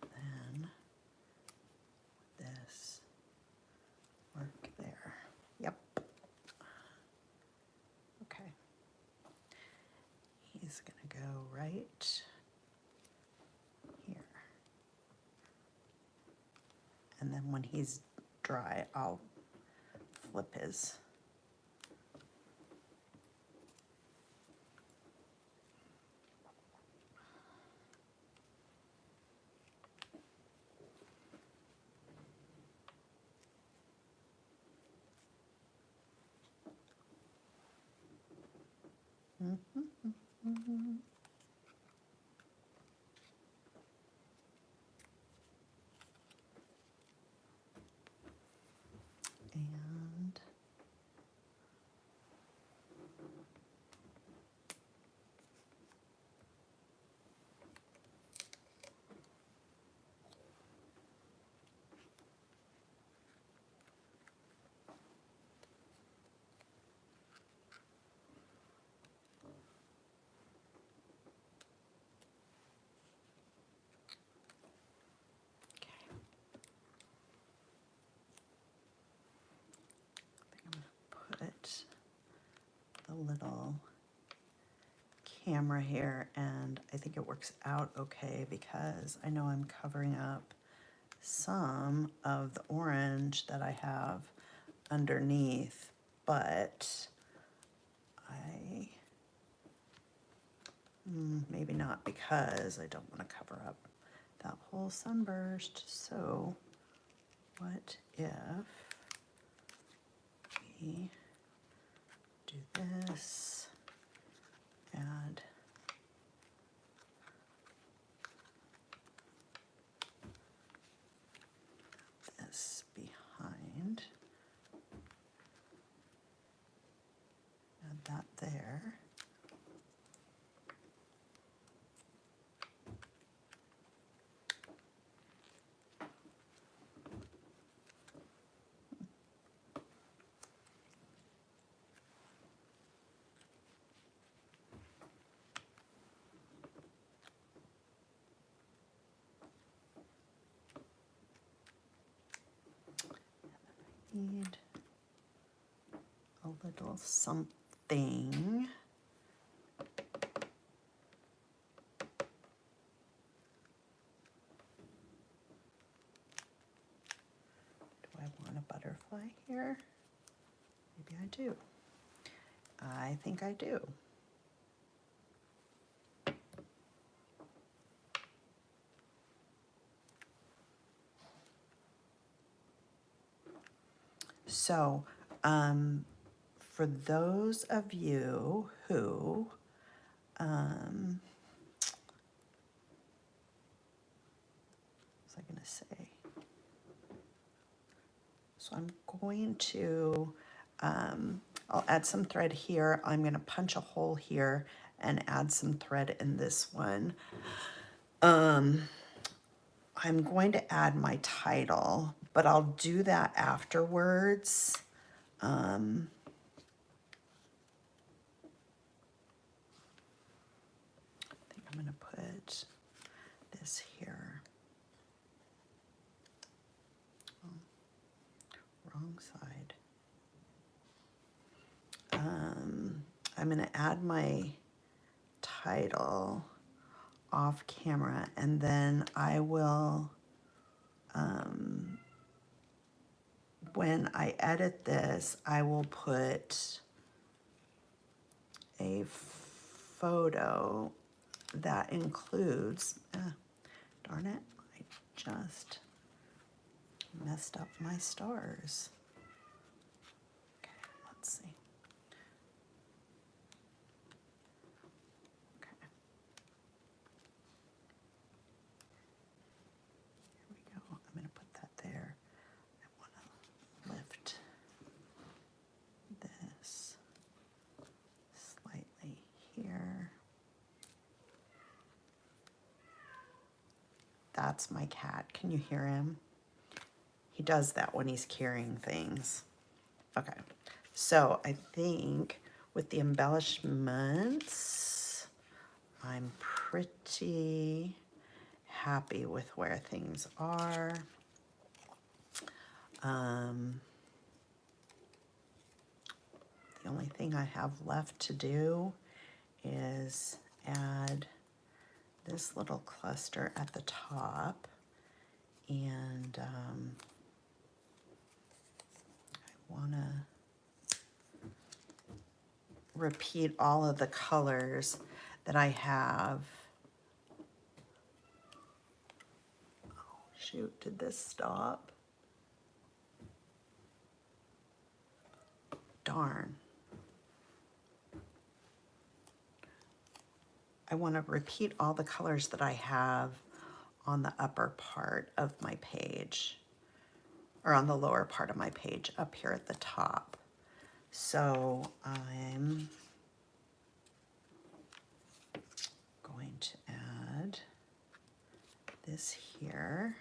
S1: And then this work there. Yep. Okay. He's going to go right here. And then when he's dry, I'll flip his. And the little camera here, and I think it works out okay because I know I'm covering up some of the orange that I have underneath, but maybe not, because I don't want to cover up that whole sunburst. So what if we do this, add this behind, add that there. Need a little something. Do I want a butterfly here? Maybe I do. I think I do. So, for those of you who, what was I gonna say? So I'm going to, I'll add some thread here. I'm gonna punch a hole here and add some thread in this one. I'm going to add my title, but I'll do that afterwards. I think I'm gonna put this here. Oh, wrong side. I'm gonna add my title off camera, and then I will, when I edit this, I will put a photo that includes, darn it, I just messed up my stars. Okay, let's see. Okay. Here we go. I'm going to put that there. I want to lift this slightly here. That's my cat. Can you hear him? He does that when he's carrying things. Okay, so I think with the embellishments, I'm pretty happy with where things are. The only thing I have left to do is add this little cluster at the top, and I want to repeat all of the colors that I have. Oh shoot, did this stop? Darn. I want to repeat all the colors that I have on the upper part of my page, or on the lower part of my page up here at the top. So I'm going to add this here.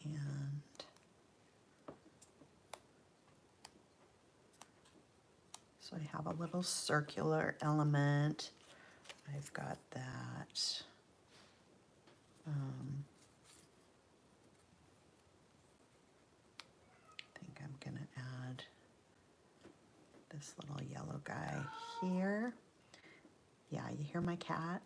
S1: And so I have a little circular element. I've got that. gonna add this little yellow guy here. Yeah, you hear my cat?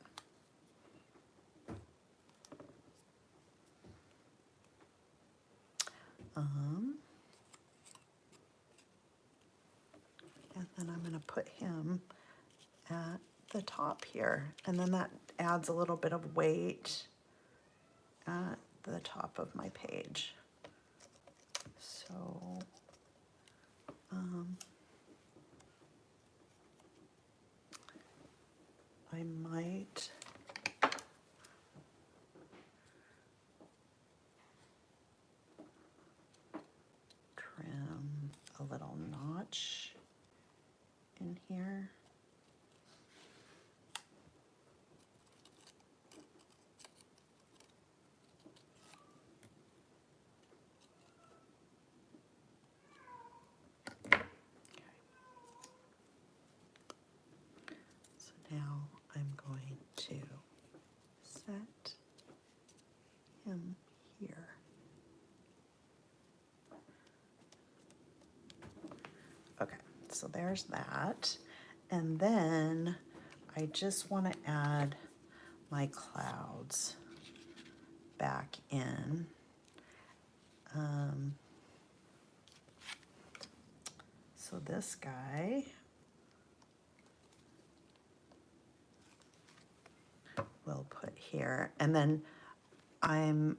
S1: And then I'm gonna put him at the top here. And then that adds a little bit of weight at the top of my page. So, I might trim a little notch in here. So now I'm going to set him here. Okay, so there's that. And then I just want to add my clouds back in. So this guy we'll put here, and then I'm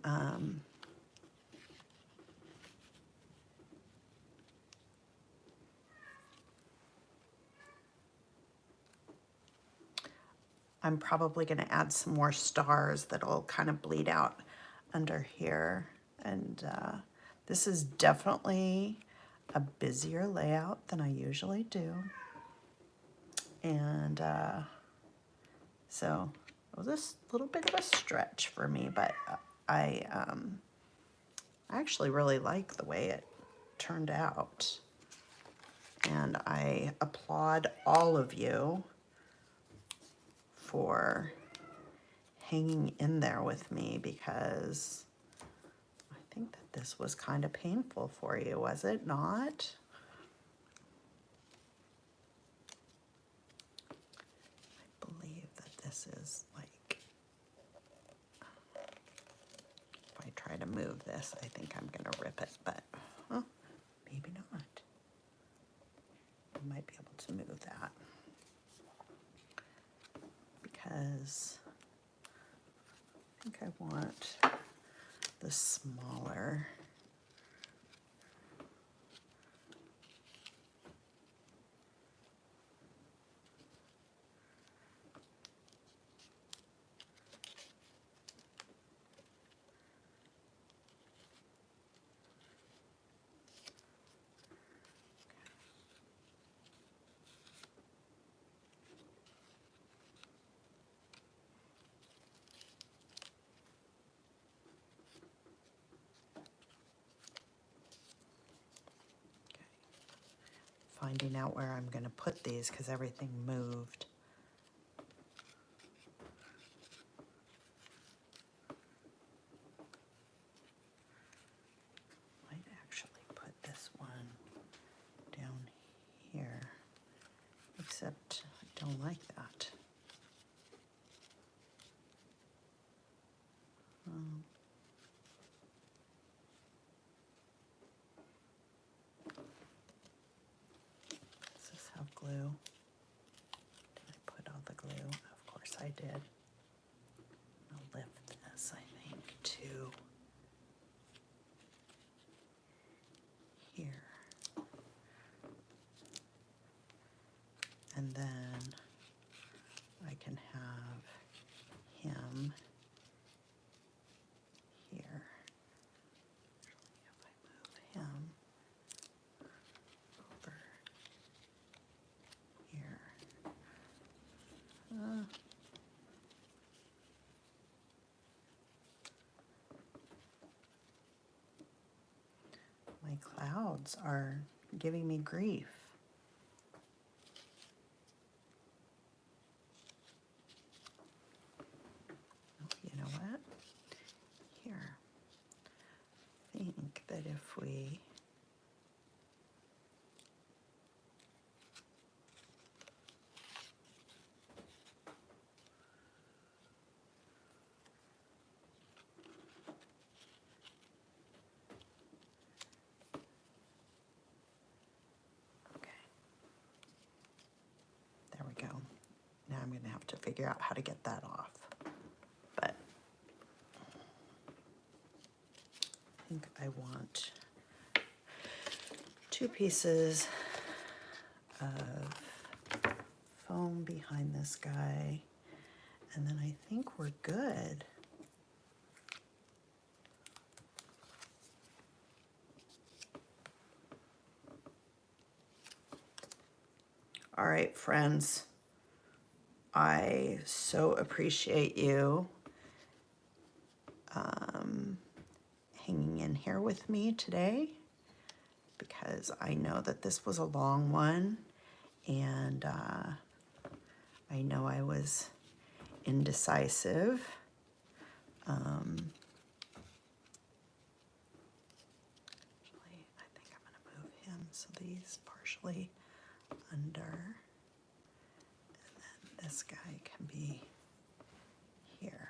S1: probably going to add some more stars that'll kind of bleed out under here. And this is definitely a busier layout than I usually do. And so it was a little bit of a stretch for me, but I actually really like the way it turned out. And I applaud all of you for hanging in there with me, because I think that this was kind of painful for you, was it not? I believe that this is like, if I try to move this, I think I'm gonna rip it, but maybe not. I might be able to move that, because I think I want the smaller. Finding out where I'm going to put these because everything moved. Might actually put this one down here, except I don't like that. Does this have glue? Did I put all the glue? Of course I did. I'll lift this, I think, to here. And then I can have him here. If I move him over here. My clouds are giving me grief. You know what? Here. I think that if we I'm gonna have to figure out how to get that off. But I think I want 2 pieces of foam behind this guy, and then I think we're good. All right, friends, I so appreciate you hanging in here with me today, because I know that this was a long one, and I know I was indecisive. Actually, I think I'm going to move him so these partially under, and then this guy can be here.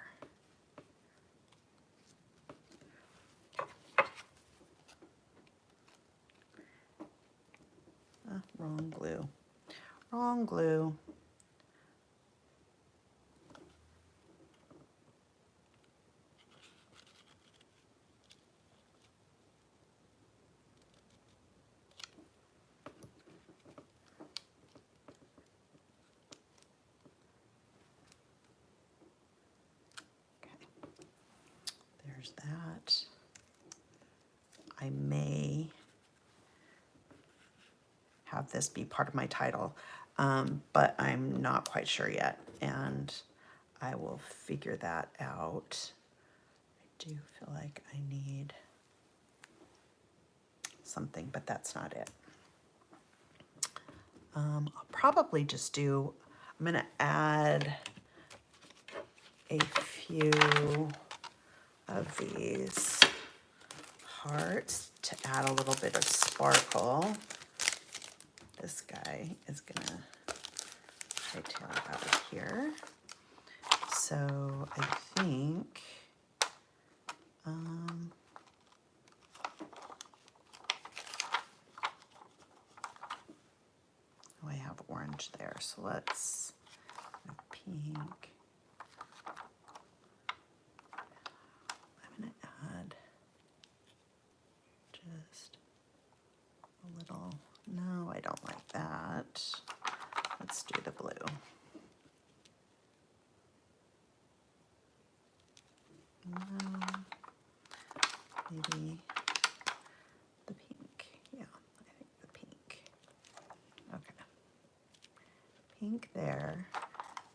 S1: Wrong glue. Wrong glue. There's that. I may have this be part of my title, but I'm not quite sure yet, and I will figure that out. I do feel like I need something, but that's not it. I'll probably just do, I'm gonna add a few of these hearts to add a little bit of sparkle. This guy is gonna hightail out of here. So I think, oh, I have orange there, so let's pink. I'm gonna add just a little, no, I don't like that. Let's do the blue. No, maybe the pink. Yeah, I think the pink. Okay. Pink there,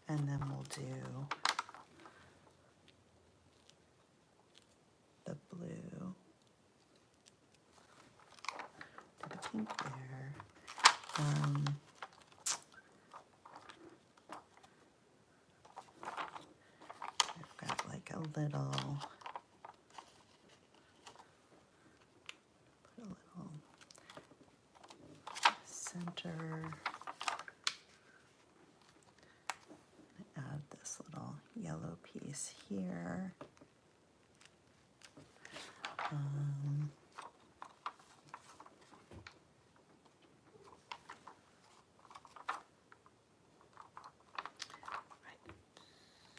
S1: and then we'll do the blue. Do the pink there. I've got like a little, put a little center. Add this little yellow piece here. I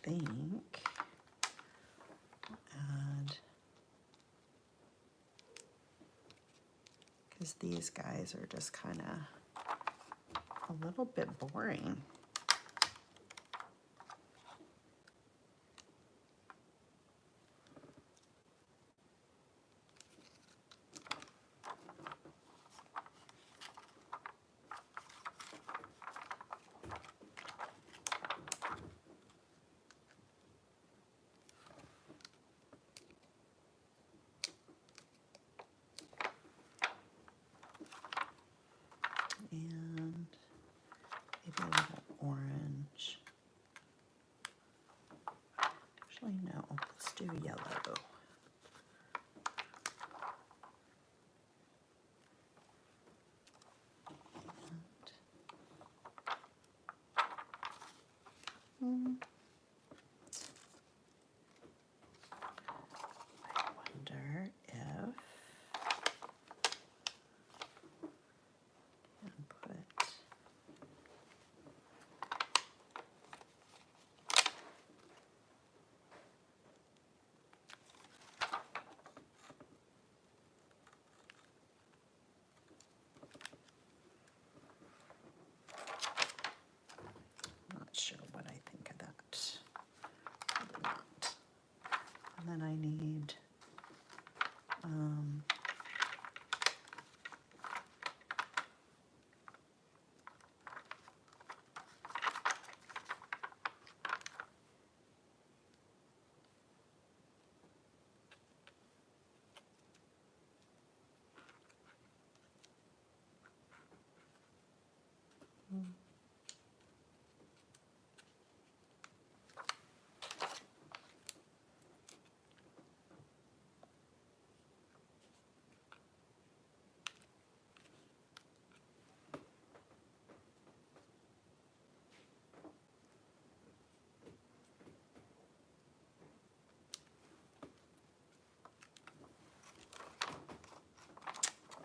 S1: think add, because these guys are just kind of a little bit boring. And maybe a little orange. Actually, no, let's do yellow. And, I wonder if I can put then I need,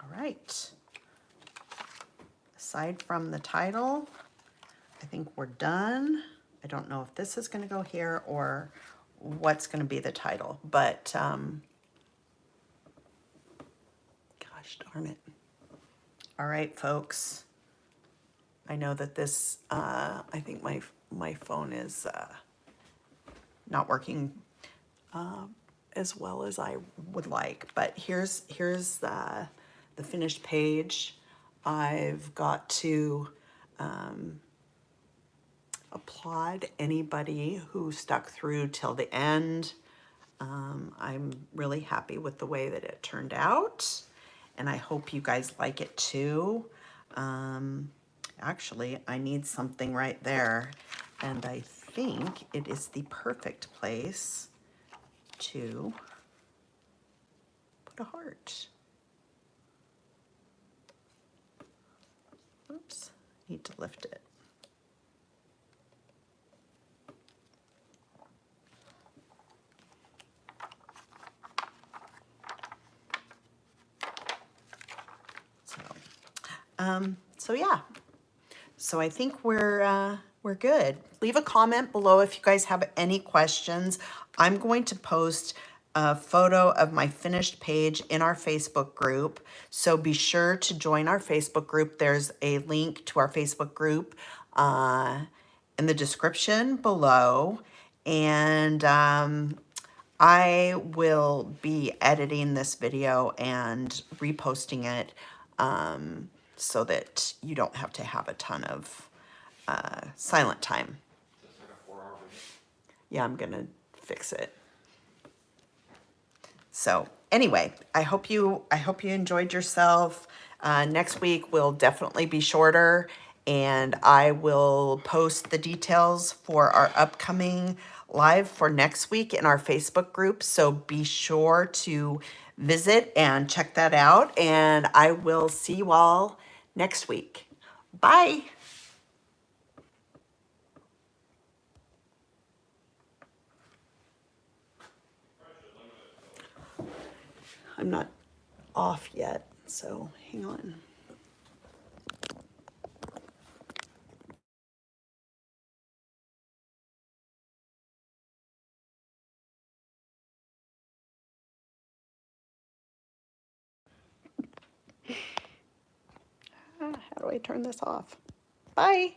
S1: all right. Aside from the title, I think we're done. I don't know if this is going to go here or what's going to be the title, but gosh darn it. All right, folks. I know that this, I think my phone is not working as well as I would like, but here's the finished page. I've got to applaud anybody who stuck through till the end. I'm really happy with the way that it turned out, and I hope you guys like it too. Actually, I need something right there, and I think it is the perfect place to put a heart. Oops, need to lift it. So yeah. So I think we're good. Leave a comment below if you guys have any questions. I'm going to post a photo of my finished page in our Facebook group. So be sure to join our Facebook group. There's a link to our Facebook group in the description below. And I will be editing this video and reposting it so that you don't have to have a ton of silent time. Yeah, I'm gonna fix it. So anyway, I hope you enjoyed yourself. Next week will definitely be shorter, and I will post the details for our upcoming live for next week in our Facebook group. So be sure to visit and check that out, and I will see you all next week. Bye. I'm not off yet, so hang on. How do I turn this off? Bye.